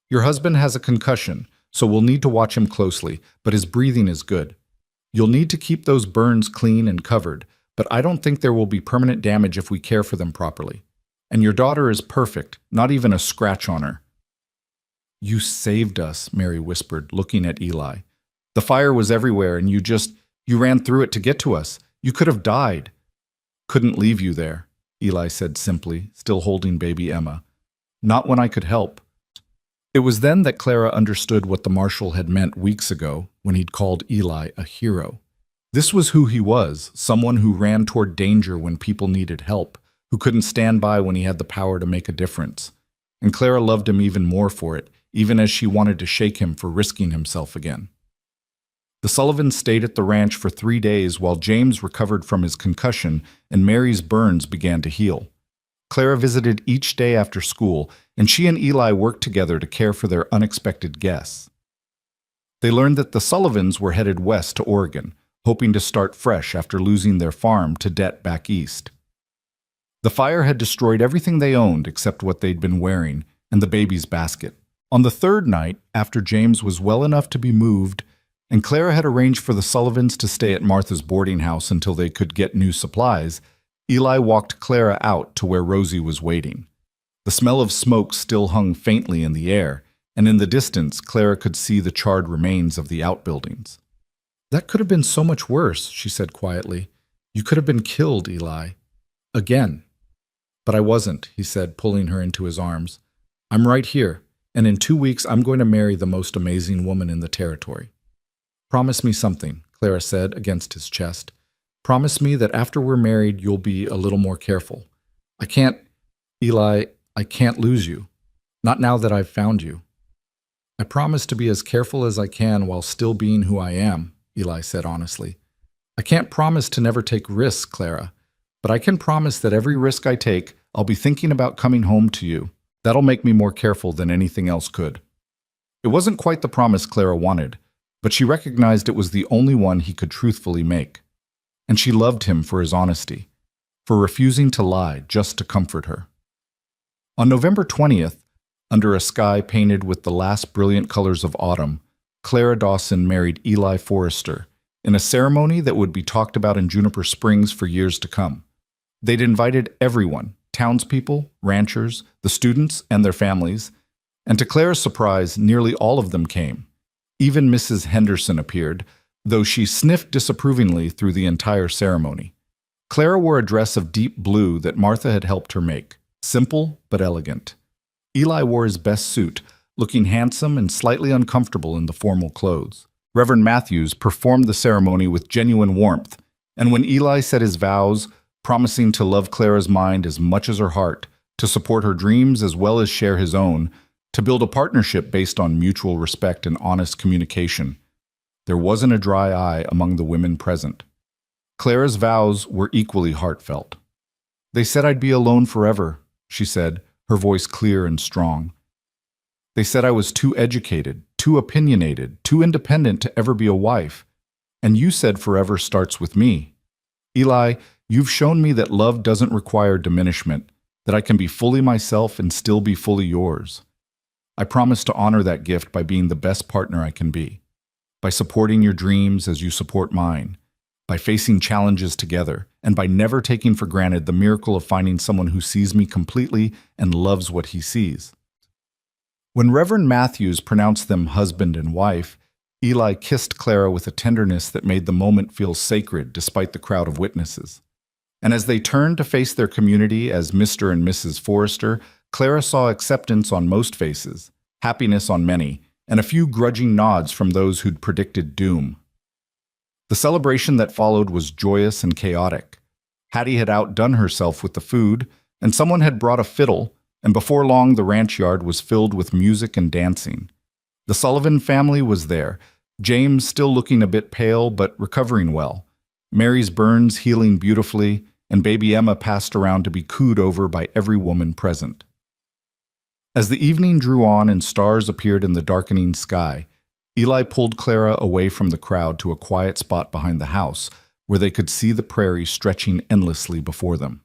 "Your husband has a concussion, so we'll need to watch him closely, but his breathing is good. You'll need to keep those burns clean and covered, but I don't think there will be permanent damage if we care for them properly. And your daughter is perfect, not even a scratch on her." "You saved us," Mary whispered, looking at Eli. "The fire was everywhere, and you ran through it to get to us. You could have died." "Couldn't leave you there," Eli said simply, still holding baby Emma. "Not when I could help." It was then that Clara understood what the marshal had meant weeks ago when he'd called Eli a hero. This was who he was, someone who ran toward danger when people needed help, who couldn't stand by when he had the power to make a difference. And Clara loved him even more for it, even as she wanted to shake him for risking himself again. The Sullivans stayed at the ranch for 3 days while James recovered from his concussion and Mary's burns began to heal. Clara visited each day after school, and she and Eli worked together to care for their unexpected guests. They learned that the Sullivans were headed west to Oregon, hoping to start fresh after losing their farm to debt back east. The fire had destroyed everything they owned except what they'd been wearing and the baby's basket. On the third night, after James was well enough to be moved, and Clara had arranged for the Sullivans to stay at Martha's boarding house until they could get new supplies, Eli walked Clara out to where Rosie was waiting. The smell of smoke still hung faintly in the air, and in the distance Clara could see the charred remains of the outbuildings. "That could have been so much worse," she said quietly. "You could have been killed, Eli. Again." "But I wasn't," he said, pulling her into his arms. "I'm right here. And in 2 weeks, I'm going to marry the most amazing woman in the territory." "Promise me something," Clara said against his chest. "Promise me that after we're married, you'll be a little more careful. Eli, I can't lose you. Not now that I've found you." "I promise to be as careful as I can while still being who I am," Eli said honestly. "I can't promise to never take risks, Clara, but I can promise that every risk I take, I'll be thinking about coming home to you. That'll make me more careful than anything else could." It wasn't quite the promise Clara wanted, but she recognized it was the only one he could truthfully make. And she loved him for his honesty, for refusing to lie just to comfort her. On November 20th, under a sky painted with the last brilliant colors of autumn, Clara Dawson married Eli Forrester in a ceremony that would be talked about in Juniper Springs for years to come. They'd invited everyone, townspeople, ranchers, the students, and their families, and to Clara's surprise, nearly all of them came. Even Mrs. Henderson appeared, though she sniffed disapprovingly through the entire ceremony. Clara wore a dress of deep blue that Martha had helped her make, simple but elegant. Eli wore his best suit, looking handsome and slightly uncomfortable in the formal clothes. Reverend Matthews performed the ceremony with genuine warmth, and when Eli said his vows, promising to love Clara's mind as much as her heart, to support her dreams as well as share his own, to build a partnership based on mutual respect and honest communication, there wasn't a dry eye among the women present. Clara's vows were equally heartfelt. "They said I'd be alone forever," she said, her voice clear and strong. "They said I was too educated, too opinionated, too independent to ever be a wife. And you said forever starts with me. Eli, you've shown me that love doesn't require diminishment, that I can be fully myself and still be fully yours. I promise to honor that gift by being the best partner I can be, by supporting your dreams as you support mine, by facing challenges together, and by never taking for granted the miracle of finding someone who sees me completely and loves what he sees. When Reverend Matthews pronounced them husband and wife, Eli kissed Clara with a tenderness that made the moment feel sacred despite the crowd of witnesses. And as they turned to face their community as Mr. and Mrs. Forrester, Clara saw acceptance on most faces, happiness on many, and a few grudging nods from those who'd predicted doom. The celebration that followed was joyous and chaotic. Hattie had outdone herself with the food, and someone had brought a fiddle, and before long the ranch yard was filled with music and dancing. The Sullivan family was there, James still looking a bit pale but recovering well, Mary's burns healing beautifully, and baby Emma passed around to be cooed over by every woman present. As the evening drew on and stars appeared in the darkening sky, Eli pulled Clara away from the crowd to a quiet spot behind the house where they could see the prairie stretching endlessly before them.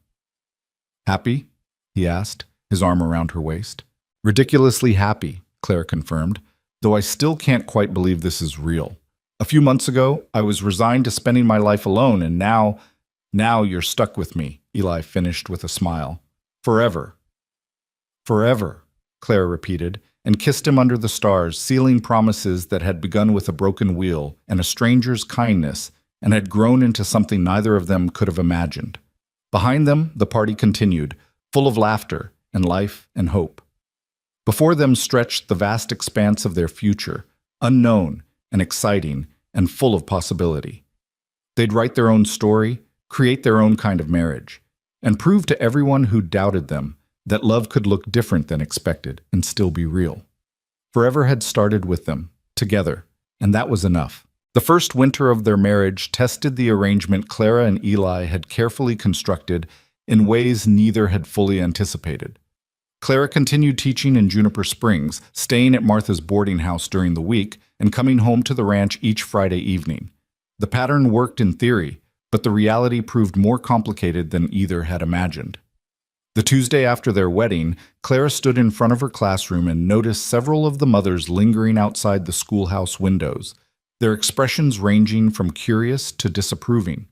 "Happy?" he asked, his arm around her waist. "Ridiculously happy," Clara confirmed, "though I still can't quite believe this is real. A few months ago, I was resigned to spending my life alone, and now you're stuck with me," Eli finished with a smile. "Forever." "Forever," Clara repeated, and kissed him under the stars, sealing promises that had begun with a broken wheel and a stranger's kindness and had grown into something neither of them could have imagined. Behind them, the party continued, full of laughter and life and hope. Before them stretched the vast expanse of their future, unknown and exciting and full of possibility. They'd write their own story, create their own kind of marriage, and prove to everyone who doubted them that love could look different than expected and still be real. Forever had started with them, together, and that was enough. The first winter of their marriage tested the arrangement Clara and Eli had carefully constructed in ways neither had fully anticipated. Clara continued teaching in Juniper Springs, staying at Martha's boarding house during the week and coming home to the ranch each Friday evening. The pattern worked in theory, but the reality proved more complicated than either had imagined. The Tuesday after their wedding, Clara stood in front of her classroom and noticed several of the mothers lingering outside the schoolhouse windows, their expressions ranging from curious to disapproving.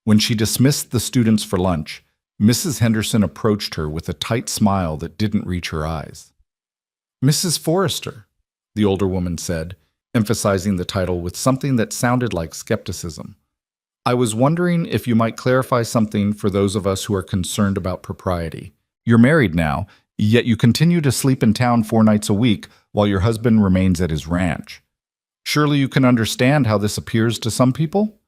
When she dismissed the students for lunch, Mrs. Henderson approached her with a tight smile that didn't reach her eyes. "Mrs. Forrester," the older woman said, emphasizing the title with something that sounded like skepticism. "I was wondering if you might clarify something for those of us who are concerned about propriety. You're married now, yet you continue to sleep in town 4 nights a week while your husband remains at his ranch. Surely you can understand how this appears to some people?"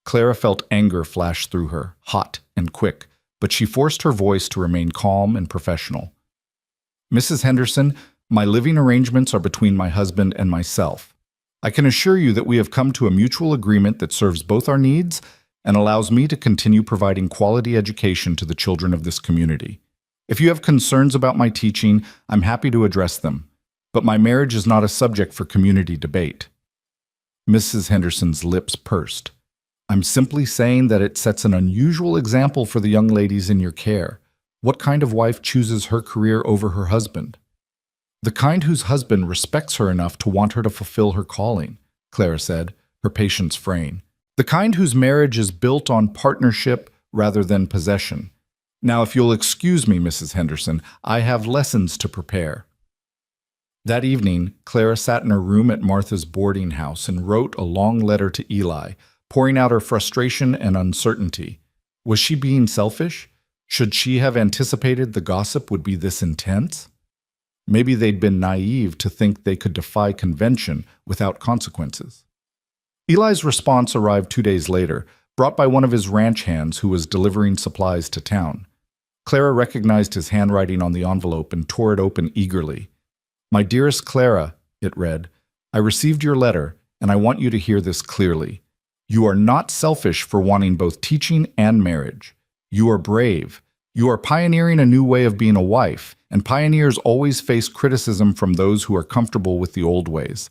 Clara felt anger flash through her, hot and quick, but she forced her voice to remain calm and professional. "Mrs. Henderson, my living arrangements are between my husband and myself. I can assure you that we have come to a mutual agreement that serves both our needs and allows me to continue providing quality education to the children of this community. If you have concerns about my teaching, I'm happy to address them, but my marriage is not a subject for community debate." Mrs. Henderson's lips pursed. "I'm simply saying that it sets an unusual example for the young ladies in your care. What kind of wife chooses her career over her husband?" "The kind whose husband respects her enough to want her to fulfill her calling," Clara said, her patience fraying. "The kind whose marriage is built on partnership rather than possession. Now, if you'll excuse me, Mrs. Henderson, I have lessons to prepare." That evening, Clara sat in her room at Martha's boarding house and wrote a long letter to Eli, pouring out her frustration and uncertainty. Was she being selfish? Should she have anticipated the gossip would be this intense? Maybe they'd been naive to think they could defy convention without consequences. Eli's response arrived 2 days later, brought by one of his ranch hands who was delivering supplies to town. Clara recognized his handwriting on the envelope and tore it open eagerly. "My dearest Clara," it read, "I received your letter, and I want you to hear this clearly. You are not selfish for wanting both teaching and marriage. You are brave. You are pioneering a new way of being a wife, and pioneers always face criticism from those who are comfortable with the old ways.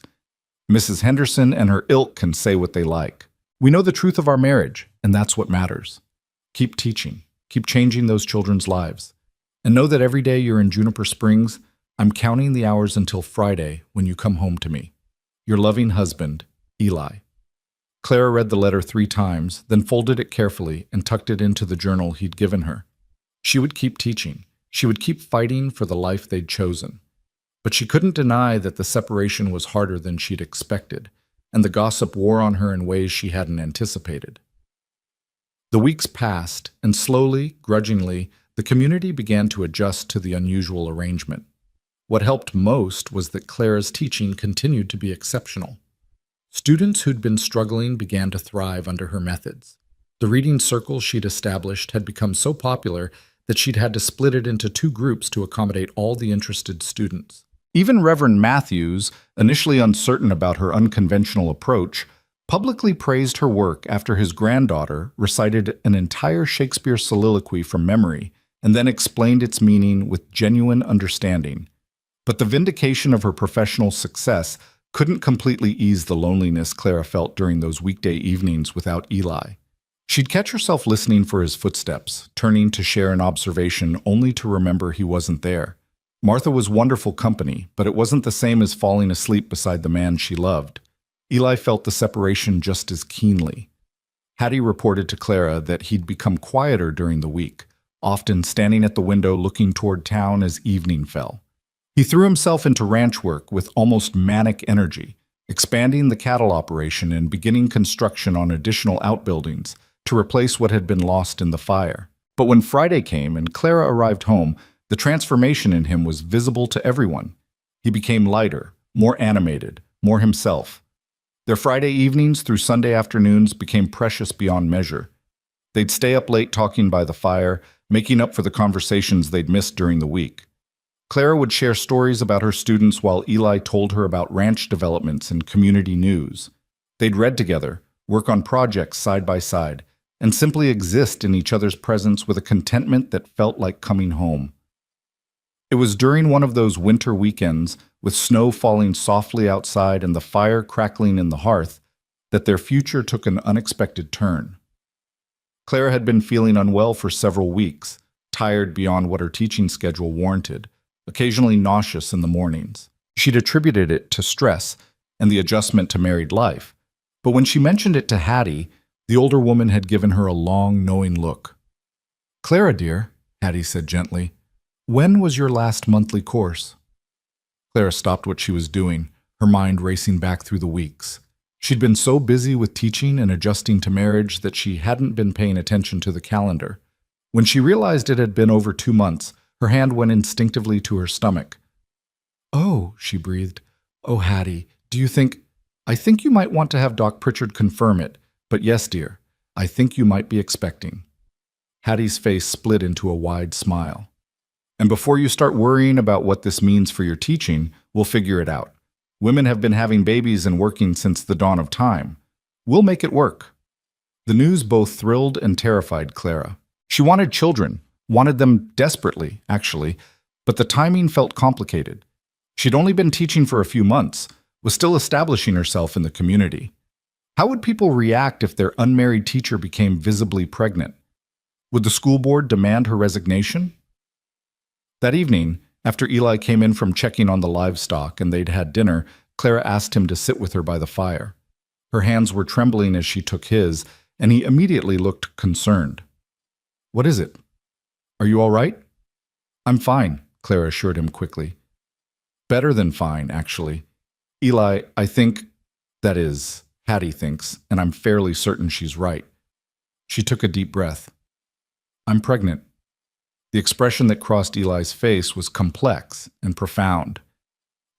Mrs. Henderson and her ilk can say what they like. We know the truth of our marriage, and that's what matters. Keep teaching. Keep changing those children's lives. And know that every day you're in Juniper Springs, I'm counting the hours until Friday when you come home to me. Your loving husband, Eli." Clara read the letter 3 times, then folded it carefully and tucked it into the journal he'd given her. She would keep teaching. She would keep fighting for the life they'd chosen. But she couldn't deny that the separation was harder than she'd expected, and the gossip wore on her in ways she hadn't anticipated. The weeks passed, and slowly, grudgingly, the community began to adjust to the unusual arrangement. What helped most was that Clara's teaching continued to be exceptional. Students who'd been struggling began to thrive under her methods. The reading circle she'd established had become so popular that she'd had to split it into 2 groups to accommodate all the interested students. Even Reverend Matthews, initially uncertain about her unconventional approach, publicly praised her work after his granddaughter recited an entire Shakespeare soliloquy from memory and then explained its meaning with genuine understanding. But the vindication of her professional success couldn't completely ease the loneliness Clara felt during those weekday evenings without Eli. She'd catch herself listening for his footsteps, turning to share an observation only to remember he wasn't there. Martha was wonderful company, but it wasn't the same as falling asleep beside the man she loved. Eli felt the separation just as keenly. Hattie reported to Clara that he'd become quieter during the week, often standing at the window looking toward town as evening fell. He threw himself into ranch work with almost manic energy, expanding the cattle operation and beginning construction on additional outbuildings to replace what had been lost in the fire. But when Friday came and Clara arrived home, the transformation in him was visible to everyone. He became lighter, more animated, more himself. Their Friday evenings through Sunday afternoons became precious beyond measure. They'd stay up late talking by the fire, making up for the conversations they'd missed during the week. Clara would share stories about her students while Eli told her about ranch developments and community news. They'd read together, work on projects side by side, and simply exist in each other's presence with a contentment that felt like coming home. It was during one of those winter weekends, with snow falling softly outside and the fire crackling in the hearth, that their future took an unexpected turn. Clara had been feeling unwell for several weeks, tired beyond what her teaching schedule warranted, occasionally nauseous in the mornings. She'd attributed it to stress and the adjustment to married life, but when she mentioned it to Hattie, the older woman had given her a long, knowing look. "Clara, dear," Hattie said gently, "when was your last monthly course?" Clara stopped what she was doing, her mind racing back through the weeks. She'd been so busy with teaching and adjusting to marriage that she hadn't been paying attention to the calendar. When she realized it had been over 2 months, her hand went instinctively to her stomach. "Oh," she breathed. "Oh, Hattie, do you think—" "I think you might want to have Doc Pritchard confirm it, but yes, dear, I think you might be expecting." Hattie's face split into a wide smile. "And before you start worrying about what this means for your teaching, we'll figure it out. Women have been having babies and working since the dawn of time. We'll make it work." The news both thrilled and terrified Clara. She wanted children, wanted them desperately, actually, but the timing felt complicated. She'd only been teaching for a few months, was still establishing herself in the community. How would people react if their unmarried teacher became visibly pregnant? Would the school board demand her resignation? That evening, after Eli came in from checking on the livestock and they'd had dinner, Clara asked him to sit with her by the fire. Her hands were trembling as she took his, and he immediately looked concerned. "What is it? Are you all right?" "I'm fine," Clara assured him quickly. "Better than fine, actually. Eli, I think, that is, Hattie thinks, and I'm fairly certain she's right." She took a deep breath. "I'm pregnant." The expression that crossed Eli's face was complex and profound.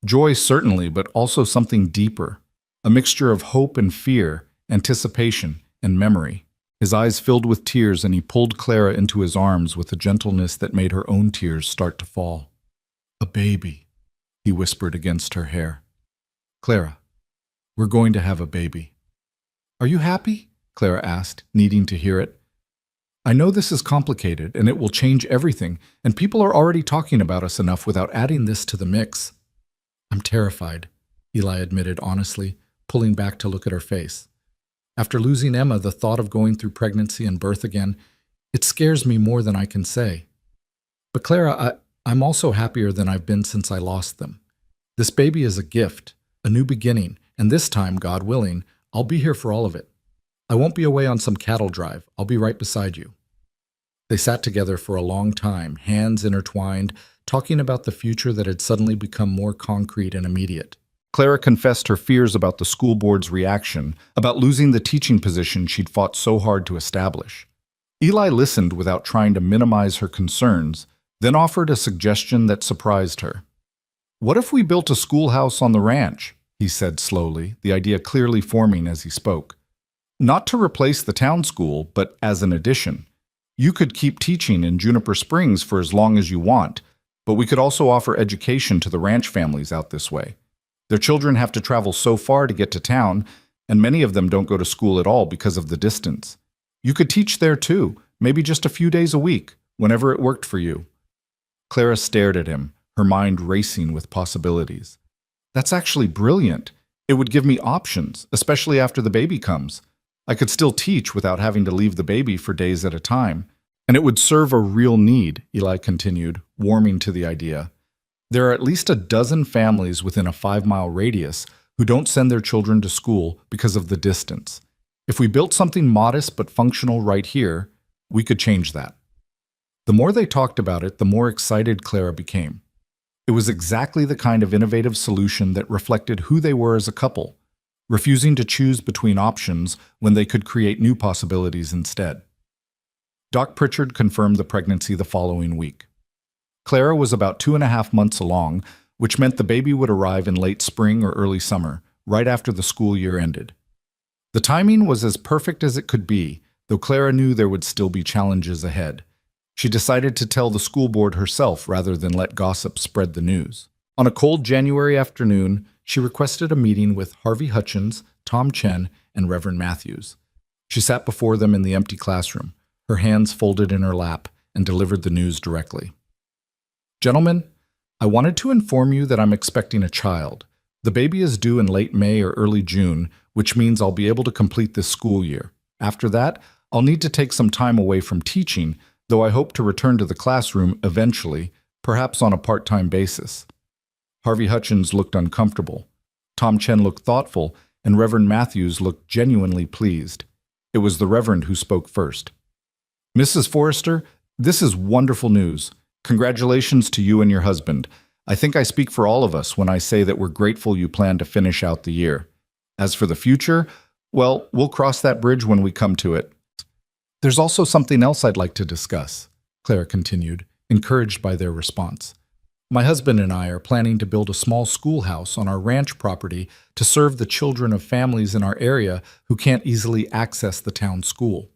Joy certainly, but also something deeper, a mixture of hope and fear, anticipation and memory. His eyes filled with tears, and he pulled Clara into his arms with a gentleness that made her own tears start to fall. "A baby," he whispered against her hair. "Clara, we're going to have a baby." "Are you happy?" Clara asked, needing to hear it. "I know this is complicated, and it will change everything, and people are already talking about us enough without adding this to the mix." "I'm terrified," Eli admitted honestly, pulling back to look at her face. "After losing Emma, the thought of going through pregnancy and birth again, it scares me more than I can say. But Clara, I'm also happier than I've been since I lost them. This baby is a gift, a new beginning, and this time, God willing, I'll be here for all of it. I won't be away on some cattle drive. I'll be right beside you." They sat together for a long time, hands intertwined, talking about the future that had suddenly become more concrete and immediate. Clara confessed her fears about the school board's reaction, about losing the teaching position she'd fought so hard to establish. Eli listened without trying to minimize her concerns, then offered a suggestion that surprised her. "What if we built a schoolhouse on the ranch?" he said slowly, the idea clearly forming as he spoke. "Not to replace the town school, but as an addition. You could keep teaching in Juniper Springs for as long as you want, but we could also offer education to the ranch families out this way. Their children have to travel so far to get to town, and many of them don't go to school at all because of the distance. You could teach there too, maybe just a few days a week, whenever it worked for you." Clara stared at him, her mind racing with possibilities. "That's actually brilliant. It would give me options, especially after the baby comes. I could still teach without having to leave the baby for days at a time. And it would serve a real need," Eli continued, warming to the idea. "There are at least a dozen families within a 5-mile radius who don't send their children to school because of the distance. If we built something modest but functional right here, we could change that." The more they talked about it, the more excited Clara became. It was exactly the kind of innovative solution that reflected who they were as a couple, refusing to choose between options when they could create new possibilities instead. Doc Pritchard confirmed the pregnancy the following week. Clara was about 2.5 months along, which meant the baby would arrive in late spring or early summer, right after the school year ended. The timing was as perfect as it could be, though Clara knew there would still be challenges ahead. She decided to tell the school board herself rather than let gossip spread the news. On a cold January afternoon, she requested a meeting with Harvey Hutchins, Tom Chen, and Reverend Matthews. She sat before them in the empty classroom, her hands folded in her lap, and delivered the news directly. "Gentlemen, I wanted to inform you that I'm expecting a child. The baby is due in late May or early June, which means I'll be able to complete this school year. After that, I'll need to take some time away from teaching, though I hope to return to the classroom eventually, perhaps on a part-time basis." Harvey Hutchins looked uncomfortable. Tom Chen looked thoughtful, and Reverend Matthews looked genuinely pleased. It was the Reverend who spoke first. "Mrs. Forrester, this is wonderful news. Congratulations to you and your husband. I think I speak for all of us when I say that we're grateful you plan to finish out the year. As for the future, well, we'll cross that bridge when we come to it." "There's also something else I'd like to discuss," Clara continued, encouraged by their response. "My husband and I are planning to build a small schoolhouse on our ranch property to serve the children of families in our area who can't easily access the town school.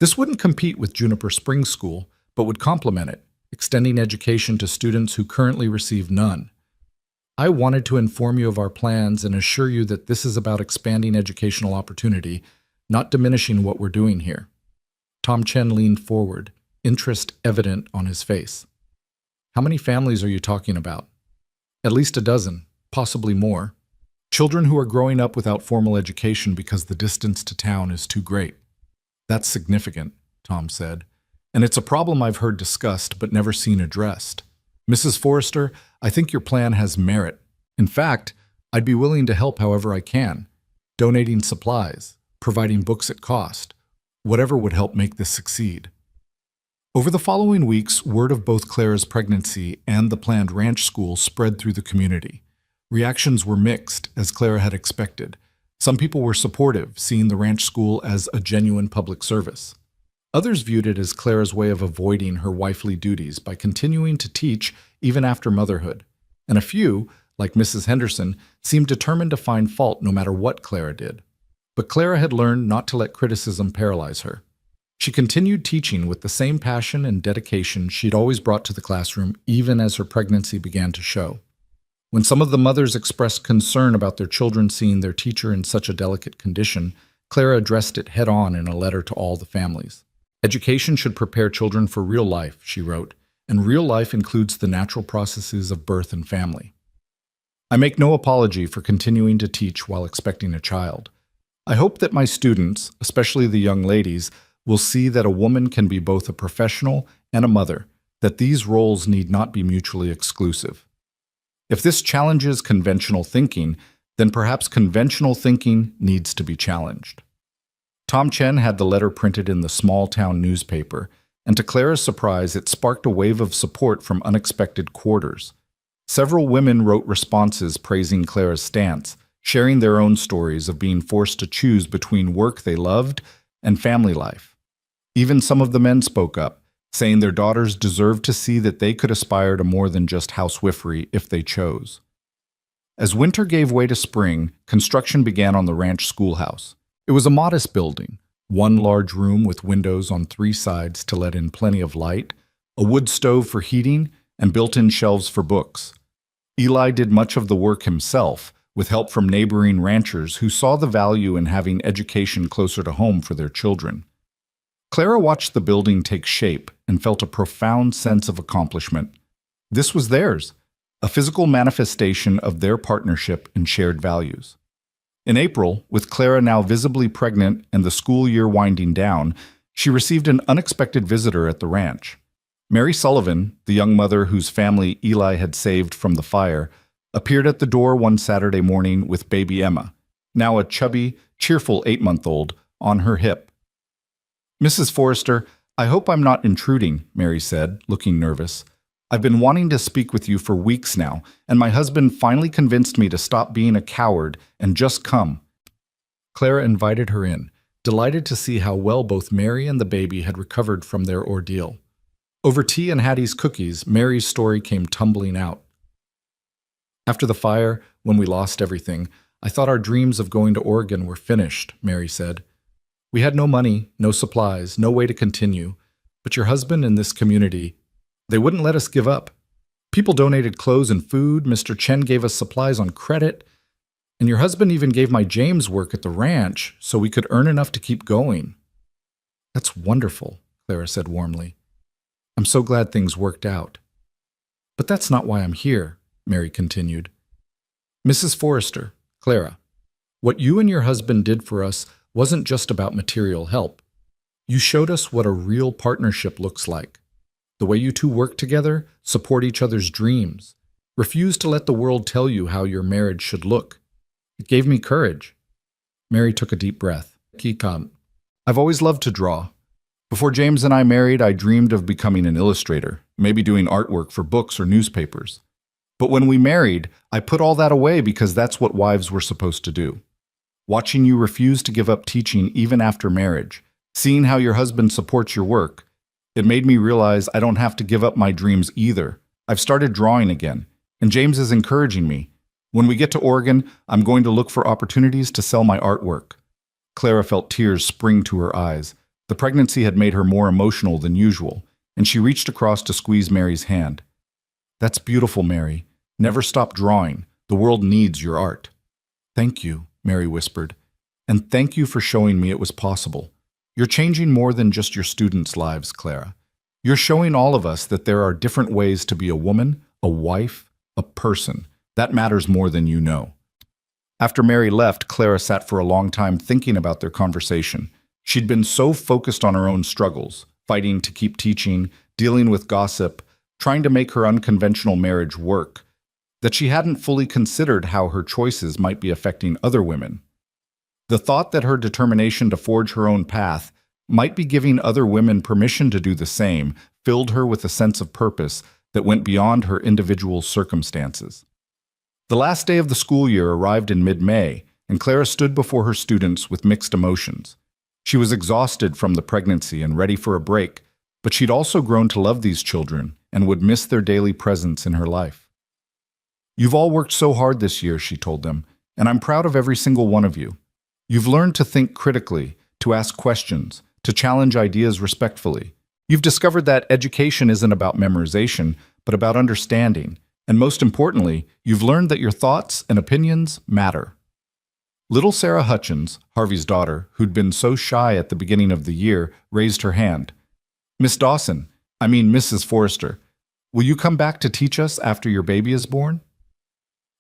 This wouldn't compete with Juniper Springs School, but would complement it, extending education to students who currently receive none. I wanted to inform you of our plans and assure you that this is about expanding educational opportunity, not diminishing what we're doing here." Tom Chen leaned forward, interest evident on his face. "How many families are you talking about?" "At least a dozen, possibly more. Children who are growing up without formal education because the distance to town is too great." "That's significant," Tom said, "and it's a problem I've heard discussed but never seen addressed. Mrs. Forrester, I think your plan has merit. In fact, I'd be willing to help however I can, donating supplies, providing books at cost, whatever would help make this succeed." Over the following weeks, word of both Clara's pregnancy and the planned ranch school spread through the community. Reactions were mixed, as Clara had expected. Some people were supportive, seeing the ranch school as a genuine public service. Others viewed it as Clara's way of avoiding her wifely duties by continuing to teach even after motherhood. And a few, like Mrs. Henderson, seemed determined to find fault no matter what Clara did. But Clara had learned not to let criticism paralyze her. She continued teaching with the same passion and dedication she'd always brought to the classroom, even as her pregnancy began to show. When some of the mothers expressed concern about their children seeing their teacher in such a delicate condition, Clara addressed it head-on in a letter to all the families. "Education should prepare children for real life," she wrote, "and real life includes the natural processes of birth and family. I make no apology for continuing to teach while expecting a child. I hope that my students, especially the young ladies, will see that a woman can be both a professional and a mother, that these roles need not be mutually exclusive. If this challenges conventional thinking, then perhaps conventional thinking needs to be challenged. Tom Chen had the letter printed in the small-town newspaper, and to Clara's surprise, it sparked a wave of support from unexpected quarters. Several women wrote responses praising Clara's stance, sharing their own stories of being forced to choose between work they loved and family life. Even some of the men spoke up, saying their daughters deserved to see that they could aspire to more than just housewifery if they chose. As winter gave way to spring, construction began on the ranch schoolhouse. It was a modest building, one large room with windows on 3 sides to let in plenty of light, a wood stove for heating, and built-in shelves for books. Eli did much of the work himself, with help from neighboring ranchers who saw the value in having education closer to home for their children. Clara watched the building take shape and felt a profound sense of accomplishment. This was theirs, a physical manifestation of their partnership and shared values. In April, with Clara now visibly pregnant and the school year winding down, she received an unexpected visitor at the ranch. Mary Sullivan, the young mother whose family Eli had saved from the fire, appeared at the door one Saturday morning with baby Emma, now a chubby, cheerful 8-month-old, on her hip. "Mrs. Forrester, I hope I'm not intruding," Mary said, looking nervous. "I've been wanting to speak with you for weeks now, and my husband finally convinced me to stop being a coward and just come." Clara invited her in, delighted to see how well both Mary and the baby had recovered from their ordeal. Over tea and Hattie's cookies, Mary's story came tumbling out. "After the fire, when we lost everything, I thought our dreams of going to Oregon were finished," Mary said. "We had no money, no supplies, no way to continue, but your husband and this community, they wouldn't let us give up. People donated clothes and food, Mr. Chen gave us supplies on credit, and your husband even gave my James work at the ranch so we could earn enough to keep going." "That's wonderful," Clara said warmly. "I'm so glad things worked out." "But that's not why I'm here," Mary continued. "Mrs. Forrester, Clara, what you and your husband did for us wasn't just about material help. You showed us what a real partnership looks like. The way you two work together, support each other's dreams, refuse to let the world tell you how your marriage should look. It gave me courage." Mary took a deep breath. "I've always loved to draw. Before James and I married, I dreamed of becoming an illustrator, maybe doing artwork for books or newspapers. But when we married, I put all that away because that's what wives were supposed to do. Watching you refuse to give up teaching even after marriage, seeing how your husband supports your work, it made me realize I don't have to give up my dreams either. I've started drawing again, and James is encouraging me. When we get to Oregon, I'm going to look for opportunities to sell my artwork." Clara felt tears spring to her eyes. The pregnancy had made her more emotional than usual, and she reached across to squeeze Mary's hand. "That's beautiful, Mary. Never stop drawing. The world needs your art." "Thank you," Mary whispered, "and thank you for showing me it was possible. You're changing more than just your students' lives, Clara. You're showing all of us that there are different ways to be a woman, a wife, a person. That matters more than you know." After Mary left, Clara sat for a long time thinking about their conversation. She'd been so focused on her own struggles, fighting to keep teaching, dealing with gossip, trying to make her unconventional marriage work, that she hadn't fully considered how her choices might be affecting other women. The thought that her determination to forge her own path might be giving other women permission to do the same filled her with a sense of purpose that went beyond her individual circumstances. The last day of the school year arrived in mid-May, and Clara stood before her students with mixed emotions. She was exhausted from the pregnancy and ready for a break, but she'd also grown to love these children and would miss their daily presence in her life. "You've all worked so hard this year," she told them, "and I'm proud of every single one of you. You've learned to think critically, to ask questions, to challenge ideas respectfully. You've discovered that education isn't about memorization, but about understanding. And most importantly, you've learned that your thoughts and opinions matter." Little Sarah Hutchins, Harvey's daughter, who'd been so shy at the beginning of the year, raised her hand. Mrs. Forrester, will you come back to teach us after your baby is born?"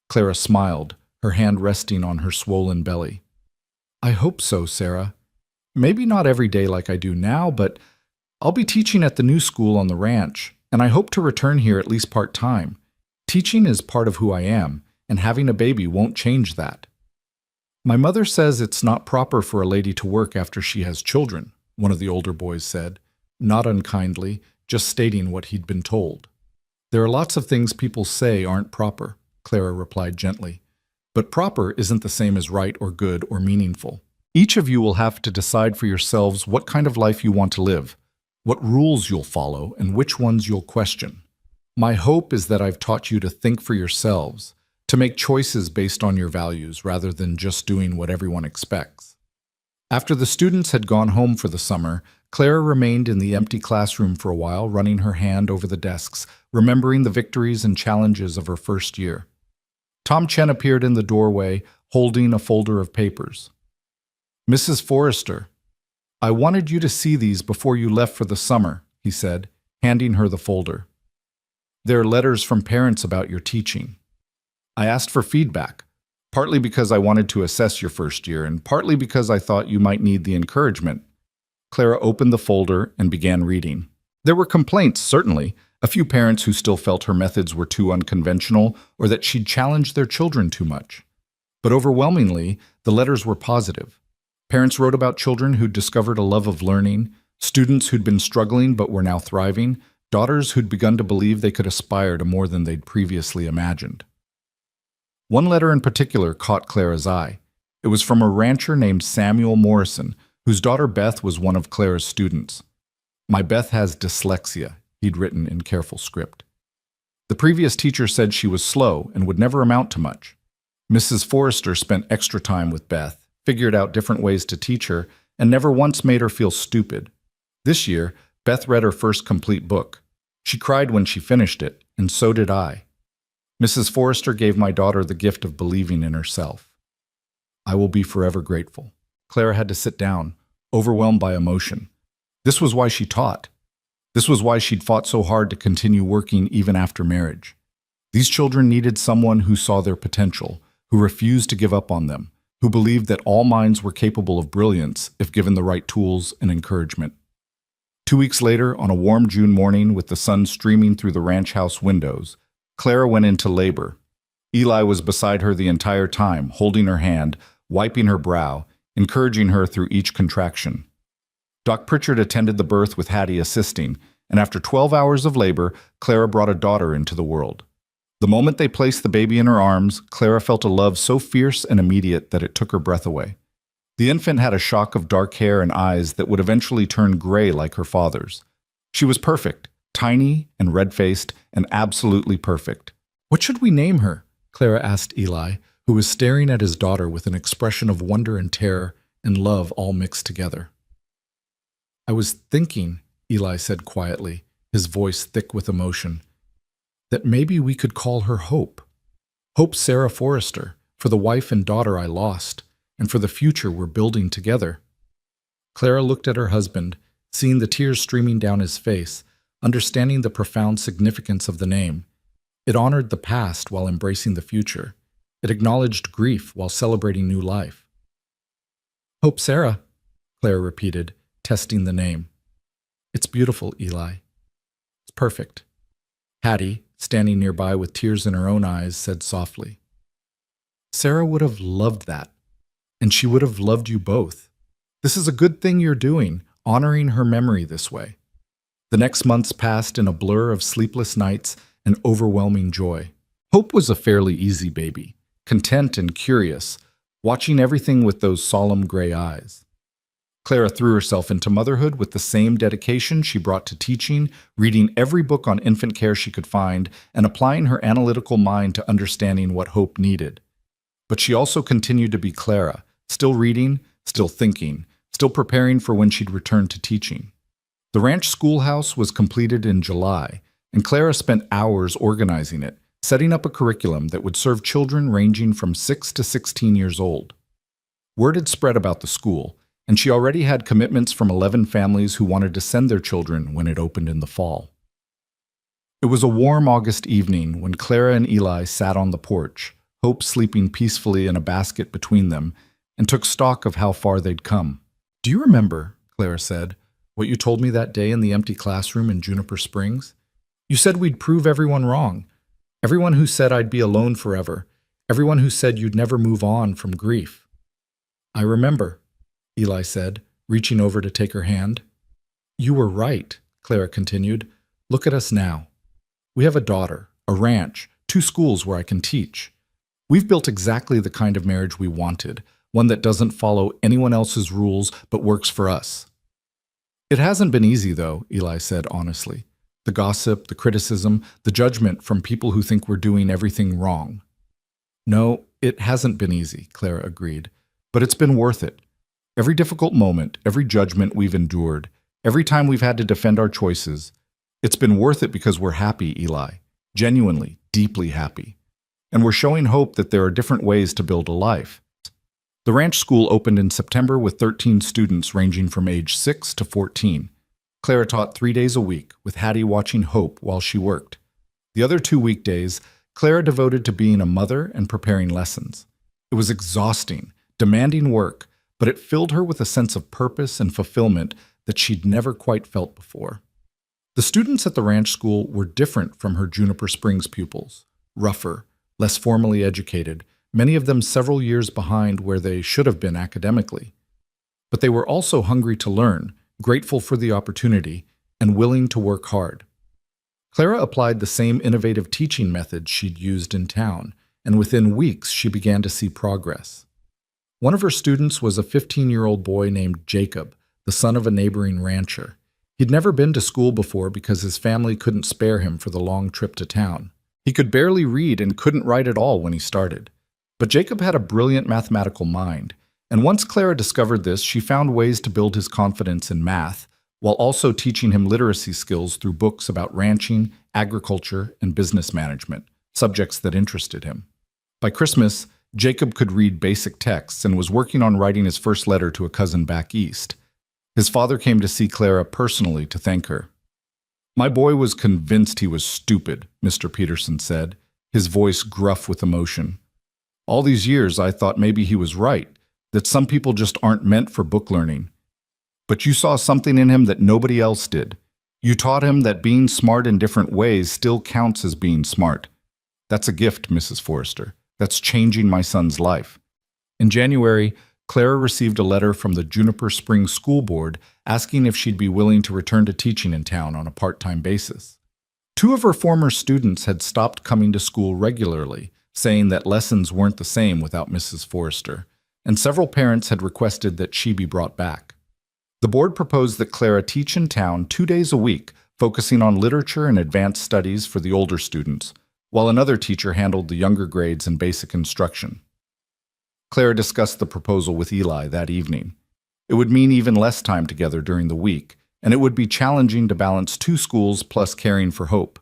Clara smiled, her hand resting on her swollen belly. "I hope so, Sarah. Maybe not every day like I do now, but I'll be teaching at the new school on the ranch, and I hope to return here at least part-time. Teaching is part of who I am, and having a baby won't change that." My mother says it's not proper for a lady to work after she has children, one of the older boys said, not unkindly, just stating what he'd been told. There are lots of things people say aren't proper, Clara replied gently. But proper isn't the same as right or good or meaningful. Each of you will have to decide for yourselves what kind of life you want to live, what rules you'll follow, and which ones you'll question. My hope is that I've taught you to think for yourselves, to make choices based on your values rather than just doing what everyone expects. After the students had gone home for the summer, Clara remained in the empty classroom for a while, running her hand over the desks, remembering the victories and challenges of her first year. Tom Chen appeared in the doorway, holding a folder of papers. "Mrs. Forrester, I wanted you to see these before you left for the summer," he said, handing her the folder. "They're letters from parents about your teaching. I asked for feedback, partly because I wanted to assess your first year, and partly because I thought you might need the encouragement." Clara opened the folder and began reading. There were complaints, certainly, a few parents who still felt her methods were too unconventional or that she'd challenged their children too much. But overwhelmingly, the letters were positive. Parents wrote about children who'd discovered a love of learning, students who'd been struggling but were now thriving, daughters who'd begun to believe they could aspire to more than they'd previously imagined. One letter in particular caught Clara's eye. It was from a rancher named Samuel Morrison, whose daughter Beth was one of Clara's students. "My Beth has dyslexia," he'd written in careful script. The previous teacher said she was slow and would never amount to much. Mrs. Forrester spent extra time with Beth, figured out different ways to teach her, and never once made her feel stupid. This year, Beth read her first complete book. She cried when she finished it, and so did I. Mrs. Forrester gave my daughter the gift of believing in herself. I will be forever grateful. Clara had to sit down, overwhelmed by emotion. This was why she taught. This was why she'd fought so hard to continue working even after marriage. These children needed someone who saw their potential, who refused to give up on them, who believed that all minds were capable of brilliance if given the right tools and encouragement. 2 weeks later, on a warm June morning with the sun streaming through the ranch house windows, Clara went into labor. Eli was beside her the entire time, holding her hand, wiping her brow, encouraging her through each contraction. Doc Pritchard attended the birth with Hattie assisting, and after 12 hours of labor, Clara brought a daughter into the world. The moment they placed the baby in her arms, Clara felt a love so fierce and immediate that it took her breath away. The infant had a shock of dark hair and eyes that would eventually turn gray like her father's. She was perfect, tiny and red-faced, and absolutely perfect. "What should we name her?" Clara asked Eli, who was staring at his daughter with an expression of wonder and terror and love all mixed together. "I was thinking," Eli said quietly, his voice thick with emotion, "that maybe we could call her Hope. Hope Sarah Forrester, for the wife and daughter I lost, and for the future we're building together." Clara looked at her husband, seeing the tears streaming down his face, understanding the profound significance of the name. It honored the past while embracing the future. It acknowledged grief while celebrating new life. "Hope Sarah," Clara repeated, testing the name. "It's beautiful, Eli. It's perfect." Hattie, standing nearby with tears in her own eyes, said softly, "Sarah would have loved that, and she would have loved you both. This is a good thing you're doing, honoring her memory this way." The next months passed in a blur of sleepless nights and overwhelming joy. Hope was a fairly easy baby, content and curious, watching everything with those solemn gray eyes. Clara threw herself into motherhood with the same dedication she brought to teaching, reading every book on infant care she could find, and applying her analytical mind to understanding what Hope needed. But she also continued to be Clara, still reading, still thinking, still preparing for when she'd return to teaching. The ranch schoolhouse was completed in July, and Clara spent hours organizing it, setting up a curriculum that would serve children ranging from 6 to 16 years old. Word had spread about the school, and she already had commitments from 11 families who wanted to send their children when it opened in the fall. It was a warm August evening when Clara and Eli sat on the porch, Hope sleeping peacefully in a basket between them, and took stock of how far they'd come. "Do you remember," Clara said, "what you told me that day in the empty classroom in Juniper Springs? You said we'd prove everyone wrong. Everyone who said I'd be alone forever. Everyone who said you'd never move on from grief." I remember, Eli said, reaching over to take her hand. You were right, Clara continued. Look at us now. We have a daughter, a ranch, 2 schools where I can teach. We've built exactly the kind of marriage we wanted, one that doesn't follow anyone else's rules but works for us. It hasn't been easy, though, Eli said honestly. The gossip, the criticism, the judgment from people who think we're doing everything wrong. No, it hasn't been easy, Clara agreed, but it's been worth it. Every difficult moment, every judgment we've endured, every time we've had to defend our choices, it's been worth it because we're happy, Eli. Genuinely, deeply happy. And we're showing hope that there are different ways to build a life. The ranch school opened in September with 13 students ranging from age 6 to 14. Clara taught 3 days a week, with Hattie watching Hope while she worked. The other 2 weekdays, Clara devoted to being a mother and preparing lessons. It was exhausting, demanding work, but it filled her with a sense of purpose and fulfillment that she'd never quite felt before. The students at the ranch school were different from her Juniper Springs pupils, rougher, less formally educated, many of them several years behind where they should have been academically. But they were also hungry to learn, grateful for the opportunity, and willing to work hard. Clara applied the same innovative teaching methods she'd used in town, and within weeks she began to see progress. One of her students was a 15-year-old boy named Jacob, the son of a neighboring rancher. He'd never been to school before because his family couldn't spare him for the long trip to town. He could barely read and couldn't write at all when he started. But Jacob had a brilliant mathematical mind, and once Clara discovered this, she found ways to build his confidence in math, while also teaching him literacy skills through books about ranching, agriculture, and business management, subjects that interested him. By Christmas, Jacob could read basic texts and was working on writing his first letter to a cousin back east. His father came to see Clara personally to thank her. My boy was convinced he was stupid, Mr. Peterson said, his voice gruff with emotion. All these years I thought maybe he was right, that some people just aren't meant for book learning. But you saw something in him that nobody else did. You taught him that being smart in different ways still counts as being smart. That's a gift, Mrs. Forrester. That's changing my son's life. In January, Clara received a letter from the Juniper Springs School Board asking if she'd be willing to return to teaching in town on a part-time basis. 2 of her former students had stopped coming to school regularly, saying that lessons weren't the same without Mrs. Forrester, and several parents had requested that she be brought back. The board proposed that Clara teach in town 2 days a week, focusing on literature and advanced studies for the older students, while another teacher handled the younger grades and basic instruction. Clara discussed the proposal with Eli that evening. It would mean even less time together during the week, and it would be challenging to balance 2 schools plus caring for Hope.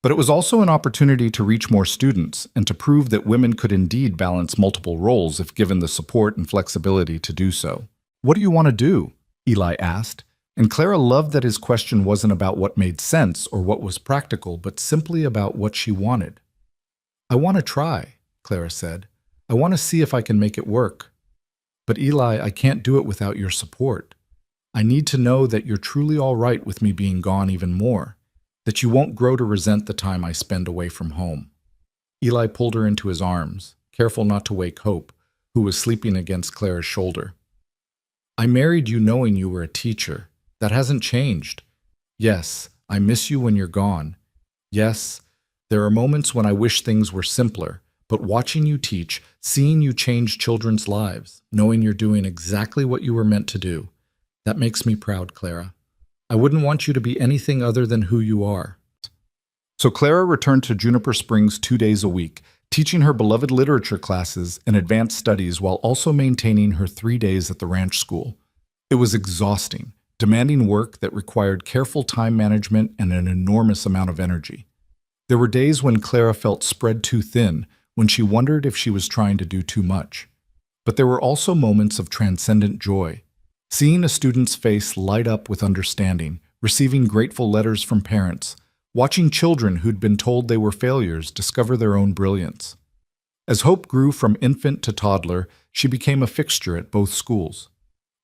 But it was also an opportunity to reach more students and to prove that women could indeed balance multiple roles if given the support and flexibility to do so. What do you want to do? Eli asked, and Clara loved that his question wasn't about what made sense or what was practical, but simply about what she wanted. I want to try, Clara said. I want to see if I can make it work. But Eli, I can't do it without your support. I need to know that you're truly all right with me being gone even more, that you won't grow to resent the time I spend away from home. Eli pulled her into his arms, careful not to wake Hope, who was sleeping against Clara's shoulder. I married you knowing you were a teacher. That hasn't changed. Yes, I miss you when you're gone. Yes, there are moments when I wish things were simpler, but watching you teach, seeing you change children's lives, knowing you're doing exactly what you were meant to do, that makes me proud, Clara. I wouldn't want you to be anything other than who you are. So Clara returned to Juniper Springs 2 days a week, teaching her beloved literature classes and advanced studies while also maintaining her 3 days at the ranch school. It was exhausting, demanding work that required careful time management and an enormous amount of energy. There were days when Clara felt spread too thin, when she wondered if she was trying to do too much. But there were also moments of transcendent joy. Seeing a student's face light up with understanding, receiving grateful letters from parents, watching children who'd been told they were failures discover their own brilliance. As Hope grew from infant to toddler, she became a fixture at both schools.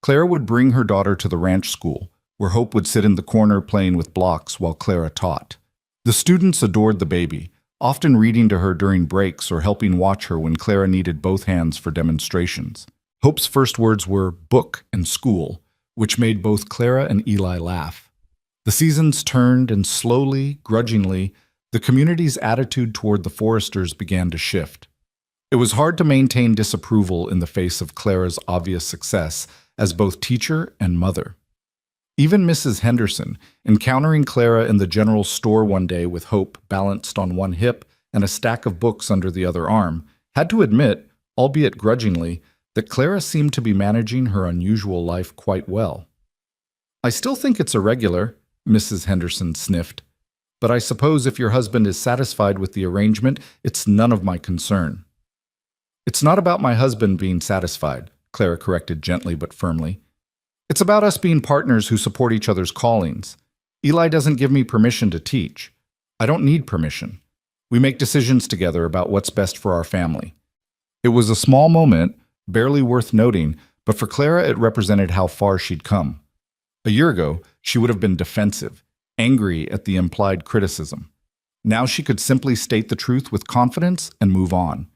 Clara would bring her daughter to the ranch school, where Hope would sit in the corner playing with blocks while Clara taught. The students adored the baby, often reading to her during breaks or helping watch her when Clara needed both hands for demonstrations. Hope's first words were book and school, which made both Clara and Eli laugh. The seasons turned, and slowly, grudgingly, the community's attitude toward the Foresters began to shift. It was hard to maintain disapproval in the face of Clara's obvious success as both teacher and mother. Even Mrs. Henderson, encountering Clara in the general store one day with Hope balanced on one hip and a stack of books under the other arm, had to admit, albeit grudgingly, that Clara seemed to be managing her unusual life quite well. "I still think it's irregular," Mrs. Henderson sniffed, "but I suppose if your husband is satisfied with the arrangement, it's none of my concern." "It's not about my husband being satisfied," Clara corrected gently but firmly. "It's about us being partners who support each other's callings. Eli doesn't give me permission to teach. I don't need permission. We make decisions together about what's best for our family." It was a small moment, barely worth noting, but for Clara it represented how far she'd come. A year ago, she would have been defensive, angry at the implied criticism. Now she could simply state the truth with confidence and move on.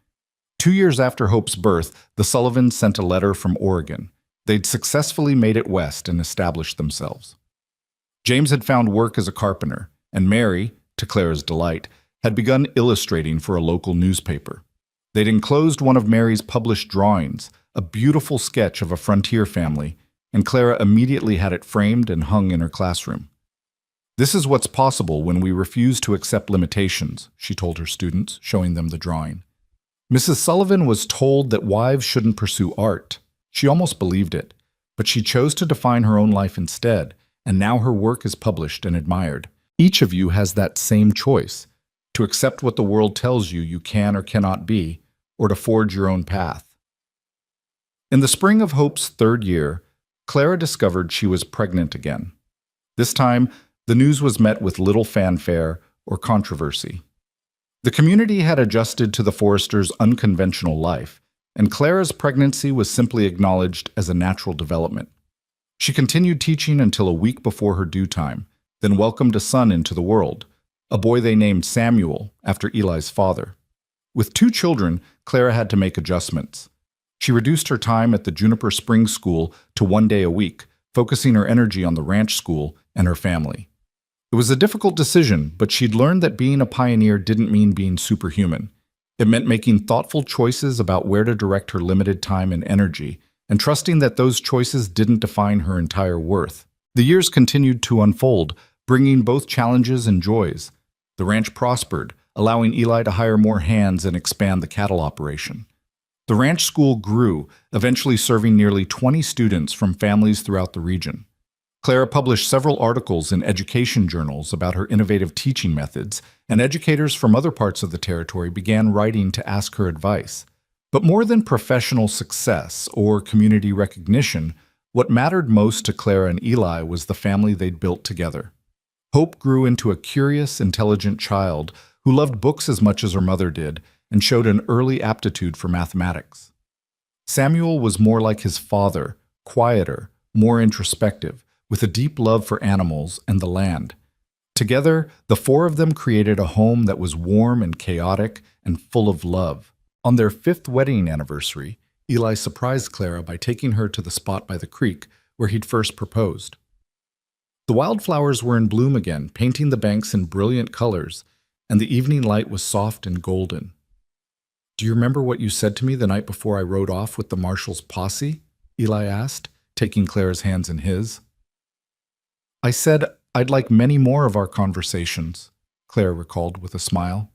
2 years after Hope's birth, the Sullivans sent a letter from Oregon. They'd successfully made it west and established themselves. James had found work as a carpenter, and Mary, to Clara's delight, had begun illustrating for a local newspaper. They'd enclosed one of Mary's published drawings, a beautiful sketch of a frontier family, and Clara immediately had it framed and hung in her classroom. "This is what's possible when we refuse to accept limitations," she told her students, showing them the drawing. Mrs. Sullivan was told that wives shouldn't pursue art. She almost believed it, but she chose to define her own life instead, and now her work is published and admired. Each of you has that same choice, to accept what the world tells you you can or cannot be, or to forge your own path. In the spring of Hope's 3rd year, Clara discovered she was pregnant again. This time, the news was met with little fanfare or controversy. The community had adjusted to the Foresters' unconventional life, and Clara's pregnancy was simply acknowledged as a natural development. She continued teaching until a week before her due time, then welcomed a son into the world, a boy they named Samuel after Eli's father. With 2 children, Clara had to make adjustments. She reduced her time at the Juniper Springs School to 1 day a week, focusing her energy on the ranch school and her family. It was a difficult decision, but she'd learned that being a pioneer didn't mean being superhuman. It meant making thoughtful choices about where to direct her limited time and energy, and trusting that those choices didn't define her entire worth. The years continued to unfold, bringing both challenges and joys. The ranch prospered, allowing Eli to hire more hands and expand the cattle operation. The ranch school grew, eventually serving nearly 20 students from families throughout the region. Clara published several articles in education journals about her innovative teaching methods, and educators from other parts of the territory began writing to ask her advice. But more than professional success or community recognition, what mattered most to Clara and Eli was the family they'd built together. Hope grew into a curious, intelligent child who loved books as much as her mother did and showed an early aptitude for mathematics. Samuel was more like his father, quieter, more introspective, with a deep love for animals and the land. Together, the 4 of them created a home that was warm and chaotic and full of love. On their 5th wedding anniversary, Eli surprised Clara by taking her to the spot by the creek where he'd first proposed. The wildflowers were in bloom again, painting the banks in brilliant colors, and the evening light was soft and golden. "Do you remember what you said to me the night before I rode off with the marshal's posse?" Eli asked, taking Clara's hands in his. "I said I'd like many more of our conversations," Clara recalled with a smile.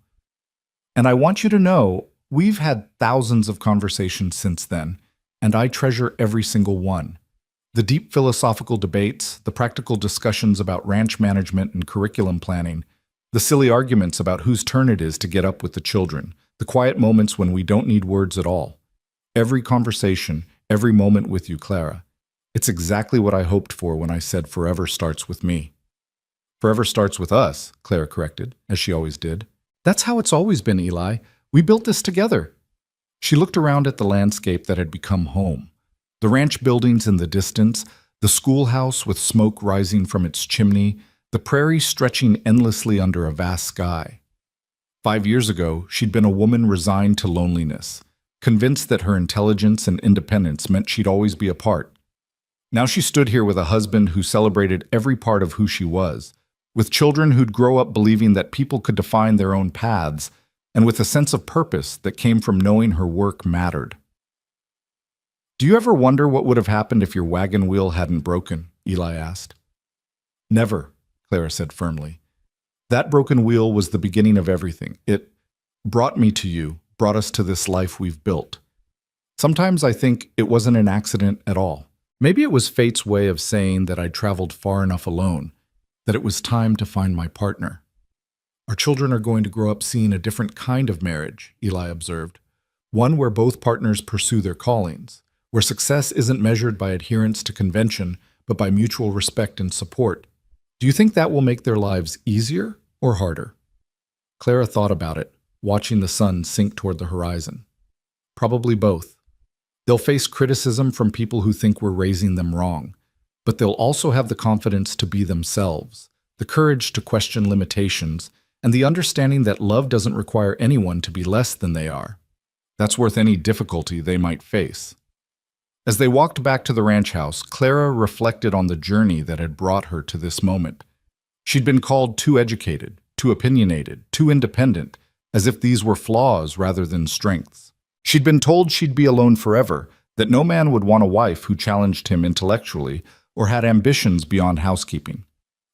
"And I want you to know we've had thousands of conversations since then, and I treasure every single one. The deep philosophical debates, the practical discussions about ranch management and curriculum planning, the silly arguments about whose turn it is to get up with the children, the quiet moments when we don't need words at all. Every conversation, every moment with you, Clara. It's exactly what I hoped for when I said forever starts with me." "Forever starts with us," Clara corrected, as she always did. "That's how it's always been, Eli. We built this together." She looked around at the landscape that had become home. The ranch buildings in the distance, the schoolhouse with smoke rising from its chimney, the prairie stretching endlessly under a vast sky. 5 years ago, she'd been a woman resigned to loneliness. convinced that her intelligence and independence meant she'd always be apart. Now she stood here with a husband who celebrated every part of who she was, with children who'd grow up believing that people could define their own paths, and with a sense of purpose that came from knowing her work mattered. "Do you ever wonder what would have happened if your wagon wheel hadn't broken?" Eli asked. "Never," Clara said firmly. "That broken wheel was the beginning of everything. It brought me to you, brought us to this life we've built. Sometimes I think it wasn't an accident at all. Maybe it was fate's way of saying that I'd traveled far enough alone, that it was time to find my partner." "Our children are going to grow up seeing a different kind of marriage," Eli observed. "One where both partners pursue their callings, where success isn't measured by adherence to convention, but by mutual respect and support. Do you think that will make their lives easier or harder?" Clara thought about it, watching the sun sink toward the horizon. "Probably both. They'll face criticism from people who think we're raising them wrong, but they'll also have the confidence to be themselves, the courage to question limitations, and the understanding that love doesn't require anyone to be less than they are. That's worth any difficulty they might face." As they walked back to the ranch house, Clara reflected on the journey that had brought her to this moment. She'd been called too educated, too opinionated, too independent, as if these were flaws rather than strengths. She'd been told she'd be alone forever, that no man would want a wife who challenged him intellectually or had ambitions beyond housekeeping.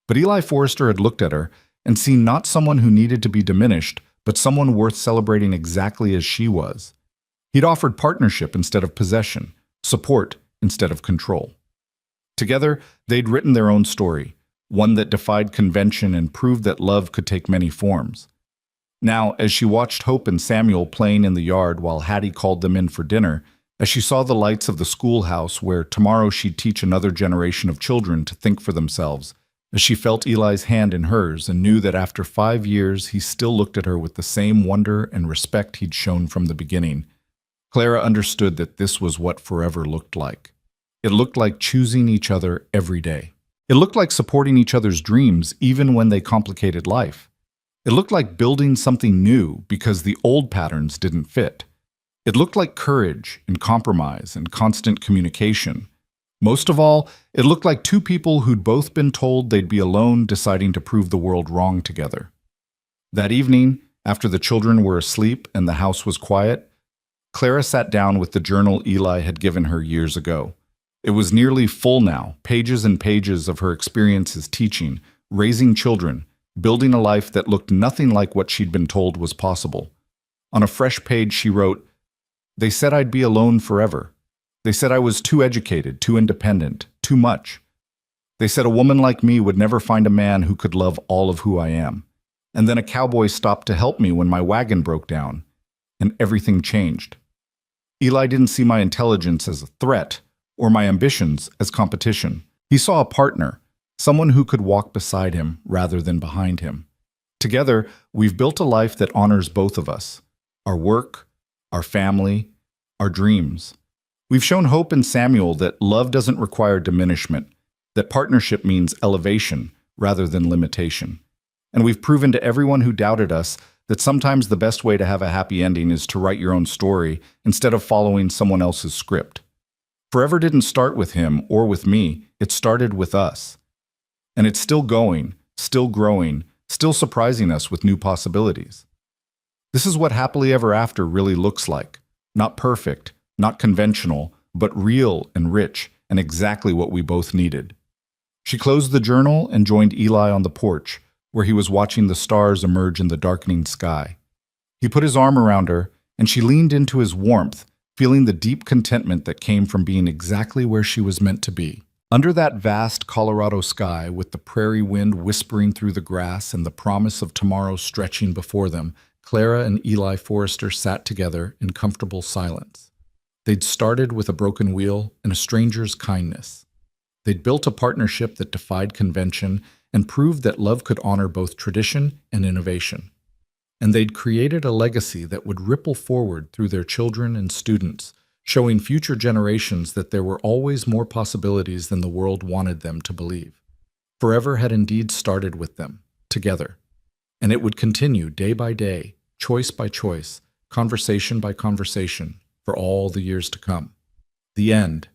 But Eli Forrester had looked at her and seen not someone who needed to be diminished, but someone worth celebrating exactly as she was. He'd offered partnership instead of possession, support instead of control. Together, they'd written their own story, one that defied convention and proved that love could take many forms. Now, as she watched Hope and Samuel playing in the yard while Hattie called them in for dinner, as she saw the lights of the schoolhouse where tomorrow she'd teach another generation of children to think for themselves, as she felt Eli's hand in hers and knew that after 5 years he still looked at her with the same wonder and respect he'd shown from the beginning, Clara understood that this was what forever looked like. It looked like choosing each other every day. It looked like supporting each other's dreams even when they complicated life. It looked like building something new because the old patterns didn't fit. It looked like courage and compromise and constant communication. Most of all, it looked like two people who'd both been told they'd be alone deciding to prove the world wrong together. That evening, after the children were asleep and the house was quiet, Clara sat down with the journal Eli had given her years ago. It was nearly full now, pages and pages of her experiences teaching, raising children, building a life that looked nothing like what she'd been told was possible. On a fresh page she wrote, "They said I'd be alone forever. They said I was too educated, too independent, too much. They said a woman like me would never find a man who could love all of who I am. And then a cowboy stopped to help me when my wagon broke down, and everything changed. Eli didn't see my intelligence as a threat or my ambitions as competition. He saw a partner, someone who could walk beside him rather than behind him. Together, we've built a life that honors both of us, our work, our family, our dreams. We've shown Hope and Samuel that love doesn't require diminishment, that partnership means elevation rather than limitation. And we've proven to everyone who doubted us that sometimes the best way to have a happy ending is to write your own story instead of following someone else's script. Forever didn't start with him or with me, it started with us. And it's still going, still growing, still surprising us with new possibilities. This is what happily ever after really looks like. Not perfect, not conventional, but real and rich, and exactly what we both needed." She closed the journal and joined Eli on the porch, where he was watching the stars emerge in the darkening sky. He put his arm around her, and she leaned into his warmth, feeling the deep contentment that came from being exactly where she was meant to be. Under that vast Colorado sky, with the prairie wind whispering through the grass and the promise of tomorrow stretching before them, Clara and Eli Forrester sat together in comfortable silence. They'd started with a broken wheel and a stranger's kindness. They'd built a partnership that defied convention and proved that love could honor both tradition and innovation. And they'd created a legacy that would ripple forward through their children and students, showing future generations that there were always more possibilities than the world wanted them to believe. Forever had indeed started with them, together. And it would continue day by day, choice by choice, conversation by conversation, for all the years to come. The end